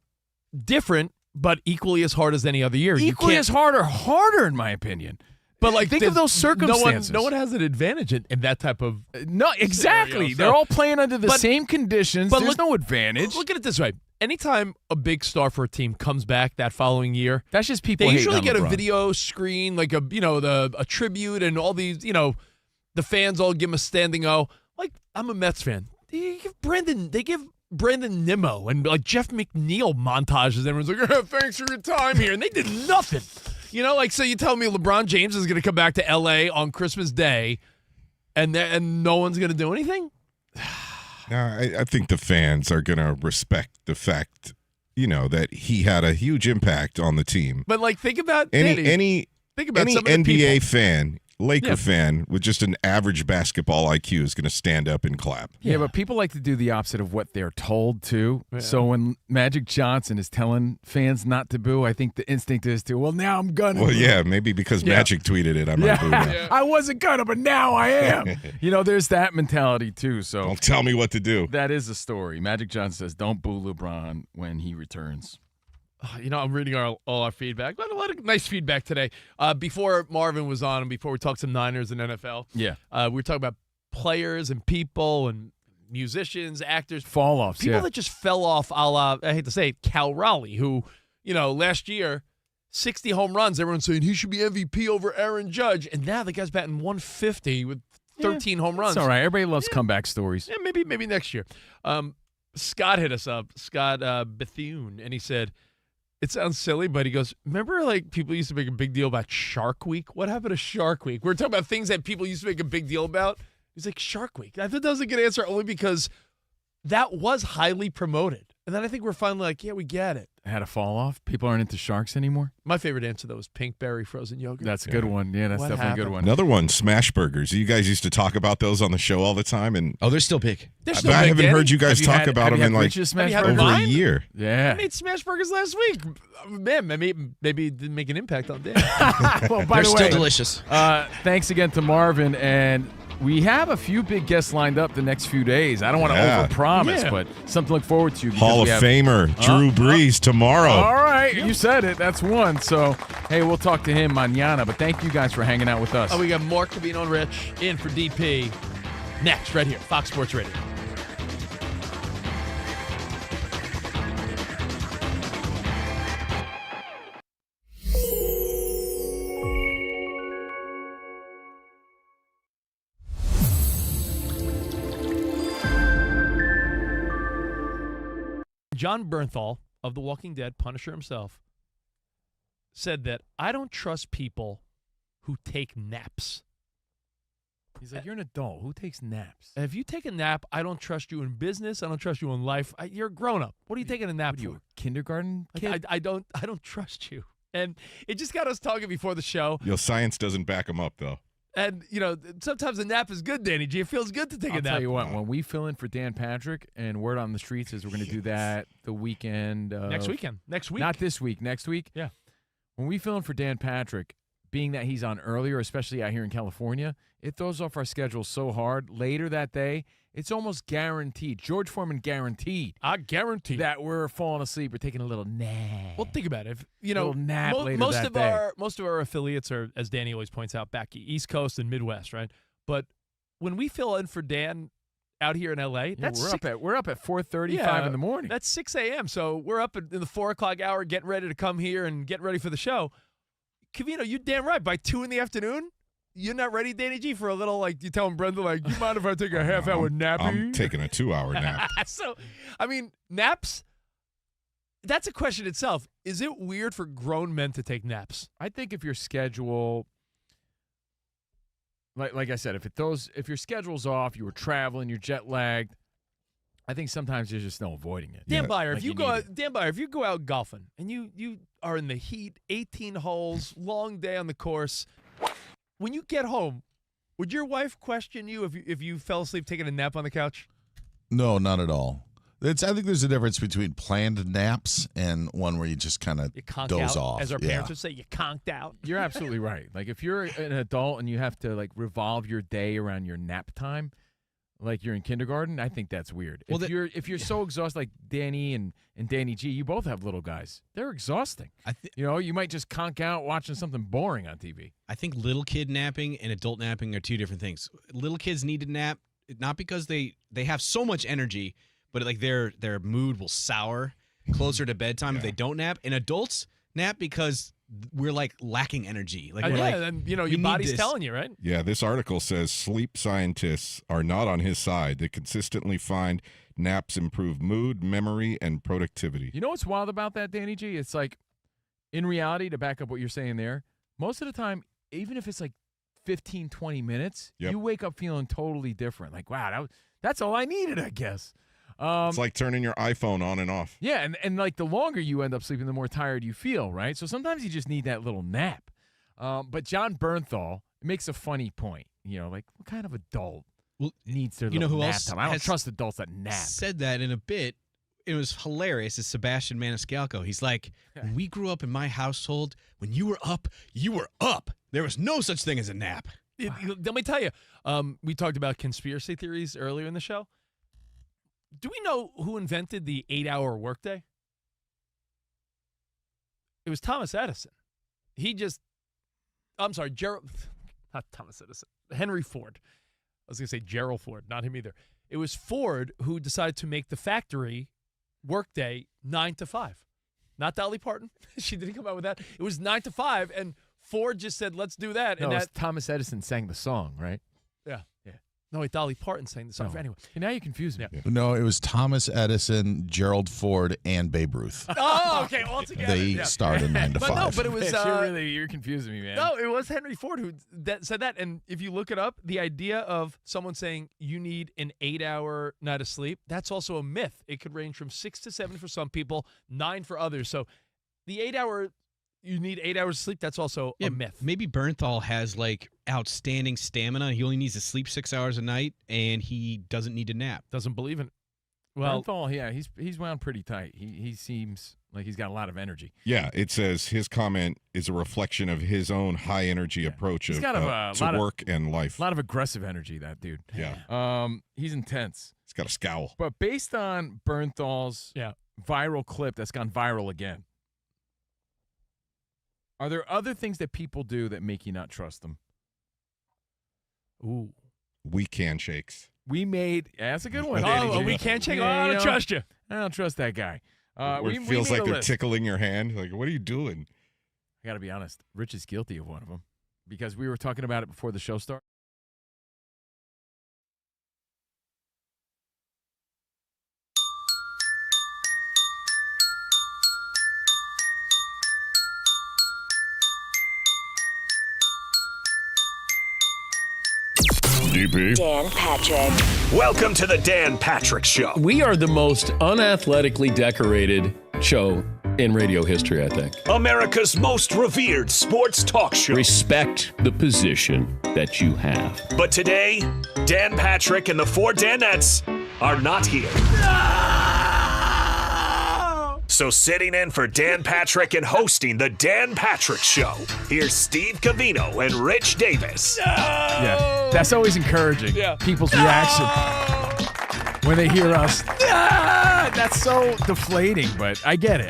different, but equally as hard as any other year. Equally as hard or harder, in my opinion. But like, think of those circumstances. No one has an advantage in that type of. No, exactly. Scenario, so. They're all playing under the same conditions. But there's no advantage. Look at it this way. Anytime a big star for a team comes back that following year, that's just people. They usually hating on get LeBron. a video screen, like a tribute, and all these, the fans all give him a standing O. Like, I'm a Mets fan. They give Brandon Nimmo and like Jeff McNeil montages. Everyone's like, thanks for your time here. And they did nothing. So you tell me LeBron James is going to come back to L.A. on Christmas Day and no one's going to do anything? No, I think the fans are going to respect the fact, that he had a huge impact on the team. But like, think about any some of the NBA people. fan, Laker fan with just an average basketball IQ is going to stand up and clap. Yeah, but people like to do the opposite of what they're told to. Yeah. So when Magic Johnson is telling fans not to boo, I think the instinct is to, well, now I'm gonna. Well, boo. yeah, maybe because Magic tweeted it. I'm not booing. Yeah. I wasn't gonna, but now I am. There's that mentality too. So don't tell me what to do. That is a story. Magic Johnson says, "Don't boo LeBron when he returns." I'm reading all our feedback. A lot of nice feedback today. Before Marvin was on and before we talked some Niners and NFL, we were talking about players and people and musicians, actors. Fall-offs, people that just fell off a la, I hate to say it, Cal Raleigh, who, last year, 60 home runs. Everyone's saying he should be MVP over Aaron Judge. And now the guy's batting 150 with 13 home runs. It's all right. Everybody loves comeback stories. Yeah, maybe next year. Scott hit us up, Scott Bethune, and he said, it sounds silly, but he goes, remember like people used to make a big deal about Shark Week? What happened to Shark Week? We're talking about things that people used to make a big deal about. He's like, Shark Week. I thought that was a good answer only because that was highly promoted. And then I think we're finally like, yeah, we get it. Had a fall off? People aren't into sharks anymore? My favorite answer, though, was Pinkberry frozen yogurt. That's a good one. Yeah, that's definitely a good one. Another one, smash burgers. You guys used to talk about those on the show all the time. And they're still big. I haven't heard you guys talk about them in like over a year. Yeah. I made smash burgers last week. Man, maybe it didn't make an impact on Dan. Well, by the way, still delicious. Thanks again to Marvin. And we have a few big guests lined up the next few days. I don't want to overpromise, but something to look forward to. Hall of Famer Drew Brees tomorrow. All right, you said it. That's one. So, hey, we'll talk to him mañana. But thank you guys for hanging out with us. We got more Covino and Rich in for DP next, right here, Fox Sports Radio. John Bernthal of The Walking Dead, Punisher himself, said that I don't trust people who take naps. He's like, you're an adult. Who takes naps? If you take a nap, I don't trust you in business. I don't trust you in life. You're a grown up. What are you taking a nap for? You a kindergarten kid? I don't trust you. And it just got us talking before the show. Science doesn't back him up, though. And, sometimes a nap is good, Danny G. It feels good to take a nap. I'll tell you what, when we fill in for Dan Patrick, and word on the streets is we're going to do that the weekend. Next weekend. Next week. Not this week. Next week. Yeah. When we fill in for Dan Patrick, being that he's on earlier, especially out here in California, it throws off our schedule so hard. Later that day, it's almost guaranteed. George Foreman guaranteed. I guarantee that we're falling asleep or taking a little nap. Well, think about it. If, little nap later most that of day. most of our affiliates are, as Danny always points out, back East Coast and Midwest, right? But when we fill in for Dan out here in LA, we're up at 4:35 in the morning. That's 6 a.m. So we're up in the 4 o'clock hour, getting ready to come here and get ready for the show. Covino, you're damn right. By 2 in the afternoon, you're not ready, Danny G, for a little, you telling Brenda, you mind if I take a half-hour nappy? I'm taking a 2-hour nap. So, naps, that's a question itself. Is it weird for grown men to take naps? I think if your schedule, like I said, if your schedule's off, you were traveling, you're jet lagged, I think sometimes there's just no avoiding it. Dan Byer, if you go out golfing and you are in the heat, 18 holes, long day on the course, when you get home, would your wife question you if you fell asleep taking a nap on the couch? No, not at all. I think there's a difference between planned naps and one where you just kind of doze off. As our parents would say, you conked out. You're absolutely right. If you're an adult and you have to revolve your day around your nap time, like you're in kindergarten, I think that's weird. Well, if you're so exhausted, like Danny and Danny G, you both have little guys. They're exhausting. You might just conk out watching something boring on TV. I think little kid napping and adult napping are two different things. Little kids need to nap not because they have so much energy, but their mood will sour closer to bedtime if they don't nap. And adults nap because we're lacking energy. Your body's telling you, right? Yeah, this article says sleep scientists are not on his side. They consistently find naps improve mood, memory, and productivity. You know what's wild about that, Danny G? It's in reality, to back up what you're saying there, most of the time, even if it's 15, 20 minutes, you wake up feeling totally different. Wow, that's all I needed, I guess. It's like turning your iPhone on and off. Yeah, and the longer you end up sleeping, the more tired you feel, right? So sometimes you just need that little nap. But John Bernthal makes a funny point. What kind of adult needs their little nap time? I don't trust adults that nap. Said that in a bit. It was hilarious. It's Sebastian Maniscalco. He's like, when we grew up in my household, when you were up, you were up. There was no such thing as a nap. Let me tell you, we talked about conspiracy theories earlier in the show. Do we know who invented the 8-hour workday? It was Thomas Edison. Not Thomas Edison. Henry Ford. I was going to say Gerald Ford, not him either. It was Ford who decided to make the factory workday 9 to 5. Not Dolly Parton. She didn't come out with that. It was 9 to 5, and Ford just said, let's do that. No, Thomas Edison sang the song, right? Yeah. No, wait, Dolly Parton sang the song. No. Anyway. Now you confuse me. Yeah. No, it was Thomas Edison, Gerald Ford, and Babe Ruth. Oh, okay, all together. They starred in 9 to 5. No, but it was you're confusing me, man. No, it was Henry Ford who said that. And if you look it up, the idea of someone saying you need an 8-hour night of sleep, that's also a myth. It could range from 6 to 7 for some people, 9 for others. So the 8-hour, you need 8 hours of sleep, that's also a myth. Maybe Bernthal has outstanding stamina. He only needs to sleep 6 hours a night, and he doesn't need to nap. Doesn't believe in it. Well, Bernthal, yeah, he's wound pretty tight. He seems like he's got a lot of energy. Yeah, it says his comment is a reflection of his own high energy approach to work and life. A lot of aggressive energy, that dude. Yeah. He's intense. He's got a scowl. But based on Bernthal's viral clip that's gone viral again, are there other things that people do that make you not trust them? Ooh. Weak handshakes. That's a good one. A weak handshake? I don't trust you. I don't trust that guy. Where it feels like they're tickling your hand. What are you doing? I got to be honest. Rich is guilty of one of them because we were talking about it before the show started. DP. Dan Patrick. Welcome to the Dan Patrick Show. We are the most unathletically decorated show in radio history, I think. America's most revered sports talk show. Respect the position that you have. But today, Dan Patrick and the four Danettes are not here. So sitting in for Dan Patrick and hosting the Dan Patrick Show, here's Steve Covino and Rich Davis. Yeah, that's always encouraging. People's reaction when they hear us. That's so deflating, but I get it.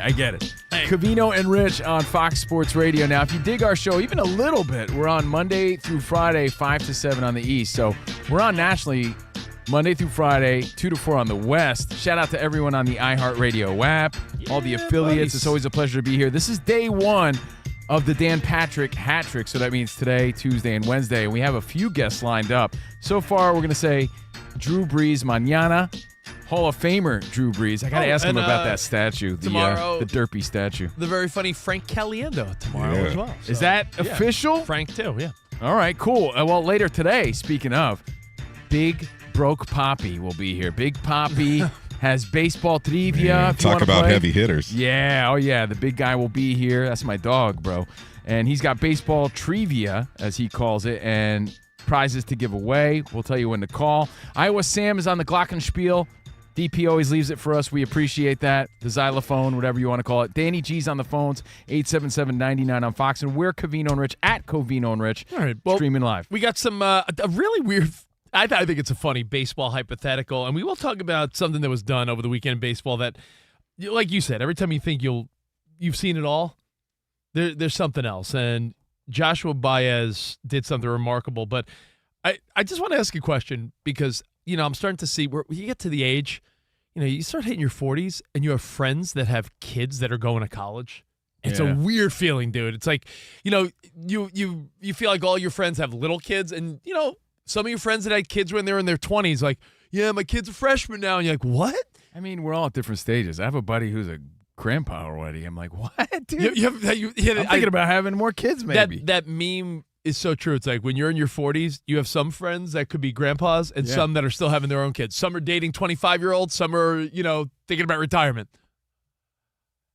Hey. Covino and Rich on Fox Sports Radio. Now, if you dig our show even a little bit, we're on Monday through Friday, 5 to 7 on the East. So we're on nationally Monday through Friday, 2 to 4 on the West. Shout out to everyone on the iHeartRadio app, all the affiliates. It's always a pleasure to be here. This is day one of the Dan Patrick hat trick. So that means today, Tuesday, and Wednesday. And we have a few guests lined up. So far, we're going to say Drew Brees mañana. Hall of Famer Drew Brees. I got to ask him about that statue, the derpy statue. The very funny Frank Caliendo tomorrow as well. So, is that official? Frank too, yeah. All right, cool. Well, later today, speaking of, Big Broke Poppy will be here. Big Poppy has baseball trivia. Talk about heavy hitters. Yeah, oh yeah, the big guy will be here. That's my dog, bro. And he's got baseball trivia, as he calls it, and prizes to give away. We'll tell you when to call. Iowa Sam is on the Glockenspiel. DP always leaves it for us. We appreciate that. The xylophone, whatever you want to call it. Danny G's on the phones, 877-99 on Fox. And we're Covino and Rich at Covino and Rich, all right, well, streaming live. We got some a really weird, I think it's a funny baseball hypothetical. And we will talk about something that was done over the weekend in baseball that, like you said, every time you think you've seen it all, there's something else. And Joshua Baez did something remarkable. But I just want to ask a question because, I'm starting to see where you get to the age, you start hitting your 40s and you have friends that have kids that are going to college. It's a weird feeling, dude. It's like, you feel like all your friends have little kids and, some of your friends that had kids when they were in their 20s, like, yeah, my kid's a freshman now. And you're like, what? I mean, we're all at different stages. I have a buddy who's a grandpa already. I'm like, what, dude? I'm thinking about having more kids, maybe. That meme is so true. It's like when you're in your 40s, you have some friends that could be grandpas and some that are still having their own kids. Some are dating 25-year-olds. Some are, thinking about retirement.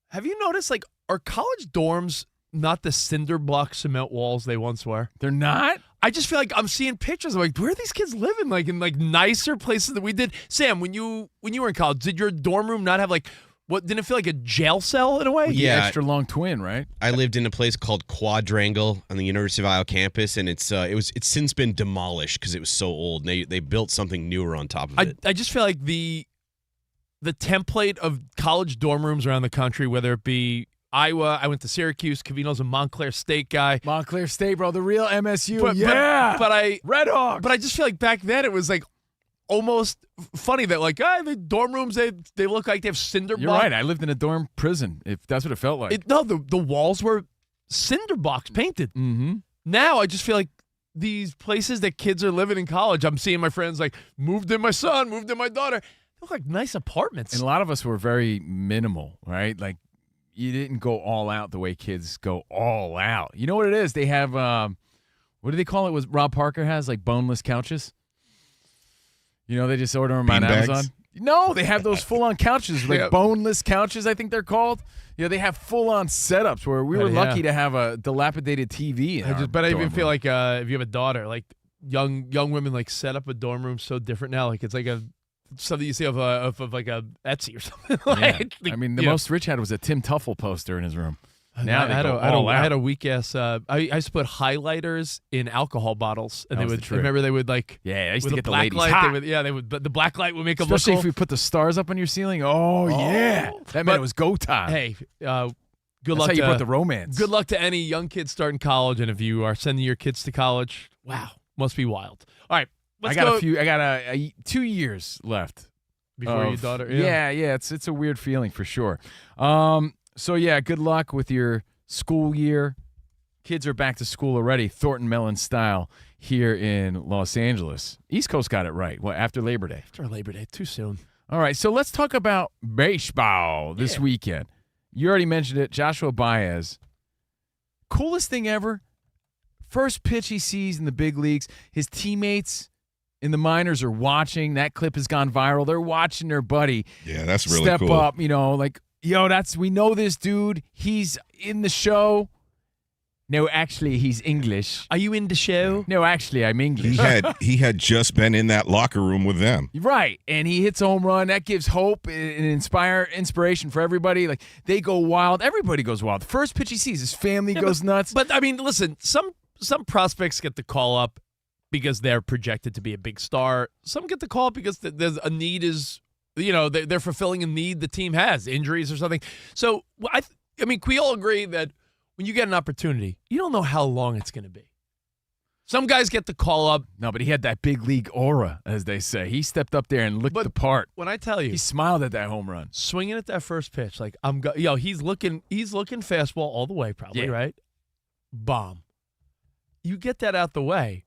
Have you noticed, like, are college dorms not the cinder block cement walls they once were? They're not? I just feel like I'm seeing pictures. I'm like, where are these kids living? Like in like nicer places that we did. Sam, when you were in college, did your dorm room not have like didn't it feel like a jail cell in a way? Yeah, extra long twin, right? I lived in a place called Quadrangle on the University of Iowa campus, and it's since been demolished because it was so old. And they built something newer on top of it. I just feel like the template of college dorm rooms around the country, whether it be Iowa, I went to Syracuse. Covino's a Montclair State guy. Montclair State, bro, the real MSU. But Red Hawks. But I just feel like back then it was like almost funny that like the dorm rooms they look like they have cinder block. You're right. I lived in a dorm prison. If that's what it felt like. The walls were cinder blocks painted. Mm-hmm. Now I just feel like these places that kids are living in college. I'm seeing my friends like moved in my son, moved in my daughter. They look like nice apartments. And a lot of us were very minimal, right? Like. You didn't go all out the way kids go all out. You know what it is? They have, what do they call it? What Rob Parker has, like boneless couches. They just order them on Amazon. No, they have those full-on couches, like boneless couches, I think they're called. They have full-on setups where we were lucky to have a dilapidated TV. I even feel like if you have a daughter, like young women like set up a dorm room so different now. Like it's like something you see of like a Etsy or something. I mean, the most Rich had was a Tim Tuffle poster in his room. Now I had a weak ass. I used to put highlighters in alcohol bottles, and they would like. Yeah, I used to get the ladies light. hot. The black light would make them especially look if we put the stars up on your ceiling. Oh yeah, that meant it was go time. Hey, good luck. That's how you brought the romance. Good luck to any young kids starting college, and if you are sending your kids to college, wow, must be wild. All right. I got 2 years left before your daughter. Yeah. It's a weird feeling for sure. So yeah, good luck with your school year. Kids are back to school already, Thornton Mellon style here in Los Angeles. East Coast got it right. Well, after Labor Day. After Labor Day, too soon. All right, so let's talk about baseball this weekend. You already mentioned it, Joshua Baez. Coolest thing ever. First pitch he sees in the big leagues. His teammates in the minors are watching. That clip has gone viral. They're watching their buddy that's really step cool. up, like yo, we know this dude. He's in the show. No, actually, he's English. Are you in the show? No, actually, I'm English. He had just been in that locker room with them. Right, and he hits a home run. That gives hope and inspiration for everybody. Like, they go wild. Everybody goes wild. The first pitch he sees, his family goes nuts. But, I mean, listen, some prospects get the call up because they're projected to be a big star. Some get the call up because there's a need is, they're fulfilling a need the team has, injuries or something. So, I mean, can we all agree that when you get an opportunity, you don't know how long it's going to be? Some guys get the call up. No, but he had that big league aura, as they say. He stepped up there and looked the part. When I tell you, he smiled at that home run, swinging at that first pitch, like he's looking fastball all the way, probably, right? Bomb. You get that out the way,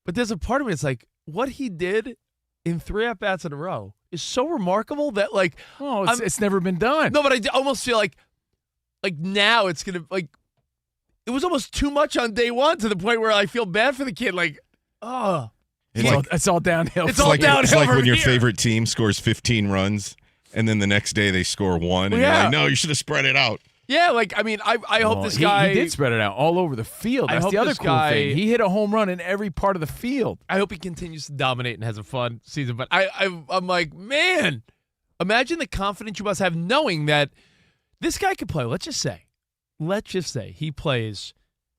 but there's a part of me that's like, what he did in 3 at-bats in a row is so remarkable that, like, it's never been done. No, but I almost feel like now it's gonna, like, it was almost too much on day one to the point where I feel bad for the kid. Like, it's all downhill. It's all downhill. It's like when your here. favorite team scores 15 runs, and then the next day they score 1, and you're like, no, you should have spread it out. Yeah, like, I mean, I hope this guy... He did spread it out all over the field. That's the other cool thing. He hit a home run in every part of the field. I hope he continues to dominate and has a fun season. But I'm like, man, imagine the confidence you must have knowing that this guy could play. Let's just say he plays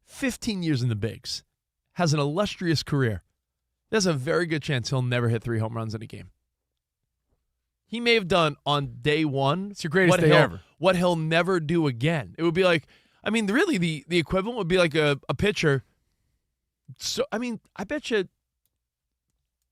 15 years in the bigs, has an illustrious career. There's a very good chance he'll never hit 3 home runs in a game. He may have done on day one. It's your greatest day ever. What he'll never do again. It would be like, I mean, really, the equivalent would be like a pitcher. So, I mean, I bet you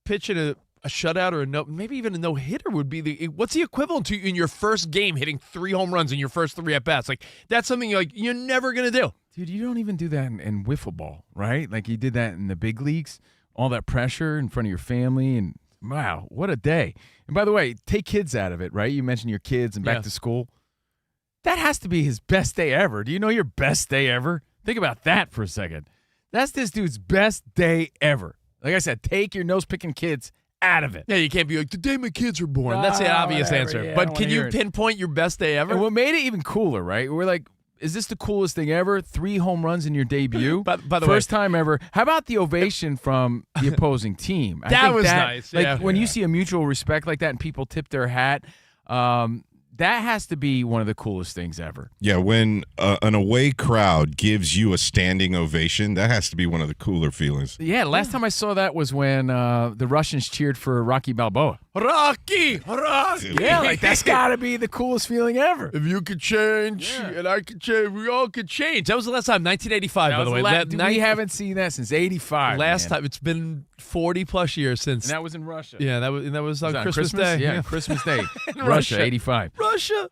pitching a shutout or maybe even a no-hitter would be what's the equivalent to in your first game hitting 3 home runs in your first 3 at-bats? Like, that's something you're never going to do. Dude, you don't even do that in wiffle ball, right? Like, you did that in the big leagues. All that pressure in front of your family, and wow, what a day. And by the way, take kids out of it, right? You mentioned your kids and back to school. That has to be his best day ever. Do you know your best day ever? Think about that for a second. That's this dude's best day ever. Like I said, take your nose-picking kids out of it. Yeah, you can't be like, the day my kids were born. That's the obvious answer. Yeah, but can you pinpoint your best day ever? And what made it even cooler, right? We're like, is this the coolest thing ever? 3 home runs in your debut? By the First time ever. How about the ovation from the opposing team? That was nice. Like, when you see a mutual respect like that and people tip their hat, that has to be one of the coolest things ever. Yeah, when an away crowd gives you a standing ovation, that has to be one of the cooler feelings. Yeah, last time I saw that was when the Russians cheered for Rocky Balboa. Rocky! Yeah, like, that's got to be the coolest feeling ever. If you could change and I could change, we all could change. That was the last time, 1985, by the way. We haven't seen that since 85. Last time. It's been 40-plus years since. And that was in Russia. Yeah, that was on Christmas Day. Yeah, Christmas Day. Russia, 85. Russia.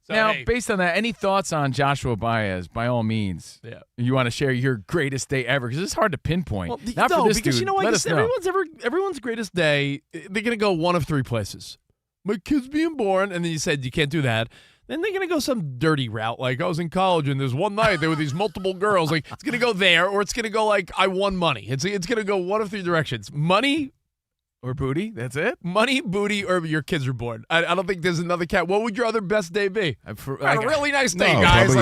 Now, based on that, any thoughts on Joshua Baez? By all means, you want to share your greatest day ever, because it's hard to pinpoint. Well, Not for this because dude. you know what? Let us know. Everyone's greatest day, they're going to go one of 3 places. My kid's being born, and then you said you can't do that. Then they're going to go some dirty route, like I was in college and there's one night there were these multiple girls. Like, it's going to go there, or it's going to go like I won money. It's going to go one of 3 directions: money or booty. That's it. Money, booty, or your kids are born. I don't think there's another cat. What would your other best day be? A really nice day, guys.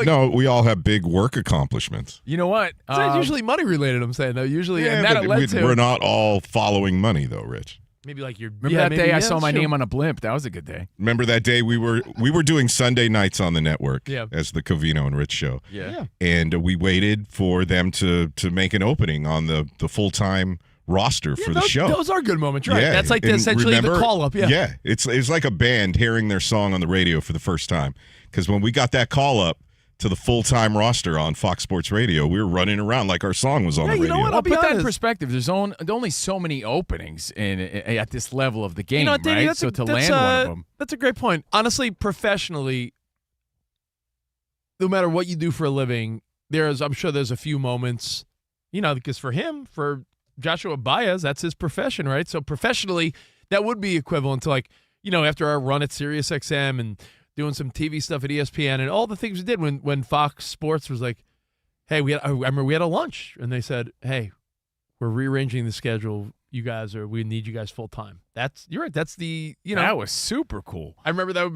No, we all have big work accomplishments. You know what? It's usually money related. I'm saying though. Usually, Yeah, and that but led to we're not all following money, though, Rich. maybe like your. Remember that day I saw my name on a blimp? That was a good day. Remember that day we were doing Sunday nights on the network Yeah. as the Covino and Rich show. Yeah. And we waited for them to make an opening on the full-time roster for the show. Those are good moments, right? Yeah. That's like And essentially remember, the call up. Yeah. Yeah. It's like a band hearing their song on the radio for the first time. Because when we got that call up to the full-time roster on Fox Sports Radio, we were running around like our song was on the radio. You know what? I'll put that in perspective. There's only so many openings at this level of the game, Danny, right? So to land one of them. That's a great point. Honestly, professionally, no matter what you do for a living, I'm sure there's a few moments, because for Joshua Baez, that's his profession, right? So professionally, that would be equivalent to after our run at SiriusXM and doing some TV stuff at ESPN and all the things we did when Fox Sports was like, hey, I remember we had a lunch and they said, hey, we're rearranging the schedule. we need you guys full time. You're right. That's the that was super cool. I remember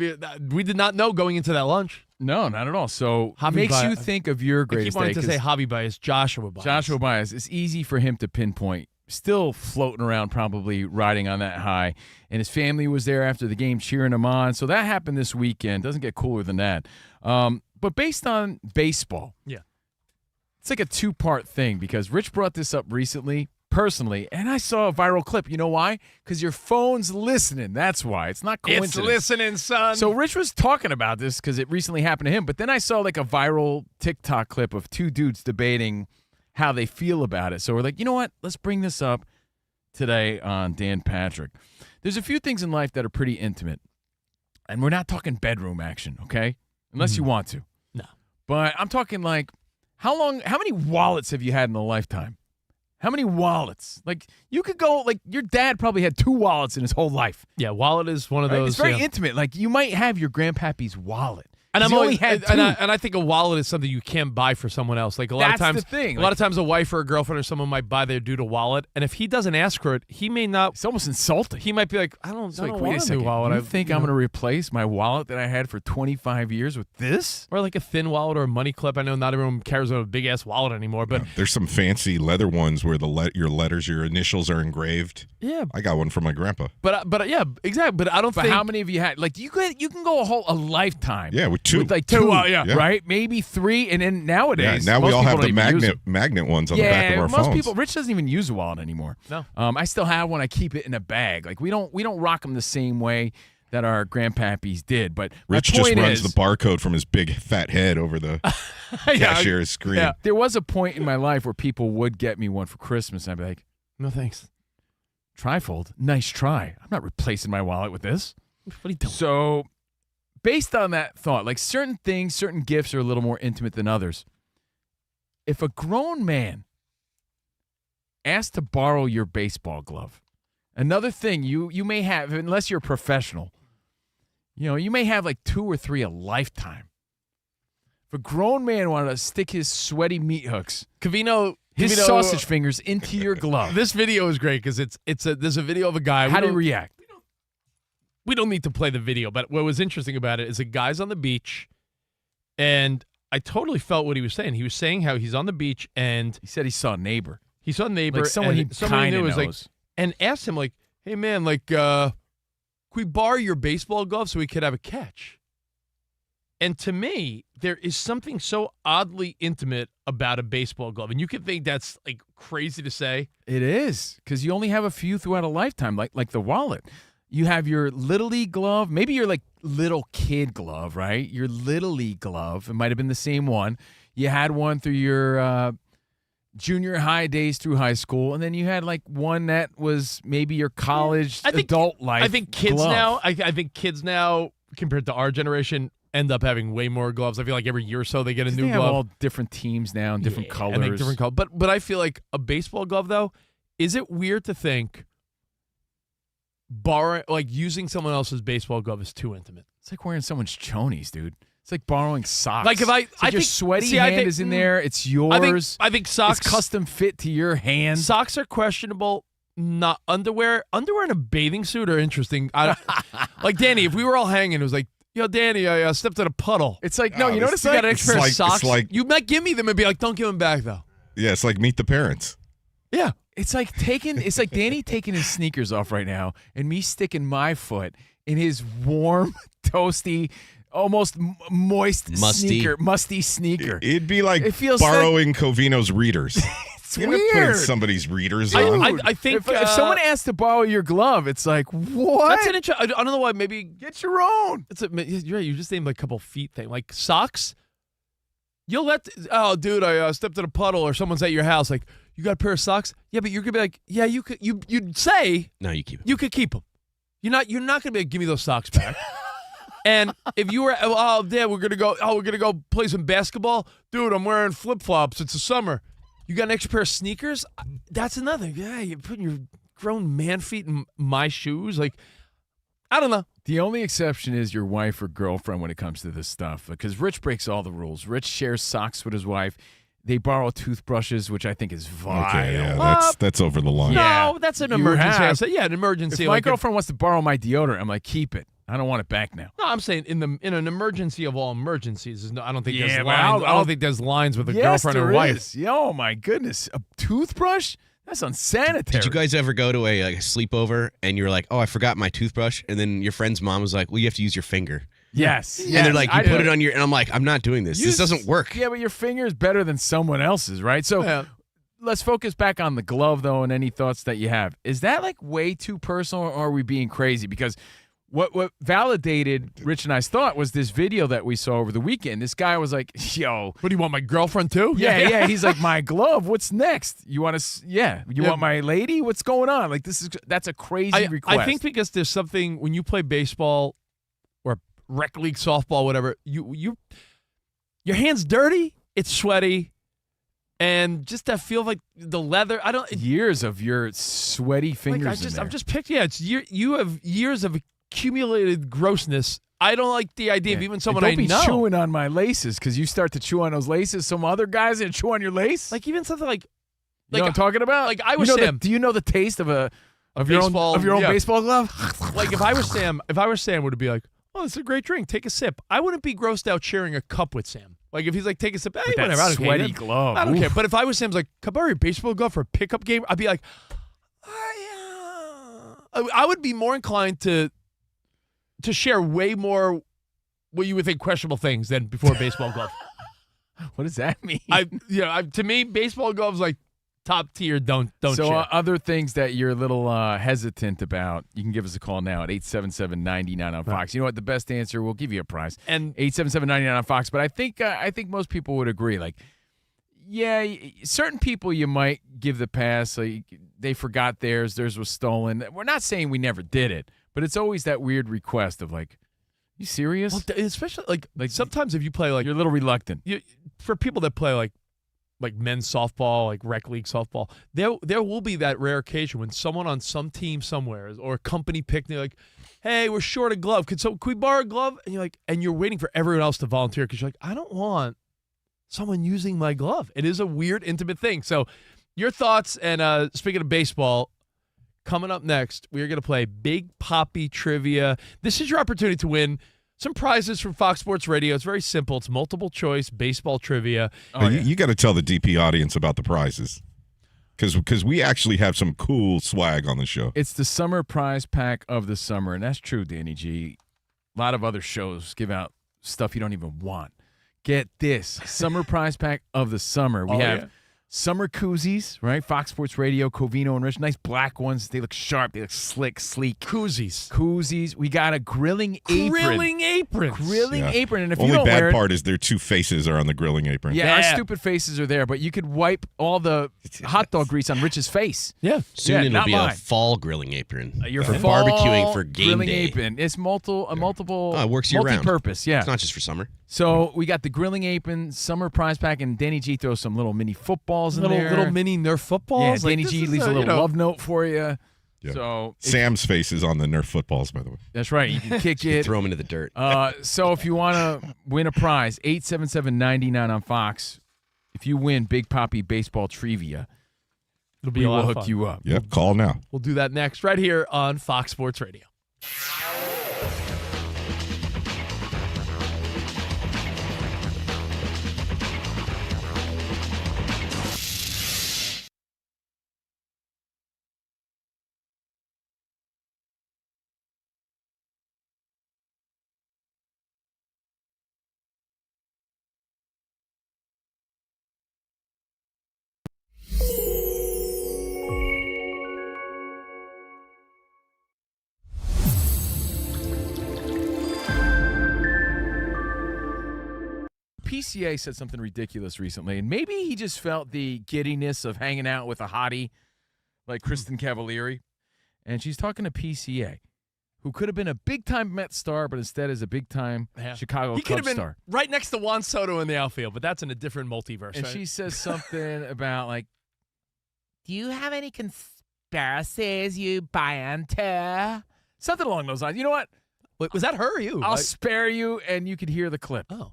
we did not know going into that lunch. No, not at all. So makes you think of your greatest day. I keep wanting to say Javi Baez, Joshua Baez. Joshua Baez. It's easy for him to pinpoint. Still floating around, probably riding on that high. And his family was there after the game cheering him on. So that happened this weekend. Doesn't get cooler than that. But based on baseball, it's like a two-part thing because Rich brought this up recently, personally, and I saw a viral clip. You know why? Because your phone's listening. That's why. It's not coincidence. It's listening, son. So Rich was talking about this because it recently happened to him. But then I saw like a viral TikTok clip of two dudes debating how they feel about it. So we're like, you know what? Let's bring this up today on Dan Patrick. There's a few things in life that are pretty intimate. And we're not talking bedroom action, okay? Unless you want to. No. But I'm talking like, how many wallets have you had in a lifetime? How many wallets? Like, you could go, like, your dad probably had 2 wallets in his whole life. Yeah, wallet is one of those. It's very intimate. Like, you might have your grandpappy's wallet. And I'm only had 2. And I think a wallet is something you can't buy for someone else. Like a lot of times, the thing. A lot of times, a wife or a girlfriend or someone might buy their dude a wallet, and if he doesn't ask for it, he may not. It's almost insulting. He might be like, I don't wait want a a second. new wallet. You think I'm going to replace my wallet that I had for 25 years with this? Or like a thin wallet or a money clip. I know not everyone carries a big ass wallet anymore, but there's some fancy leather ones where your letters, your initials are engraved. Yeah, I got one from my grandpa. But yeah, exactly. But I don't think. How many of you had? Like, you can go a lifetime. Yeah, with 2. With like 2. Right? Maybe 3, and then nowadays, now we all have the magnet ones on the back of our phones. Most people. Rich doesn't even use a wallet anymore. No, I still have one. I keep it in a bag. Like we don't rock them the same way that our grandpappies did. But Rich just runs the barcode from his big fat head over the cashier's screen. Yeah. There was a point in my life where people would get me one for Christmas, and I'd be like, "No thanks." Trifold, nice try. I'm not replacing my wallet with this. What are you doing? So, based on that thought, like certain things, certain gifts are a little more intimate than others. If a grown man asked to borrow your baseball glove, another thing you may have, unless you're a professional, you may have like 2 or 3 a lifetime. If a grown man wanted to stick his sweaty meat hooks, his sausage fingers into your glove. This video is great because there's a video of a guy. How do you react? We don't need to play the video, but what was interesting about it is a guy's on the beach, and I totally felt what he was saying. He was saying how he's on the beach, and he said he saw a neighbor. He saw a neighbor, like someone he kind of knows, like, and asked him like, "Hey man, like, can we borrow your baseball glove so we could have a catch?" And to me, there is something so oddly intimate about a baseball glove, and you could think that's like crazy to say. It is because you only have a few throughout a lifetime, like the wallet. You have your Little League glove. Maybe your like little kid glove, right? Your Little League glove. It might have been the same one. You had one through your junior high days through high school, and then you had like one that was maybe your college adult life. I think kids glove. now. I think kids now compared to our generation end up having way more gloves. I feel like every year or so they get a new they glove. have all different teams now and different colors. And different colors. But I feel like a baseball glove though, is it weird to think using someone else's baseball glove is too intimate? It's like wearing someone's chonies, dude. It's like borrowing socks. Like if I think your sweaty hand is in there, it's yours. I think socks it's custom fit to your hand. Socks are questionable. Not underwear. Underwear in a bathing suit are interesting. Like Danny, if we were all hanging, it was like, yo, Danny, I stepped in a puddle. It's like, no, you know what it's you like? got an extra pair of socks. Like, you might give me them and be like, don't give them back though. Yeah, it's like Meet the Parents. Yeah. It's like Danny taking his sneakers off right now and me sticking my foot in his warm, toasty, almost musty sneaker. It'd be like it feels borrowing Covino's readers. It's You're weird. not putting somebody's readers on. I think if someone asks to borrow your glove, it's like, what? That's an interesting. I don't know why. Maybe get your own. You're right. You just named like a couple feet thing, like socks. You'll let. Oh, dude, I stepped in a puddle, or someone's at your house. Like, you got a pair of socks? Yeah, but you're gonna be like, yeah, you could. You'd say, no, you keep them. You could keep them. You're not gonna be like, give me those socks back. And if you were, oh, Dad, we're gonna go play some basketball, dude. I'm wearing flip flops. It's the summer. You got an extra pair of sneakers? That's another. Yeah, you're putting your grown man feet in my shoes. Like, I don't know. The only exception is your wife or girlfriend when it comes to this stuff, because Rich breaks all the rules. Rich shares socks with his wife. they borrow toothbrushes, which I think is vile. Okay, yeah, that's over the line. No, that's an emergency. An emergency. If my girlfriend wants to borrow my deodorant, I'm like, keep it. I don't want it back now. No, I'm saying in an emergency of all emergencies, I don't think there's Yeah, but lines. I don't think there's lines with a girlfriend or wife. Oh my goodness, a toothbrush? That's unsanitary. Did you guys ever go to a sleepover and you're like, oh, I forgot my toothbrush, and then your friend's mom was like, well, you have to use your finger. Yes. And they're like, you put it on your, and I'm like, I'm not doing this. This doesn't work. Yeah, but your finger is better than someone else's, right? So let's focus back on the glove, though, and any thoughts that you have. Is that like way too personal, or are we being crazy? Because what validated Rich and I's thought was this video that we saw over the weekend. This guy was like, yo. What do you want, my girlfriend too? Yeah. He's like, my glove, what's next? You want to, you want my lady? What's going on? Like, that's a crazy request. I think because there's something, when you play baseball or rec league softball, whatever, your hand's dirty, it's sweaty, and just that feel like the leather. Years of your sweaty fingers. I'm just picturing. Yeah, you have years of accumulated grossness. I don't like the idea of even someone I know. Don't be chewing on my laces, because you start to chew on those laces. Some other guys that chew on your lace. Like even something like you know what I'm talking about? Like I was Sam. Do you know the taste of your own baseball glove? Like if I were Sam, would it be like, oh, this is a great drink. Take a sip. I wouldn't be grossed out sharing a cup with Sam. Like if he's like, take a sip, hey, with whatever. That I don't sweaty care. glove. I don't care. But if I was Sam's like, can I borrow your baseball glove for a pickup game? I'd be like, I would be more inclined to share way more what you would think questionable things than before a baseball glove. What does that mean? To me, baseball gloves like top tier. Don't so share. Other things that you're a little hesitant about, you can give us a call now at 877-99 on Fox. You know what? The best answer, we'll give you a prize. And 877-99 on Fox. But I think most people would agree. Like, yeah, certain people you might give the pass. Like, they forgot theirs was stolen. We're not saying we never did it, but it's always that weird request of like, you serious? Well, especially like sometimes if you play like, you're a little reluctant. For people that play like men's softball, like rec league softball, there will be that rare occasion when someone on some team somewhere or a company picnic, like, hey, we're short a glove. Can we borrow a glove? And you're like, and you're waiting for everyone else to volunteer because you're like, I don't want someone using my glove. It is a weird, intimate thing. So your thoughts, and speaking of baseball, coming up next, we are going to play Big Papi Trivia. This is your opportunity to win some prizes from Fox Sports Radio. It's very simple. It's multiple choice baseball trivia. You got to tell the DP audience about the prizes, because we actually have some cool swag on the show. It's the summer prize pack of the summer, and that's true, Danny G. A lot of other shows give out stuff you don't even want. Get this, summer prize pack of the summer. We have summer koozies, right? Fox Sports Radio, Covino and Rich. Nice black ones. They look sharp. They look slick, sleek. Koozies. We got a grilling apron. Grilling apron. And if Only you don't bad wear part is their two faces are on the grilling apron. Yeah, our stupid faces are there, but you could wipe all the hot dog grease on Rich's face. Yeah. Soon it'll be mine. a fall grilling apron. Your for fall barbecuing for game grilling day. apron. It's multiple it works year round. Multi-purpose, yeah. It's not just for summer. So we got the grilling apron, summer prize pack, and Danny G throws some little mini footballs in there. Little mini Nerf footballs. Yeah, Danny G leaves a little love note for you. Yeah. So Sam's face is on the Nerf footballs, by the way. That's right. You can kick it. Throw them into the dirt. So if you want to win a prize, 877-99 on Fox. If you win Big Papi Baseball Trivia, we will hook you up. Yep, call now. We'll do that next right here on Fox Sports Radio. PCA said something ridiculous recently, and maybe he just felt the giddiness of hanging out with a hottie like Kristen Cavalieri. And she's talking to PCA, who could have been a big-time Mets star, but instead is a big-time Chicago He could Cubs have been star. right next to Juan Soto in the outfield, but that's in a different multiverse. And right? she says something about, like, do you have any conspiracies you buy into? Something along those lines. You know what? Wait, was that her or you? I'll spare you, and you can hear the clip. Oh.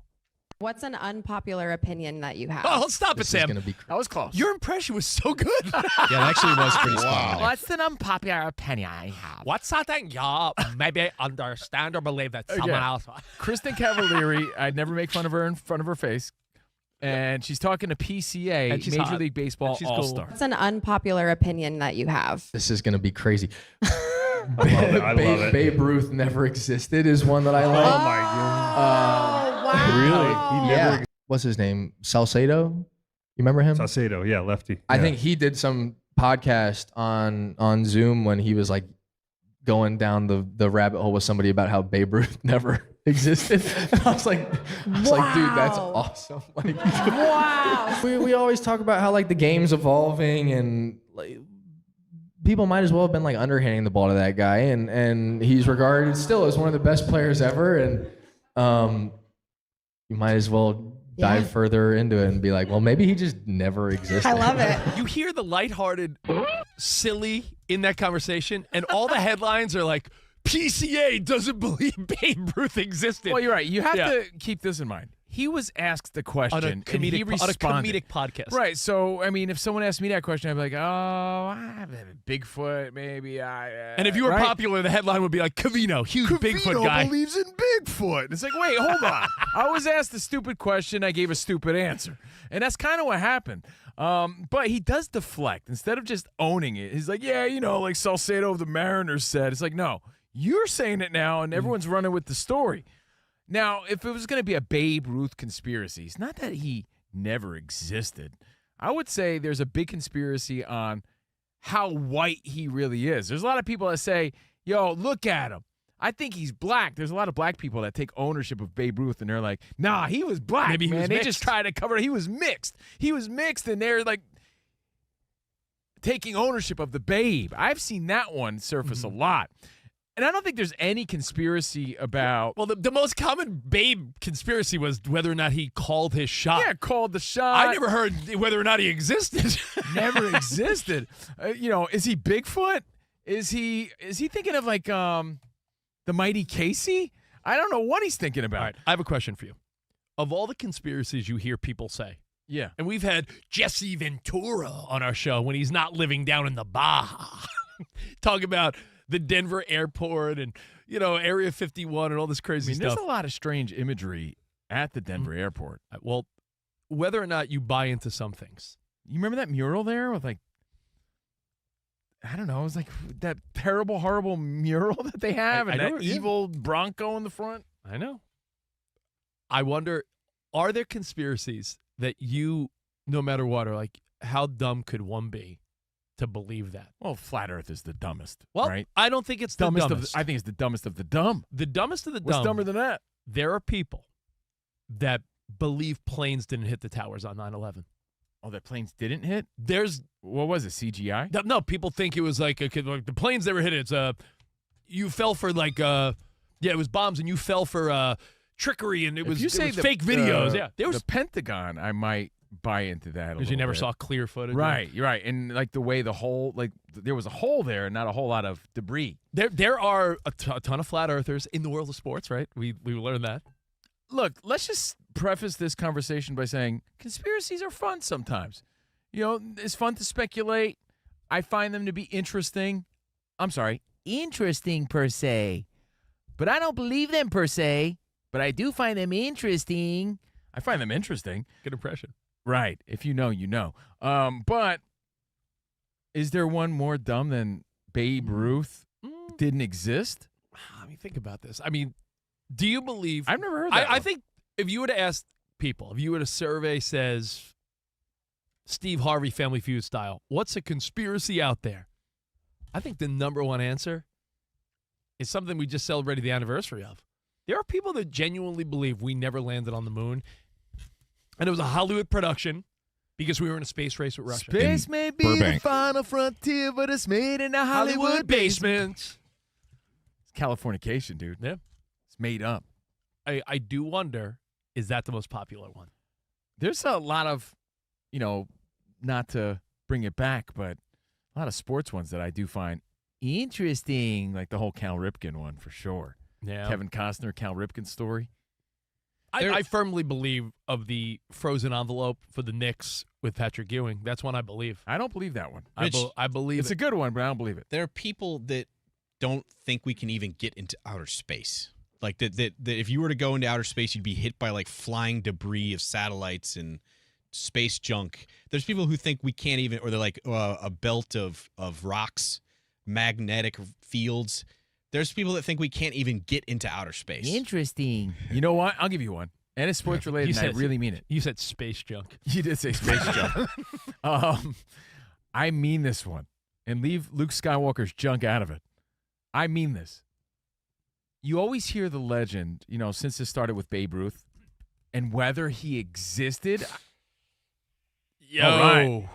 What's an unpopular opinion that you have? Oh, stop it, Sam. That was close. Your impression was so good. Yeah, it actually was pretty spot on. What's an unpopular opinion I have? What's something you maybe understand or believe that someone else... Kristen Cavallari, I'd never make fun of her in front of her face. And she's talking to PCA, And she's Major hot. League Baseball And she's cool. All-Star. What's an unpopular opinion that you have? This is going to be crazy. I love it. Babe Ruth never existed is one that I like. Oh my god. Wow. Really? He never What's his name? Salcedo? You remember him? Salcedo, yeah, lefty. I Yeah. think he did some podcast on Zoom when he was like going down the rabbit hole with somebody about how Babe Ruth never existed. And I was like, dude, that's awesome. Like, Wow. we always talk about how like the game's evolving and like people might as well have been like underhanding the ball to that guy, and he's regarded still as one of the best players ever, and you might as well dive further into it and be like, well, maybe he just never existed. I love it. You hear the lighthearted, silly in that conversation, and all the headlines are like, PCA doesn't believe Babe Ruth existed. Well, you're right. You have to keep this in mind. He was asked the question, and he responded. On a comedic podcast. Right. So, I mean, if someone asked me that question, I'd be like, oh, I have a Bigfoot, maybe. And if you were right? popular, the headline would be like, Covino, huge Bigfoot guy. Believes in Bigfoot. It's like, wait, hold on. I was asked a stupid question. I gave a stupid answer. And that's kind of what happened. But he does deflect. Instead of just owning it, he's like, yeah, like Salcedo of the Mariners said. It's like, no, you're saying it now, and everyone's running with the story. Now, if it was going to be a Babe Ruth conspiracy, it's not that he never existed. I would say there's a big conspiracy on how white he really is. There's a lot of people that say, yo, look at him. I think he's black. There's a lot of black people that take ownership of Babe Ruth, and they're like, nah, he was black, Maybe he man. was They mixed. just try to cover it. He was mixed. He was mixed, and they're like taking ownership of the Babe. I've seen that one surface a lot. And I don't think there's any conspiracy about... Well, the most common Babe conspiracy was whether or not he called his shot. Yeah, called the shot. I never heard whether or not he existed. Never existed. Is he Bigfoot? Is he thinking of like the mighty Casey? I don't know what he's thinking about. All right, I have a question for you. Of all the conspiracies you hear people say, yeah, and we've had Jesse Ventura on our show when he's not living down in the Baja, talk about the Denver airport and, Area 51 and all this crazy stuff. There's a lot of strange imagery at the Denver airport. Well, whether or not you buy into some things. You remember that mural there with like, I don't know, it was like that terrible, horrible mural that they have and that evil Bronco in the front? I know. I wonder, are there conspiracies that you, no matter what, are like, how dumb could one be to believe that? Well, flat Earth is the dumbest, well, right? I don't think it's the dumbest. I think it's the dumbest of the dumb. The dumbest of the dumb. What's dumber than that? There are people that believe planes didn't hit the towers on 9/11. Oh, that planes didn't hit? What was it, CGI? No, people think it was like the planes never hit it. It's you fell for it was bombs and you fell for trickery and it was fake videos. Yeah, there was the Pentagon. I might buy into that because you never saw clear footage. Right, you're right, and like the way the hole, like there was a hole there, and not a whole lot of debris. There are a ton of flat earthers in the world of sports, right? We learned that. Look, let's just preface this conversation by saying conspiracies are fun sometimes. It's fun to speculate. I find them to be interesting. I'm sorry, interesting per se, but I don't believe them per se. But I do find them interesting. I find them interesting. Good impression. Right. If you know, you know. But is there one more dumb than Babe Ruth didn't exist? Let me think about this. I mean, do you believe? I've never heard that. I think if you were to ask people, if you were to survey says Steve Harvey Family Feud style, what's a conspiracy out there? I think the number one answer is something we just celebrated the anniversary of. There are people that genuinely believe we never landed on the moon. And it was a Hollywood production because we were in a space race with Russia. Space may be the final frontier, but it's made in a Hollywood basement. It's Californication, dude. Yeah. It's made up. I do wonder, is that the most popular one? There's a lot of, not to bring it back, but a lot of sports ones that I do find interesting, like the whole Cal Ripken one for sure. Yeah. Kevin Costner, Cal Ripken story. I firmly believe of the frozen envelope for the Knicks with Patrick Ewing. That's one I believe. I don't believe that one. I believe it's a good one, but I don't believe it. There are people that don't think we can even get into outer space. Like that if you were to go into outer space, you'd be hit by like flying debris of satellites and space junk. There's people who think we can't even, or they're like a belt of rocks, magnetic fields. There's people that think we can't even get into outer space. Interesting. You know what? I'll give you one. And it's sports related, and I really mean it. You said space junk. You did say space junk. I mean this one. And leave Luke Skywalker's junk out of it. I mean this. You always hear the legend, since it started with Babe Ruth, and whether he existed. Yo. All right.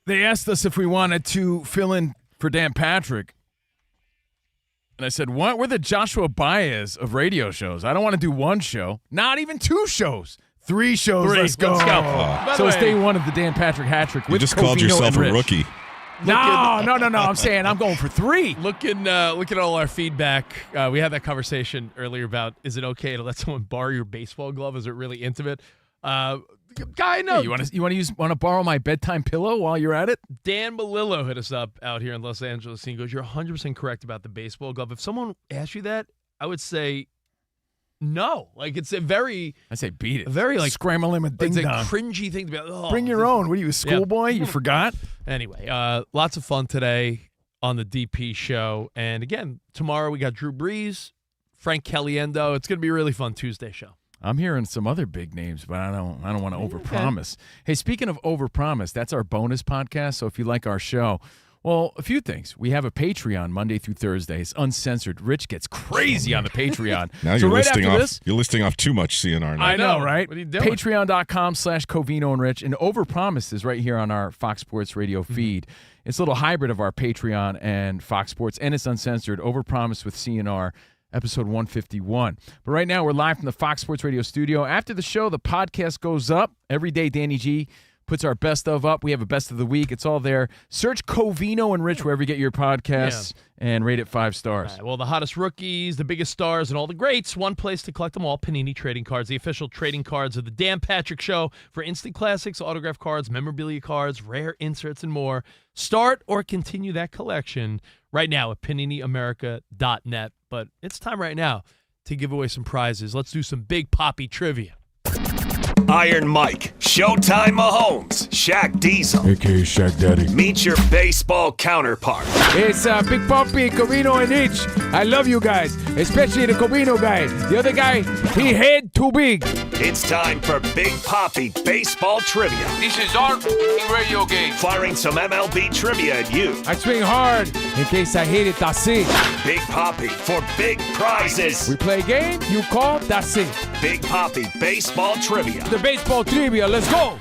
They asked us if we wanted to fill in for Dan Patrick. And I said, what? We're the Joshua Baez of radio shows. I don't want to do one show. Not even 2 shows. 3 shows. Let's go. So it's day 1 of the Dan Patrick hat trick. You just called yourself a rookie. No. I'm saying I'm going for 3. Look at all our feedback. We had that conversation earlier about, is it okay to let someone borrow your baseball glove? Is it really intimate? Guy, no. Hey, you want to borrow my bedtime pillow while you're at it? Dan Malillo hit us up out here in Los Angeles. He goes, "You're 100% correct about the baseball glove. If someone asked you that, I would say no. Like it's a very, I say beat it. Very like scramble him a ding it's a dong. cringy thing to be. Oh, Bring your own. What are you, a schoolboy? You forgot? Anyway, lots of fun today on the DP show, and again tomorrow we got Drew Brees, Frank Caliendo. It's going to be a really fun Tuesday show. I'm hearing some other big names, but I don't want to overpromise. Hey, speaking of overpromise, that's our bonus podcast. So if you like our show, well, a few things. We have a Patreon Monday through Thursday. It's uncensored. Rich gets crazy on the Patreon. Now so you're listing off too much CNR now. I know, right? What are you doing? Patreon.com/Covino and Rich. And Overpromise is right here on our Fox Sports Radio feed. It's a little hybrid of our Patreon and Fox Sports, and it's uncensored. Overpromise with CNR. Episode 151. But right now, we're live from the Fox Sports Radio studio. After the show, the podcast goes up. Every day, Danny G puts our best of up. We have a best of the week. It's all there. Search Covino and Rich wherever you get your podcasts and rate it 5 stars. Right, well, the hottest rookies, the biggest stars, and all the greats. One place to collect them all. Panini Trading Cards, the official trading cards of the Dan Patrick Show for instant classics, autograph cards, memorabilia cards, rare inserts, and more. Start or continue that collection right now at PaniniAmerica.net. But it's time right now to give away some prizes. Let's do some Big Papi trivia. Iron Mike, Showtime Mahomes, Shaq Diesel, a.k.a. Shaq Daddy. Meet your baseball counterpart. It's Big Papi, Covino, and Rich. I love you guys, especially the Covino guy. The other guy, he head too big. It's time for Big Papi baseball trivia. This is our radio game. Firing some MLB trivia at you. I swing hard in case I hit it, that's it. Big Papi for big prizes. We play a game, you call, that's it. Big Papi baseball trivia. The baseball trivia, let's go.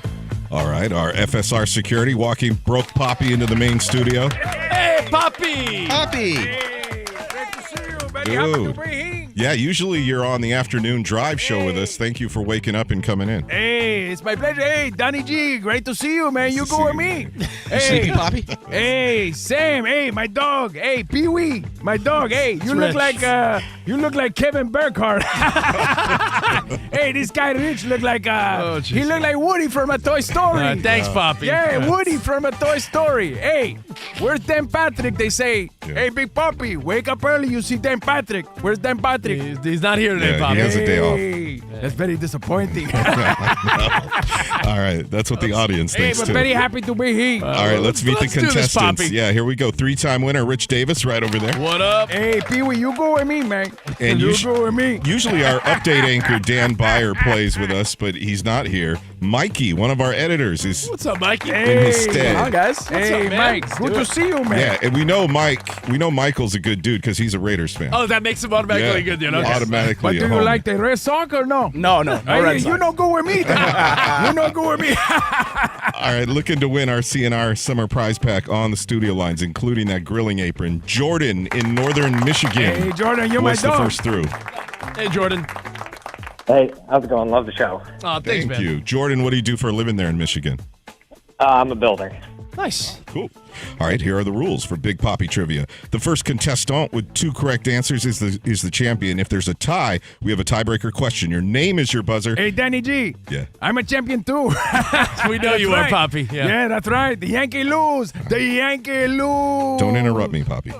All right, our FSR security walking broke Poppy into the main studio. Hey, Poppy! Poppy! Hey, great to see you, buddy. Dude. Yeah, usually you're on the afternoon drive show with us. Thank you for waking up and coming in. Hey, it's my pleasure. Hey, Donnie G, great to see you, man. You go with me. Hey, sleepy, Poppy? Hey, Sam. Hey, my dog. Hey, Pee Wee, my dog. Hey, you look like Kevin Burkhardt. Hey, this guy Rich look like he look like Woody from a Toy Story. Thanks, Poppy. Yeah, Woody from a Toy Story. Hey, where's Dan Patrick? They say, hey, Big Papi, wake up early. You see Dan Patrick. Where's Dan Patrick? He's not here today, Poppy. He has a day off. That's very disappointing. All right, that's what the audience thinks but too. very happy to be here. All right, let's meet the do this, contestants. Poppy. Yeah, here we go. 3-time winner Rich Davis right over there. What up? Hey, Pee Wee, you go with me, man. And you go with me. Usually our update anchor Dan Byer plays with us, but he's not here. Mikey, one of our editors, is What's up, Mikey? in his stead. Hi, guys. Hey, up, man? Mike, good to see you, man. Yeah, and we know Michael's a good dude because he's a Raiders fan. Oh, that makes him automatically good, dude. Okay. Automatically. But do you like the Red Sox or no? No, Hey, you don't go with me. You don't go with me. All right, looking to win our CNR summer prize pack on the studio lines, including that grilling apron. Jordan in northern Michigan. Hey, Jordan, you're my was the dog. first through. Hey, Jordan. Hey, how's it going? Love the show. Oh, thanks, Thank man. you. Jordan, what do you do for a living there in Michigan? I'm a builder. Nice. Cool. All right, here are the rules for Big Papi Trivia. The first contestant with 2 correct answers is the champion. If there's a tie, we have a tiebreaker question. Your name is your buzzer. Hey, Danny G. Yeah. I'm a champion too. We know you are, Papi. Yeah, that's right. The Yankee lose. The Yankee lose. Don't interrupt me, Papi.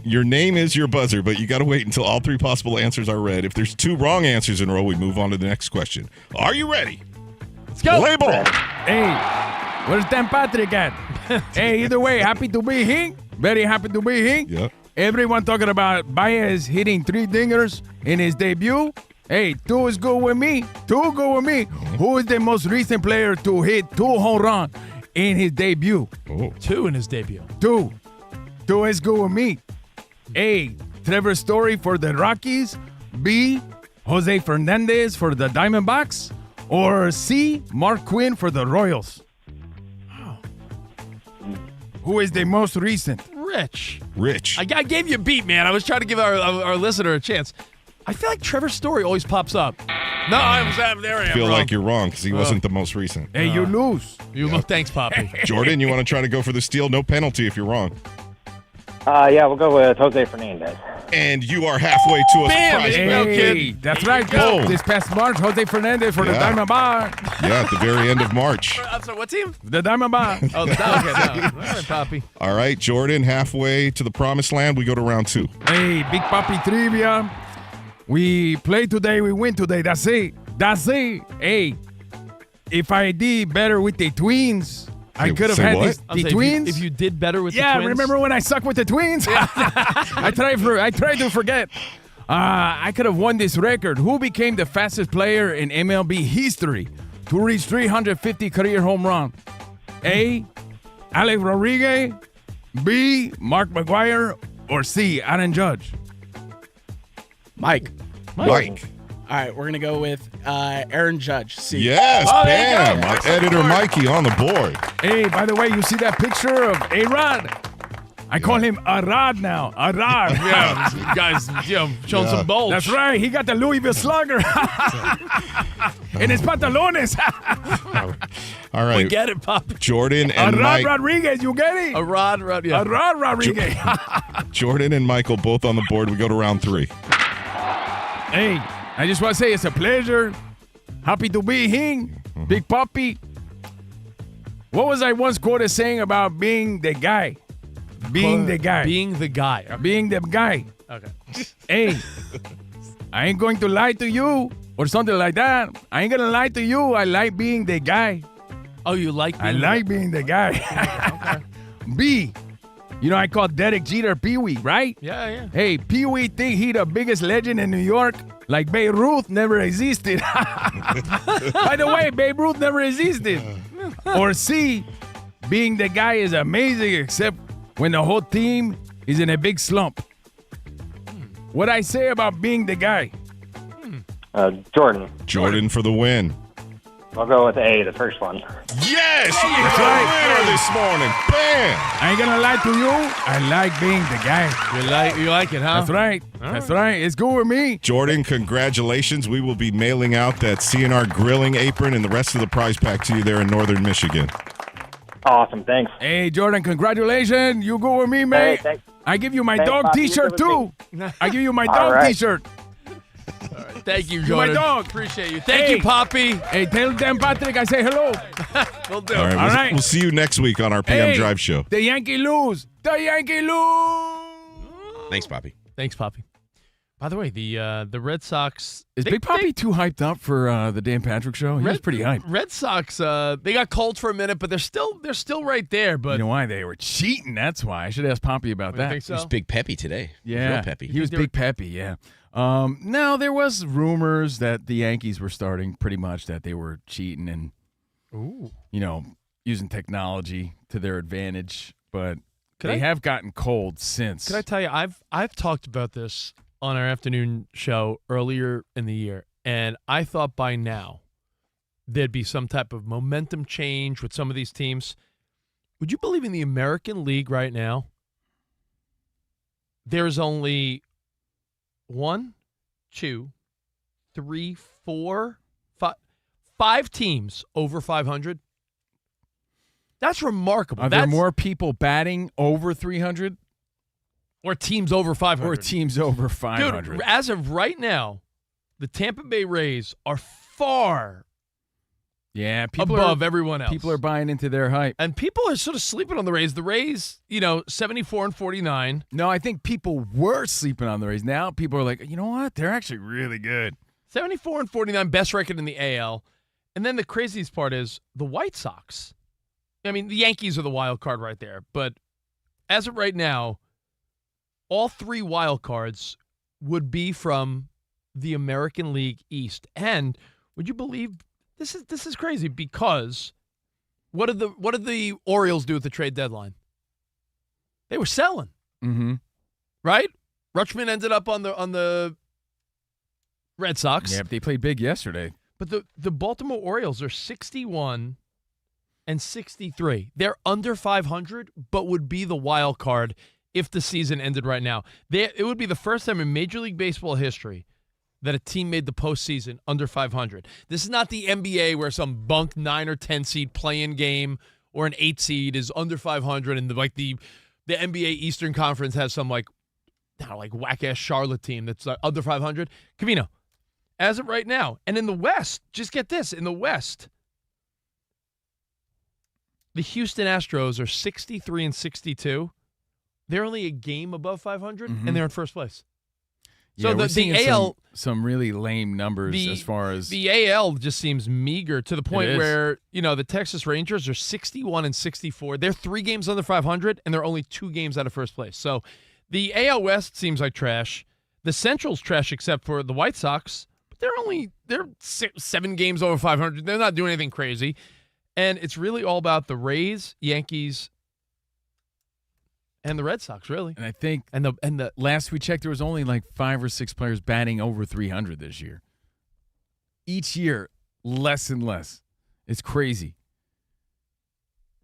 Your name is your buzzer, but you got to wait until all 3 possible answers are read. If there's 2 wrong answers in a row, we move on to the next question. Are you ready? Let's go. Play ball. Hey. Where's Dan Patrick at? Hey, either way, happy to be here. Very happy to be here. Yeah. Everyone talking about Baez hitting 3 dingers in his debut. Hey, 2 is good with me. 2 good with me. Who is the most recent player to hit 2 home runs in his debut? 2 in his debut. 2. 2 is good with me. A, Trevor Story for the Rockies. B, Jose Fernandez for the Diamondbacks. Or C, Mark Quinn for the Royals. Who is the most recent? Rich. Rich. I gave you a beat, man. I was trying to give our listener a chance. I feel like Trevor's story always pops up. No, I was there. I am feel wrong. like you're wrong because he wasn't the most recent. Hey, you lose. Thanks, Papi. Jordan, you want to try to go for the steal? No penalty if you're wrong. Yeah, we'll go with Jose Fernandez. And you are halfway to a surprise. Hey, that's right. Boom. This past March, Jose Fernandez for the Yeah. Diamondbacks. Yeah, at the very end of March. I'm sorry, what team? The Diamondbacks. Oh, okay. No. All right, Papi. All right, Jordan, halfway to the promised land. We go to round 2. Hey, Big Papi Trivia. We play today, we win today. That's it. That's it. Hey, if I did better with the Twins, I could have say had what? the Twins. If you did better with the Yeah, Twins. remember when I sucked with the Twins? I tried to forget. I could have won this record. Who became the fastest player in MLB history to reach 350 career home run? A, Alex Rodriguez. B, Mark McGwire. Or C, Aaron Judge. Mike. Mike. All right, we're going to go with Aaron Judge. C. Yes, Oh, bam. there you go. My editor Mikey on the board. Hey, by the way, you see that picture of A-Rod? I call him A-Rod now. A-Rod. Yeah, this guy's showing some bulge. That's right. He got the Louisville Slugger in his pantalones. All right. We get it, Pop. Jordan and A-Rod Mike. Rodriguez, you get it? A-Rod, yeah. A-Rod Rodriguez. Jordan and Michael both on the board. We go to round 3. Hey, I just want to say it's a pleasure. Happy to be here. Big Papi. What was I once quoted saying about being the guy? Being the guy. Being the guy. Being the guy. Okay. Hey, I ain't going to lie to you or something like that. I ain't going to lie to you. I like being the guy. Oh, you like being I like being the guy. B, I call Derek Jeter Pee-wee, right? Yeah. Hey, Pee-wee think he the biggest legend in New York, like Babe Ruth never existed. By the way, Babe Ruth never existed. Or C, being the guy is amazing except when the whole team is in a big slump. What I say about being the guy? Jordan. Jordan for the win. I'll go with A, the first one. Yes! That's right. Winner this morning. Bam! I ain't gonna lie to you. I like being the guy. You like it, huh? That's right. That's right. It's good with me. Jordan, congratulations. We will be mailing out that CNR grilling apron and the rest of the prize pack to you there in northern Michigan. Awesome, thanks. Hey, Jordan, congratulations. You go with me, mate. Hey, thanks. I give you my Thanks, dog Bobby. You t-shirt, go too. I give you my All dog right. t-shirt. Thank you, You're Jordan. my dog. Appreciate you. Thank Hey. you, Poppy. Hey, tell Dan Patrick I say hello. We'll do All it. right, we'll see you next week on our PM Hey, Drive show. The Yankee lose. The Yankee lose. Thanks, Poppy. Thanks, Poppy. By the way, the Red Sox Is Big Poppy too hyped up for the Dan Patrick show? He was pretty hyped. Red Sox, they got cold for a minute, but they're still right there. But You know why? They were cheating. That's why. I should ask Poppy about You that. think so? He's Big Peppy today. Yeah, Real peppy. He was Big Peppy, yeah. No, there was rumors that the Yankees were starting pretty much that they were cheating and, using technology to their advantage. But they have gotten cold since. Can I tell you, I've talked about this on our afternoon show earlier in the year, and I thought by now there'd be some type of momentum change with some of these teams. Would you believe in the American League right now? There's only 1, 2, 3, 4, 5 teams over 500. That's remarkable. Are there more people batting over 300? Or teams over 500? Or teams over 500. Dude, as of right now, the Tampa Bay Rays are far above everyone else. People are buying into their hype. And people are sort of sleeping on the Rays. The Rays, 74-49. No, I think people were sleeping on the Rays. Now people are like, you know what? They're actually really good. 74-49, best record in the AL. And then the craziest part is the White Sox. I mean, the Yankees are the wild card right there. But as of right now, all three wild cards would be from the American League East. And would you believe this is crazy because what did the Orioles do at the trade deadline? They were selling. Mm-hmm. Right? Rutschman ended up on the Red Sox. Yeah, but they played big yesterday. But the Baltimore Orioles are 61 and 63. They're under 500, but would be the wild card if the season ended right now. It would be the first time in Major League Baseball history that a team made the postseason under 500. This is not the NBA where some bunk 9 or 10 seed play-in game or an 8 seed is under 500, and the NBA Eastern Conference has some whack-ass Charlotte team that's under 500. Covino, as of right now, and in the West, just get this, in the West, the Houston Astros are 63 and 62. They're only a game above 500, and they're in first place. Yeah, So the AL, some really lame numbers as far as the AL just seems meager to the point where the Texas Rangers are 61 and 64. They're 3 games under 500, and they're only 2 games out of first place. So the AL West seems like trash. The Central's trash except for the White Sox, but they're 7 games over 500. They're not doing anything crazy, and it's really all about the Rays, Yankees, and the Red Sox, really. And I think and the last we checked, there was only 5 or 6 players batting over 300 this year. Each year, less and less. It's crazy.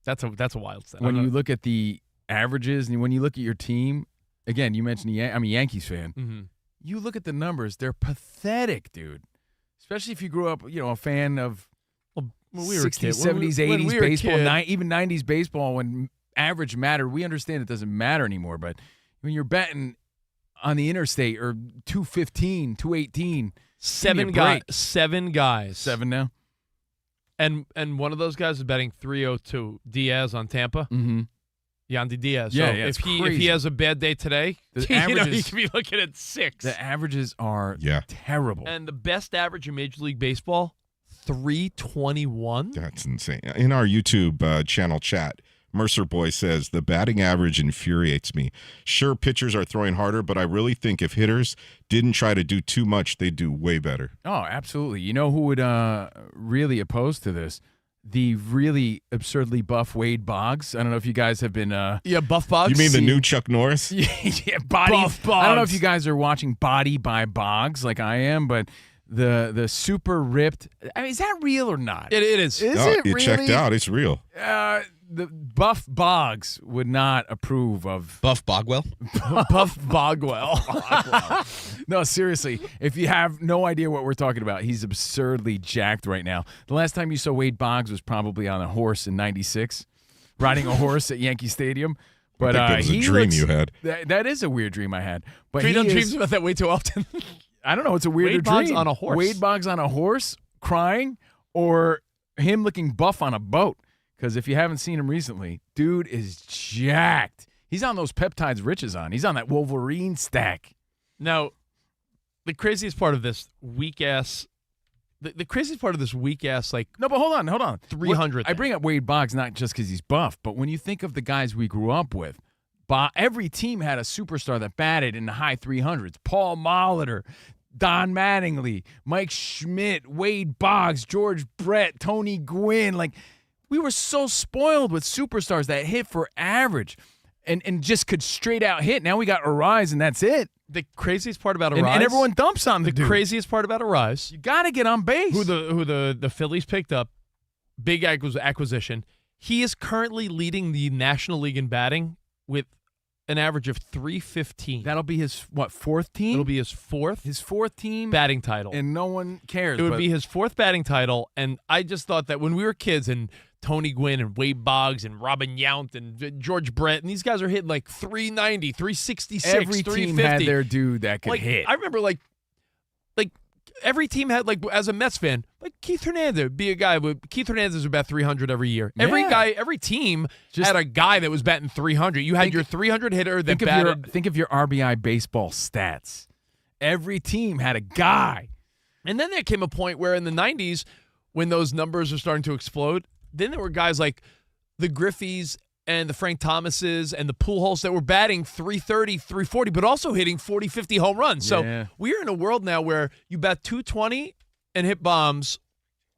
That's a wild stat. When you look at the averages and when you look at your team, again, you mentioned I'm a Yankees fan. Mm-hmm. You look at the numbers; they're pathetic, dude. Especially if you grew up, a fan of 60s, 70s, 80s baseball, even 90s baseball when average mattered. We understand it doesn't matter anymore, but when you're betting on the interstate or 215, 218, 7 guys. 7 now. And one of those guys is betting 302. Diaz on Tampa. Mm-hmm. Yandy Diaz. Yeah, so yeah, if he has a bad day today, the he could be looking at 6. The averages are terrible. And the best average in Major League Baseball, 321. That's insane. In our YouTube channel chat, Mercer Boy says, the batting average infuriates me. Sure, pitchers are throwing harder, but I really think if hitters didn't try to do too much, they'd do way better. Oh, absolutely. You know who would really oppose to this? The really absurdly buff Wade Boggs. I don't know if you guys have been... Buff Boggs? You mean the new Chuck Norris? Yeah, Buff Boggs. I don't know if you guys are watching Body by Boggs like I am, but the super ripped... I mean, is that real or not? It is. Is it really? Checked out. It's real. The Buff Boggs would not approve of Buff Bogwell. Buff Bogwell. No, seriously. If you have no idea what we're talking about, he's absurdly jacked right now. The last time you saw Wade Boggs was probably on a horse in '96, riding a horse at Yankee Stadium. But I think that was a dream you had. That is a weird dream I had. But We don't dream about that way too often. I don't know. It's a weirder Wade Boggs dream. on a horse. Wade Boggs on a horse crying, or him looking buff on a boat. Because if you haven't seen him recently, dude is jacked. He's on those peptides Rich is on. He's on that Wolverine stack. Now, the craziest part of this weak-ass... The craziest part of this weak-ass, No, but hold on. 300 I bring up Wade Boggs not just because he's buff, but when you think of the guys we grew up with, every team had a superstar that batted in the high 300s. Paul Molitor, Don Mattingly, Mike Schmidt, Wade Boggs, George Brett, Tony Gwynn. We were so spoiled with superstars that hit for average and just could straight out hit. Now we got Arise, and that's it. The craziest part about Arise... And everyone dumps on the dude. Craziest part about Arise... You got to get on base. Who the Phillies picked up, big acquisition. He is currently leading the National League in batting with an average of 315. That'll be his, fourth team? It'll be his fourth. His fourth team? Batting title. And no one cares. It would be his fourth batting title, and I just thought that when we were kids and Tony Gwynn and Wade Boggs and Robin Yount and George Brett, and these guys are hitting like 390, 366, every 350. team had their dude that could hit. I remember like every team had, like, as a Mets fan, like Keith Hernandez would be a guy. Keith Hernandez would bat 300 every year. Every team had a guy that was batting 300. You had your 300 hitter that batted. Think of your RBI baseball stats. Every team had a guy. And then there came a point where in the 90s, when those numbers are starting to explode, then there were guys like the Griffeys and the Frank Thomases and the Pujols that were batting 330, 340, but also hitting 40, 50 home runs. So we're in a world now where you bat 220 and hit bombs,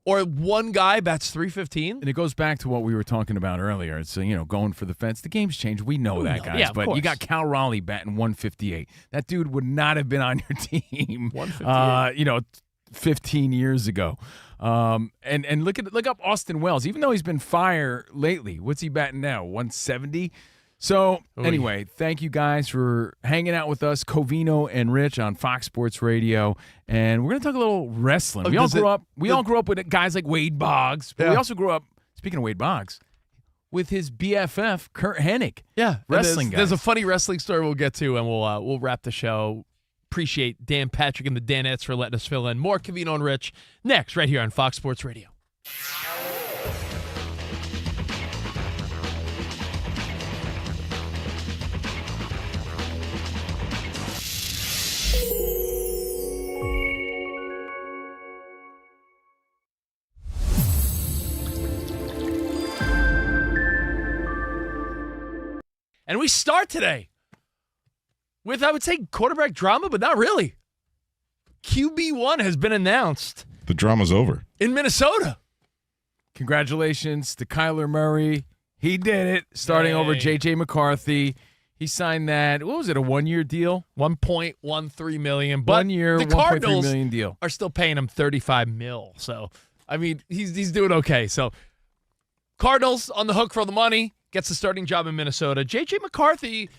or one guy bats 315. And it goes back to what we were talking about earlier. It's, going for the fence. The game's changed. We know that, guys. Yeah, but you got Cal Raleigh batting 158. That dude would not have been on your team, 158. 15 years ago. And look up Austin Wells. Even though he's been fire lately, what's he batting now? 170. So anyway, thank you guys for hanging out with us, Covino and Rich on Fox Sports Radio, and we're gonna talk a little wrestling. We all grew up with guys like Wade Boggs, but we also grew up. Speaking of Wade Boggs, with his BFF Kurt Hennig. Yeah, wrestling guy. There's a funny wrestling story we'll get to, and we'll wrap the show. Appreciate Dan Patrick and the Danettes for letting us fill in. More Covino and Rich next, right here on Fox Sports Radio. And we start today with, I would say, quarterback drama, but not really. QB1 has been announced. The drama's over. In Minnesota. Congratulations to Kyler Murray. He did it, starting over J.J. McCarthy. He signed that, what was it, a one-year deal? $1.13 million. But 1 year, the $1.3 million deal. Are still paying him $35 million. So, I mean, he's doing okay. So, Cardinals on the hook for the money. Gets the starting job in Minnesota. J.J. McCarthy,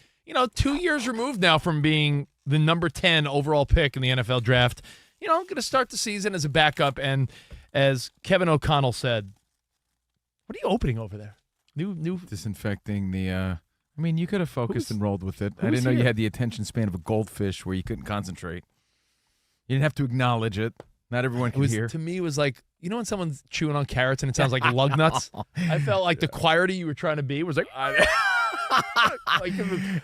2 years removed now from being the number 10 overall pick in the NFL draft. Going to start the season as a backup. And as Kevin O'Connell said, what are you opening over there? New disinfecting the. You could have focused and rolled with it. I didn't know you had the attention span of a goldfish where you couldn't concentrate. You didn't have to acknowledge it. Not everyone can hear. To me, it was like, when someone's chewing on carrots and it sounds like lug nuts? I felt like the quieter you were trying to be was like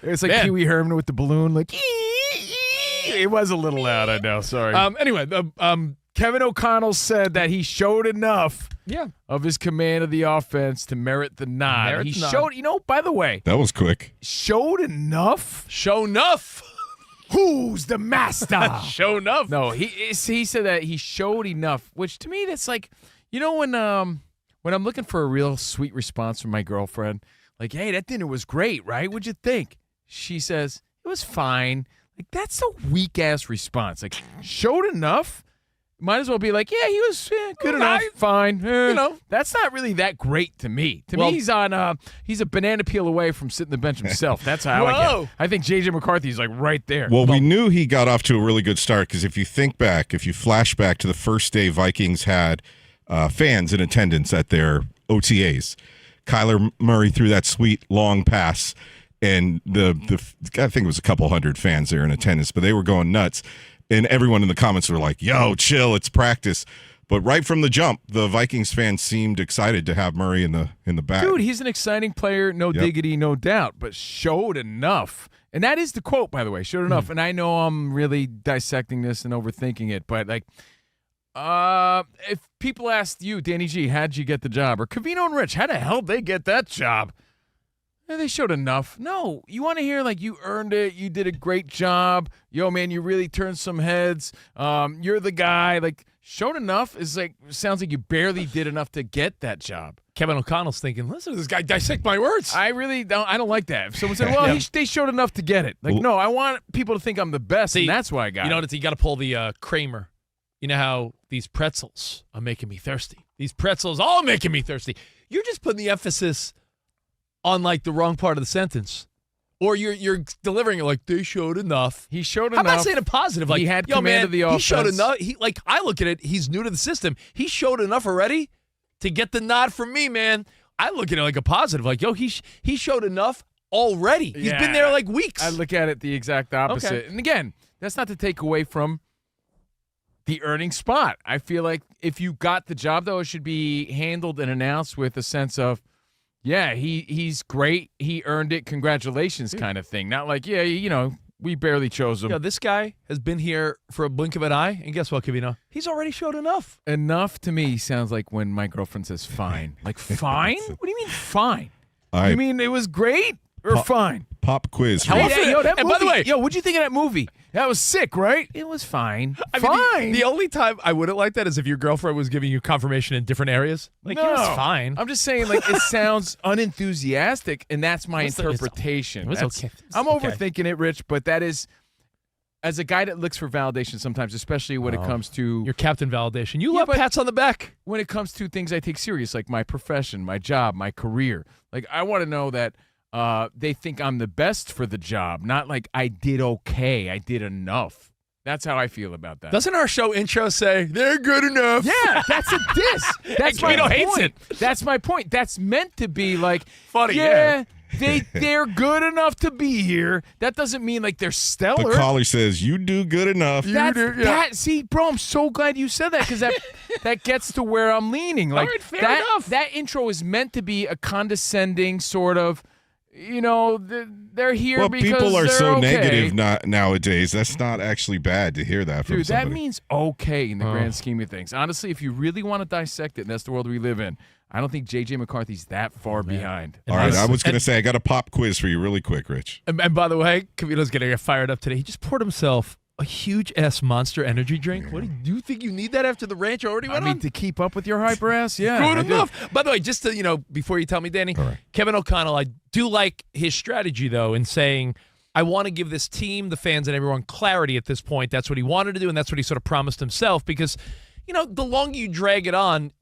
it's like Pee Wee Herman with the balloon. Like, it was a little loud, I know. Sorry. Anyway, Kevin O'Connell said that he showed enough of his command of the offense to merit the nod. He showed, by the way. That was quick. Showed enough? Show enough. Who's the master? Show enough. No, he said that he showed enough, which to me that's like, when I'm looking for a real sweet response from my girlfriend, like, hey, that dinner was great, right? What'd you think? She says, it was fine. Like, that's a weak ass response. Like, showed enough? Might as well be like, yeah, he was good enough, fine. That's not really that great to me. To me, he's a banana peel away from sitting the bench himself. That's how I get it. I think J.J. McCarthy's like right there. Well, we knew he got off to a really good start because if you flash back to the first day Vikings had fans in attendance at their OTAs, Kyler Murray threw that sweet long pass, and I think it was a couple hundred fans there in attendance, but they were going nuts. And everyone in the comments were like, yo, chill, it's practice. But right from the jump, the Vikings fans seemed excited to have Murray in the back. Dude, he's an exciting player, no diggity, no doubt, but showed enough. And that is the quote, by the way, showed enough. And I know I'm really dissecting this and overthinking it, but like, if people asked you, Danny G, how'd you get the job? Or Covino and Rich, how the hell did they get that job? They showed enough. No, you want to hear like you earned it. You did a great job. Yo, man, you really turned some heads. You're the guy. Like, showed enough is like, sounds like you barely did enough to get that job. Kevin O'Connell's thinking, listen to this guy dissect my words. I really don't. I don't like that. If someone said, well, they showed enough to get it. Like, no, I want people to think I'm the best, and that's why I got it. You got to pull the Kramer. You know how these pretzels are making me thirsty. These pretzels all making me thirsty. You're just putting the emphasis on like the wrong part of the sentence. Or you're delivering it like they showed enough. He showed How enough. about saying a positive? Like, he had yo, command man, of the offense. he showed enough. I look at it, he's new to the system. He showed enough already to get the nod from me, man. I look at it like a positive. Like, yo, he showed enough already. He's been there like weeks. I look at it the exact opposite. Okay. And again, that's not to take away from the earning spot. I feel like if you got the job, though, it should be handled and announced with a sense of, yeah, he's great. He earned it. Congratulations, kind of thing. Not like, yeah, we barely chose him. Yo, this guy has been here for a blink of an eye, and guess what, Covino? He's already showed enough. Enough to me sounds like when my girlfriend says fine. Like, fine? What do you mean fine? I- You mean it was great or fine? Pop quiz. How for you. often? That and movie, by the way, what'd you think of that movie? That was sick, right? It was fine. I mean, fine. the only time I wouldn't like that is if your girlfriend was giving you confirmation in different areas. Like, no, yeah, it's fine. I'm just saying, like, it sounds unenthusiastic, and that's my interpretation. It was That's- okay. I'm okay. overthinking it, Rich, but that is, as a guy that looks for validation sometimes, especially when it comes to your captain validation. You Yeah, love but pats on the back. when it comes to things I take serious, like my profession, my job, my career. Like, I want to know that they think I'm the best for the job, not like I did okay, I did enough. That's how I feel about that. Doesn't our show intro say they're good enough? Yeah, that's a diss. That's my Covino point. hates it. That's my point. That's meant to be like Funny, yeah. They're good enough to be here. That doesn't mean like they're stellar. The caller says, you do good enough. See, bro, I'm so glad you said that because that gets to where I'm leaning. Like All right, fair enough. that intro is meant to be a condescending sort of, they're here Well, because people are they're so okay. negative nowadays. That's not actually bad to hear that from Dude, somebody. that means okay in the grand scheme of things. Honestly, if you really want to dissect it, and that's the world we live in, I don't think J.J. McCarthy's that far behind. All right, I was going to say, I got a pop quiz for you really quick, Rich. And by the way, Covino's getting fired up today. He just poured himself a huge ass Monster energy drink. What do you think you need that after the ranch already went on? To keep up with your hyper ass, yeah. Good I do. enough. By the way, just to, before you tell me, Danny, Kevin O'Connell, I do like his strategy, though, in saying, I want to give this team, the fans, and everyone clarity at this point. That's what he wanted to do, and that's what he sort of promised himself because, the longer you drag it on,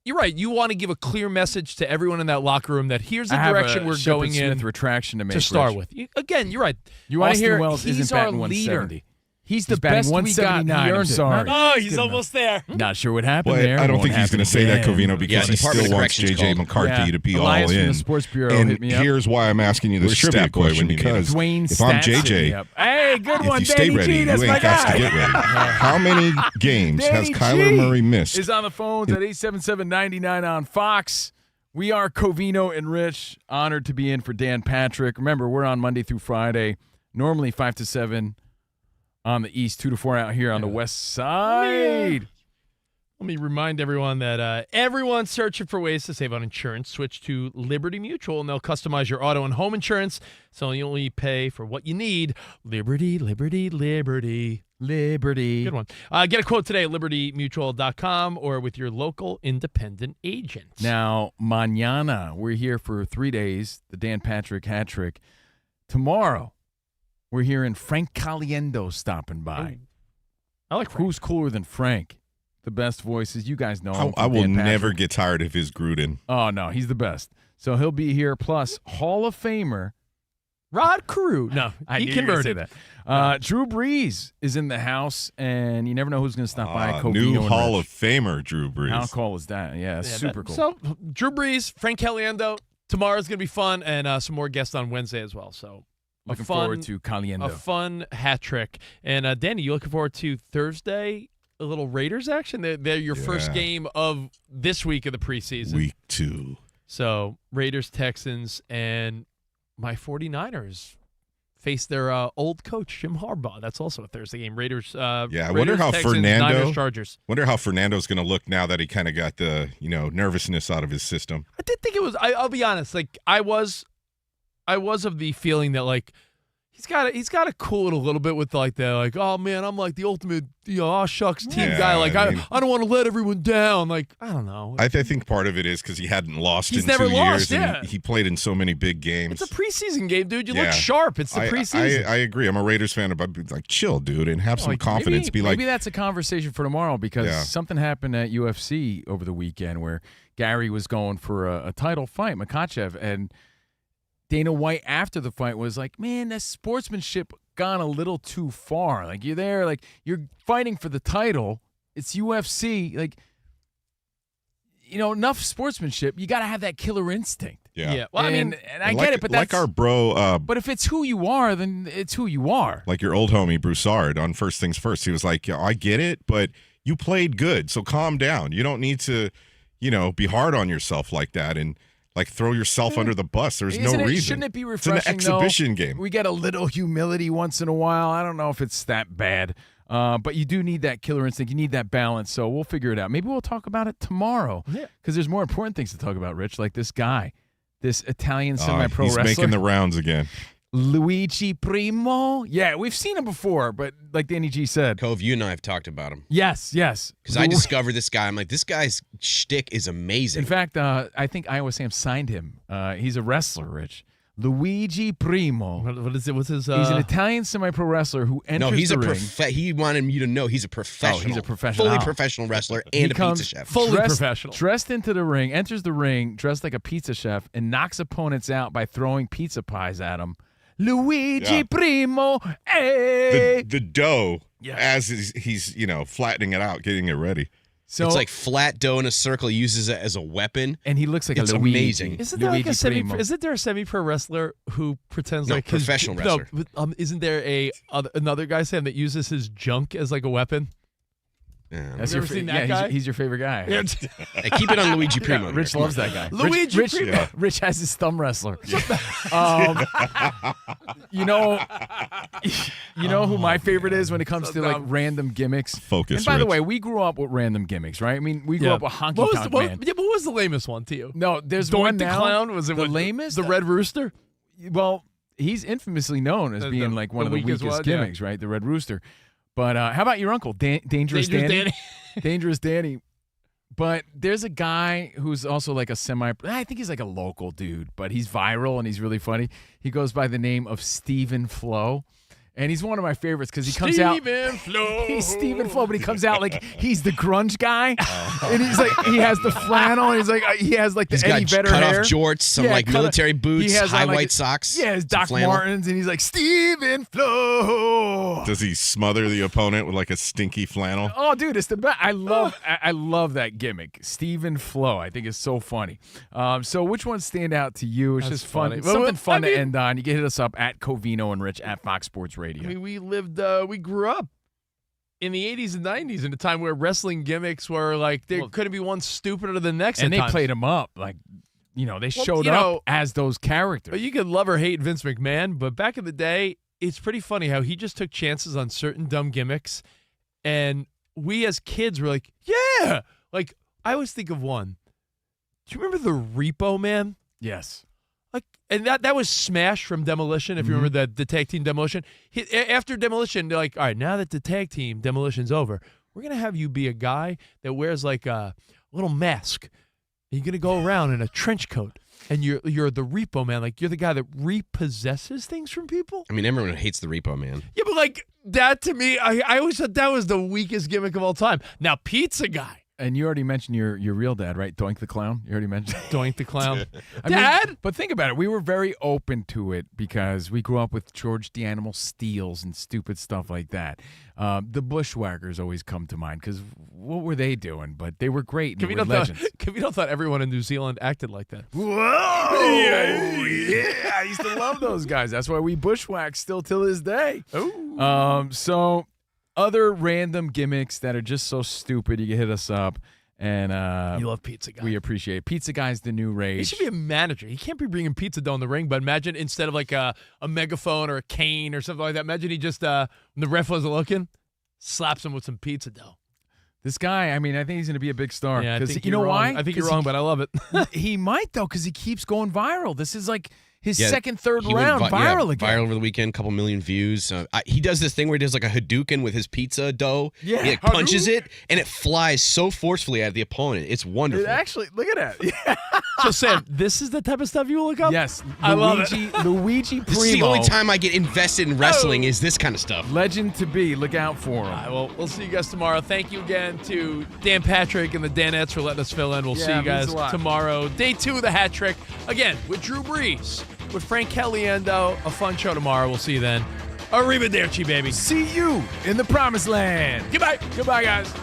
you're right. You want to give a clear message to everyone in that locker room that here's the direction we're going in with retraction to make to start Rich. with. Again, you're right. You want to Austin hear Wells he's isn't our batting leader. 170. He's the best we got. He I'm earned it. sorry. Oh, he's almost there. Not sure what happened Well, there. I don't Won't think he's going to happen say that, again. Covino, because he Department still of wants Corrections J.J. called. McCarthy Yeah. to be Elias all from in. the Sports Bureau and hit me up. here's why I'm asking you this Where's trivia Stat Bush question, when you need because him? Dwayne if I'm Stats hit JJ, me up. Hey, good if one, you stay Danny ready, G, you that's ain't my got guy. to get ready. How many games has Danny Kyler G Murray missed? is on the phones at 877-99 on Fox. We are Covino and Rich, honored to be in for Dan Patrick. Remember, we're on Monday through Friday, normally 5 to 7 on the East, 2 to 4 out here on the West Side. Let me remind everyone that everyone's searching for ways to save on insurance. Switch to Liberty Mutual, and they'll customize your auto and home insurance, so you only pay for what you need. Liberty, Liberty, Liberty. Liberty. Good one. Get a quote today at libertymutual.com or with your local independent agent. Now, mañana, we're here for 3 days, the Dan Patrick hat trick. Tomorrow, we're hearing Frank Caliendo stopping by. I like Frank. Who's cooler than Frank? The best voices. You guys know him. I from will Dan Patrick. never get tired of his Gruden. Oh, no, he's the best. So he'll be here, plus Hall of Famer Rod Carew. No, I he knew you were gonna converted. say that. Drew Brees is in the house, and you never know who's going to stop by. Covino New and Hall Rich. of Famer, Drew Brees. How cool is that? Yeah, that's super cool. So, Drew Brees, Frank Caliendo. Tomorrow's going to be fun, and some more guests on Wednesday as well. So, Looking forward to Caliendo. A fun hat trick. And, Danny, you looking forward to Thursday? A little Raiders action. They're your first game of this week of the preseason. Week 2. So Raiders, Texans, and my 49ers face their old coach, Jim Harbaugh. That's also a Thursday game. Raiders. I Raiders, wonder how Texans, Fernando. Niners, Chargers. Wonder how Fernando's going to look now that he kind of got the nervousness out of his system. I did think it was. I'll be honest. Like I was of the feeling that like. He's got to cool it a little bit with oh man, I'm like the ultimate aw shucks team guy. Like I don't want to let everyone down. Like I don't know. I think part of it is because he hadn't lost He's in never 2 lost, years, yeah. and he played in so many big games. It's a preseason game, dude. You Yeah. look sharp. It's the preseason. I agree. I'm a Raiders fan, but like chill, dude, and have some confidence. Maybe that's a conversation for tomorrow because something happened at UFC over the weekend where Gary was going for a title fight, Makachev, and Dana White after the fight was like, man, that sportsmanship gone a little too far. Like, you're there, like, you're fighting for the title. It's UFC. Like, enough sportsmanship. You got to have that killer instinct. Yeah. Well, I mean, and I get it, but that's like our bro. But if it's who you are, then it's who you are. Like your old homie Broussard on First Things First. He was like, yeah, I get it, but you played good, so calm down. You don't need to, be hard on yourself like that and like throw yourself under the bus. There's no reason. Shouldn't it be refreshing? It's an exhibition game. We get a little humility once in a while. I don't know if it's that bad, but you do need that killer instinct. You need that balance. So we'll figure it out. Maybe we'll talk about it tomorrow. Yeah, because there's more important things to talk about, Rich. Like this guy, this Italian semi-pro wrestler. He's making the rounds again. Luigi Primo. Yeah, we've seen him before, but like Danny G said. Cove, you and I have talked about him. Yes. Because I discovered this guy. I'm like, this guy's shtick is amazing. In fact, I think Iowa Sam signed him. He's a wrestler, Rich. Luigi Primo. What is it? What's his? He's an Italian semi-pro wrestler who enters he's the ring. He wanted you to know he's a professional. Oh, he's a professional. Fully professional wrestler and a pizza chef. Fully professional. Dressed into the ring, enters the ring, dressed like a pizza chef, and knocks opponents out by throwing pizza pies at him. Luigi Primo. Hey. The dough, as he's flattening it out, getting it ready. So it's like flat dough in a circle. He uses it as a weapon, and he looks like it's a Luigi. Amazing. Isn't there isn't there a semi-pro wrestler who pretends like professional wrestler? No, isn't there another guy, Sam, that uses his junk as like a weapon? That's you ever seen that guy? He's your favorite guy. Hey, keep it on Luigi Primo. Rich loves that guy. Luigi Primo. Rich has his thumb wrestler. You know who my favorite is when it comes to like random gimmicks? Focus. And by the way, we grew up with random gimmicks, right? I mean, we grew up with Honky Tonk Man. What was the lamest one to you? No, there's Doink one the now. Clown? Was it the lamest? The Red Rooster? Well, he's infamously known as being like one of the weakest gimmicks, right? The Red Rooster. But how about your uncle, Dangerous Danny? Dangerous Danny. But there's a guy who's also like I think he's like a local dude, but he's viral and he's really funny. He goes by the name of Stephen Flo. And he's one of my favorites because he comes He's Stephen Flo, but he comes out like he's the grunge guy. And he's like, he has the flannel. And he's like, he has like the Eddie Vedder hair. Cut off jorts, some military boots, high white socks. Yeah, his Doc Martens. And he's like, Stephen Flo. Does he smother the opponent with like a stinky flannel? Oh, dude, it's the best. I love that gimmick. Stephen Flo, I think is so funny. So which ones stand out to you? It's just fun. funny. Something fun to end on. You can hit us up at Covino and Rich at Fox Sports Radio. I mean, we grew up in the 80s and 90s in a time where wrestling gimmicks were like, there couldn't be one stupider than the next. And they played them up. Like, they showed up as those characters. But you could love or hate Vince McMahon, but back in the day, it's pretty funny how he just took chances on certain dumb gimmicks. And we as kids were like, yeah. Like, I always think of one. Do you remember the Repo Man? Yes. Like, and that was Smash from Demolition, if you remember the tag team Demolition. After Demolition, they're like, all right, now that the tag team Demolition's over, we're going to have you be a guy that wears like a little mask. You're going to go around in a trench coat, and you're the Repo Man. Like, you're the guy that repossesses things from people. I mean, everyone hates the Repo Man. Yeah, but like, that to me, I always thought that was the weakest gimmick of all time. Now, Pizza Guy. And you already mentioned your real dad, right? Doink the Clown. You already mentioned Doink the Clown. Dad? But think about it. We were very open to it because we grew up with George the Animal Steels and stupid stuff like that. The Bushwhackers always come to mind because what were they doing? But they were great. And they were legends. Covino thought everyone in New Zealand acted like that. Whoa! Yeah, I used to love those guys. That's why we bushwhack still till this day. Oh. So other random gimmicks that are just so stupid, you can hit us up. And you love Pizza Guy. We appreciate it. Pizza Guy's the new rage. He should be a manager. He can't be bringing pizza dough in the ring, but imagine instead of like a megaphone or a cane or something like that, imagine he just, when the ref wasn't looking, slaps him with some pizza dough. This guy, I mean, I think he's going to be a big star. Yeah, I think you know why? I think you're wrong, but I love it. He might, though, because he keeps going viral. This is like his second, third round viral again. Viral over the weekend, couple million views. He does this thing where he does like a Hadouken with his pizza dough. Yeah, he like punches it, and it flies so forcefully at the opponent. It's wonderful. It actually, look at that. Yeah. So, Sam, this is the type of stuff you will look up? Yes. I love it. Luigi Primo. This is the only time I get invested in wrestling is this kind of stuff. Legend to be. Look out for him. All right, well, we'll see you guys tomorrow. Thank you again to Dan Patrick and the Danettes for letting us fill in. We'll see you guys tomorrow. Day 2 of the hat trick. Again, with Drew Brees. with Frank Caliendo. A fun show tomorrow. We'll see you then. Arrivederci, baby. See you in the promised land. Goodbye. Goodbye, guys.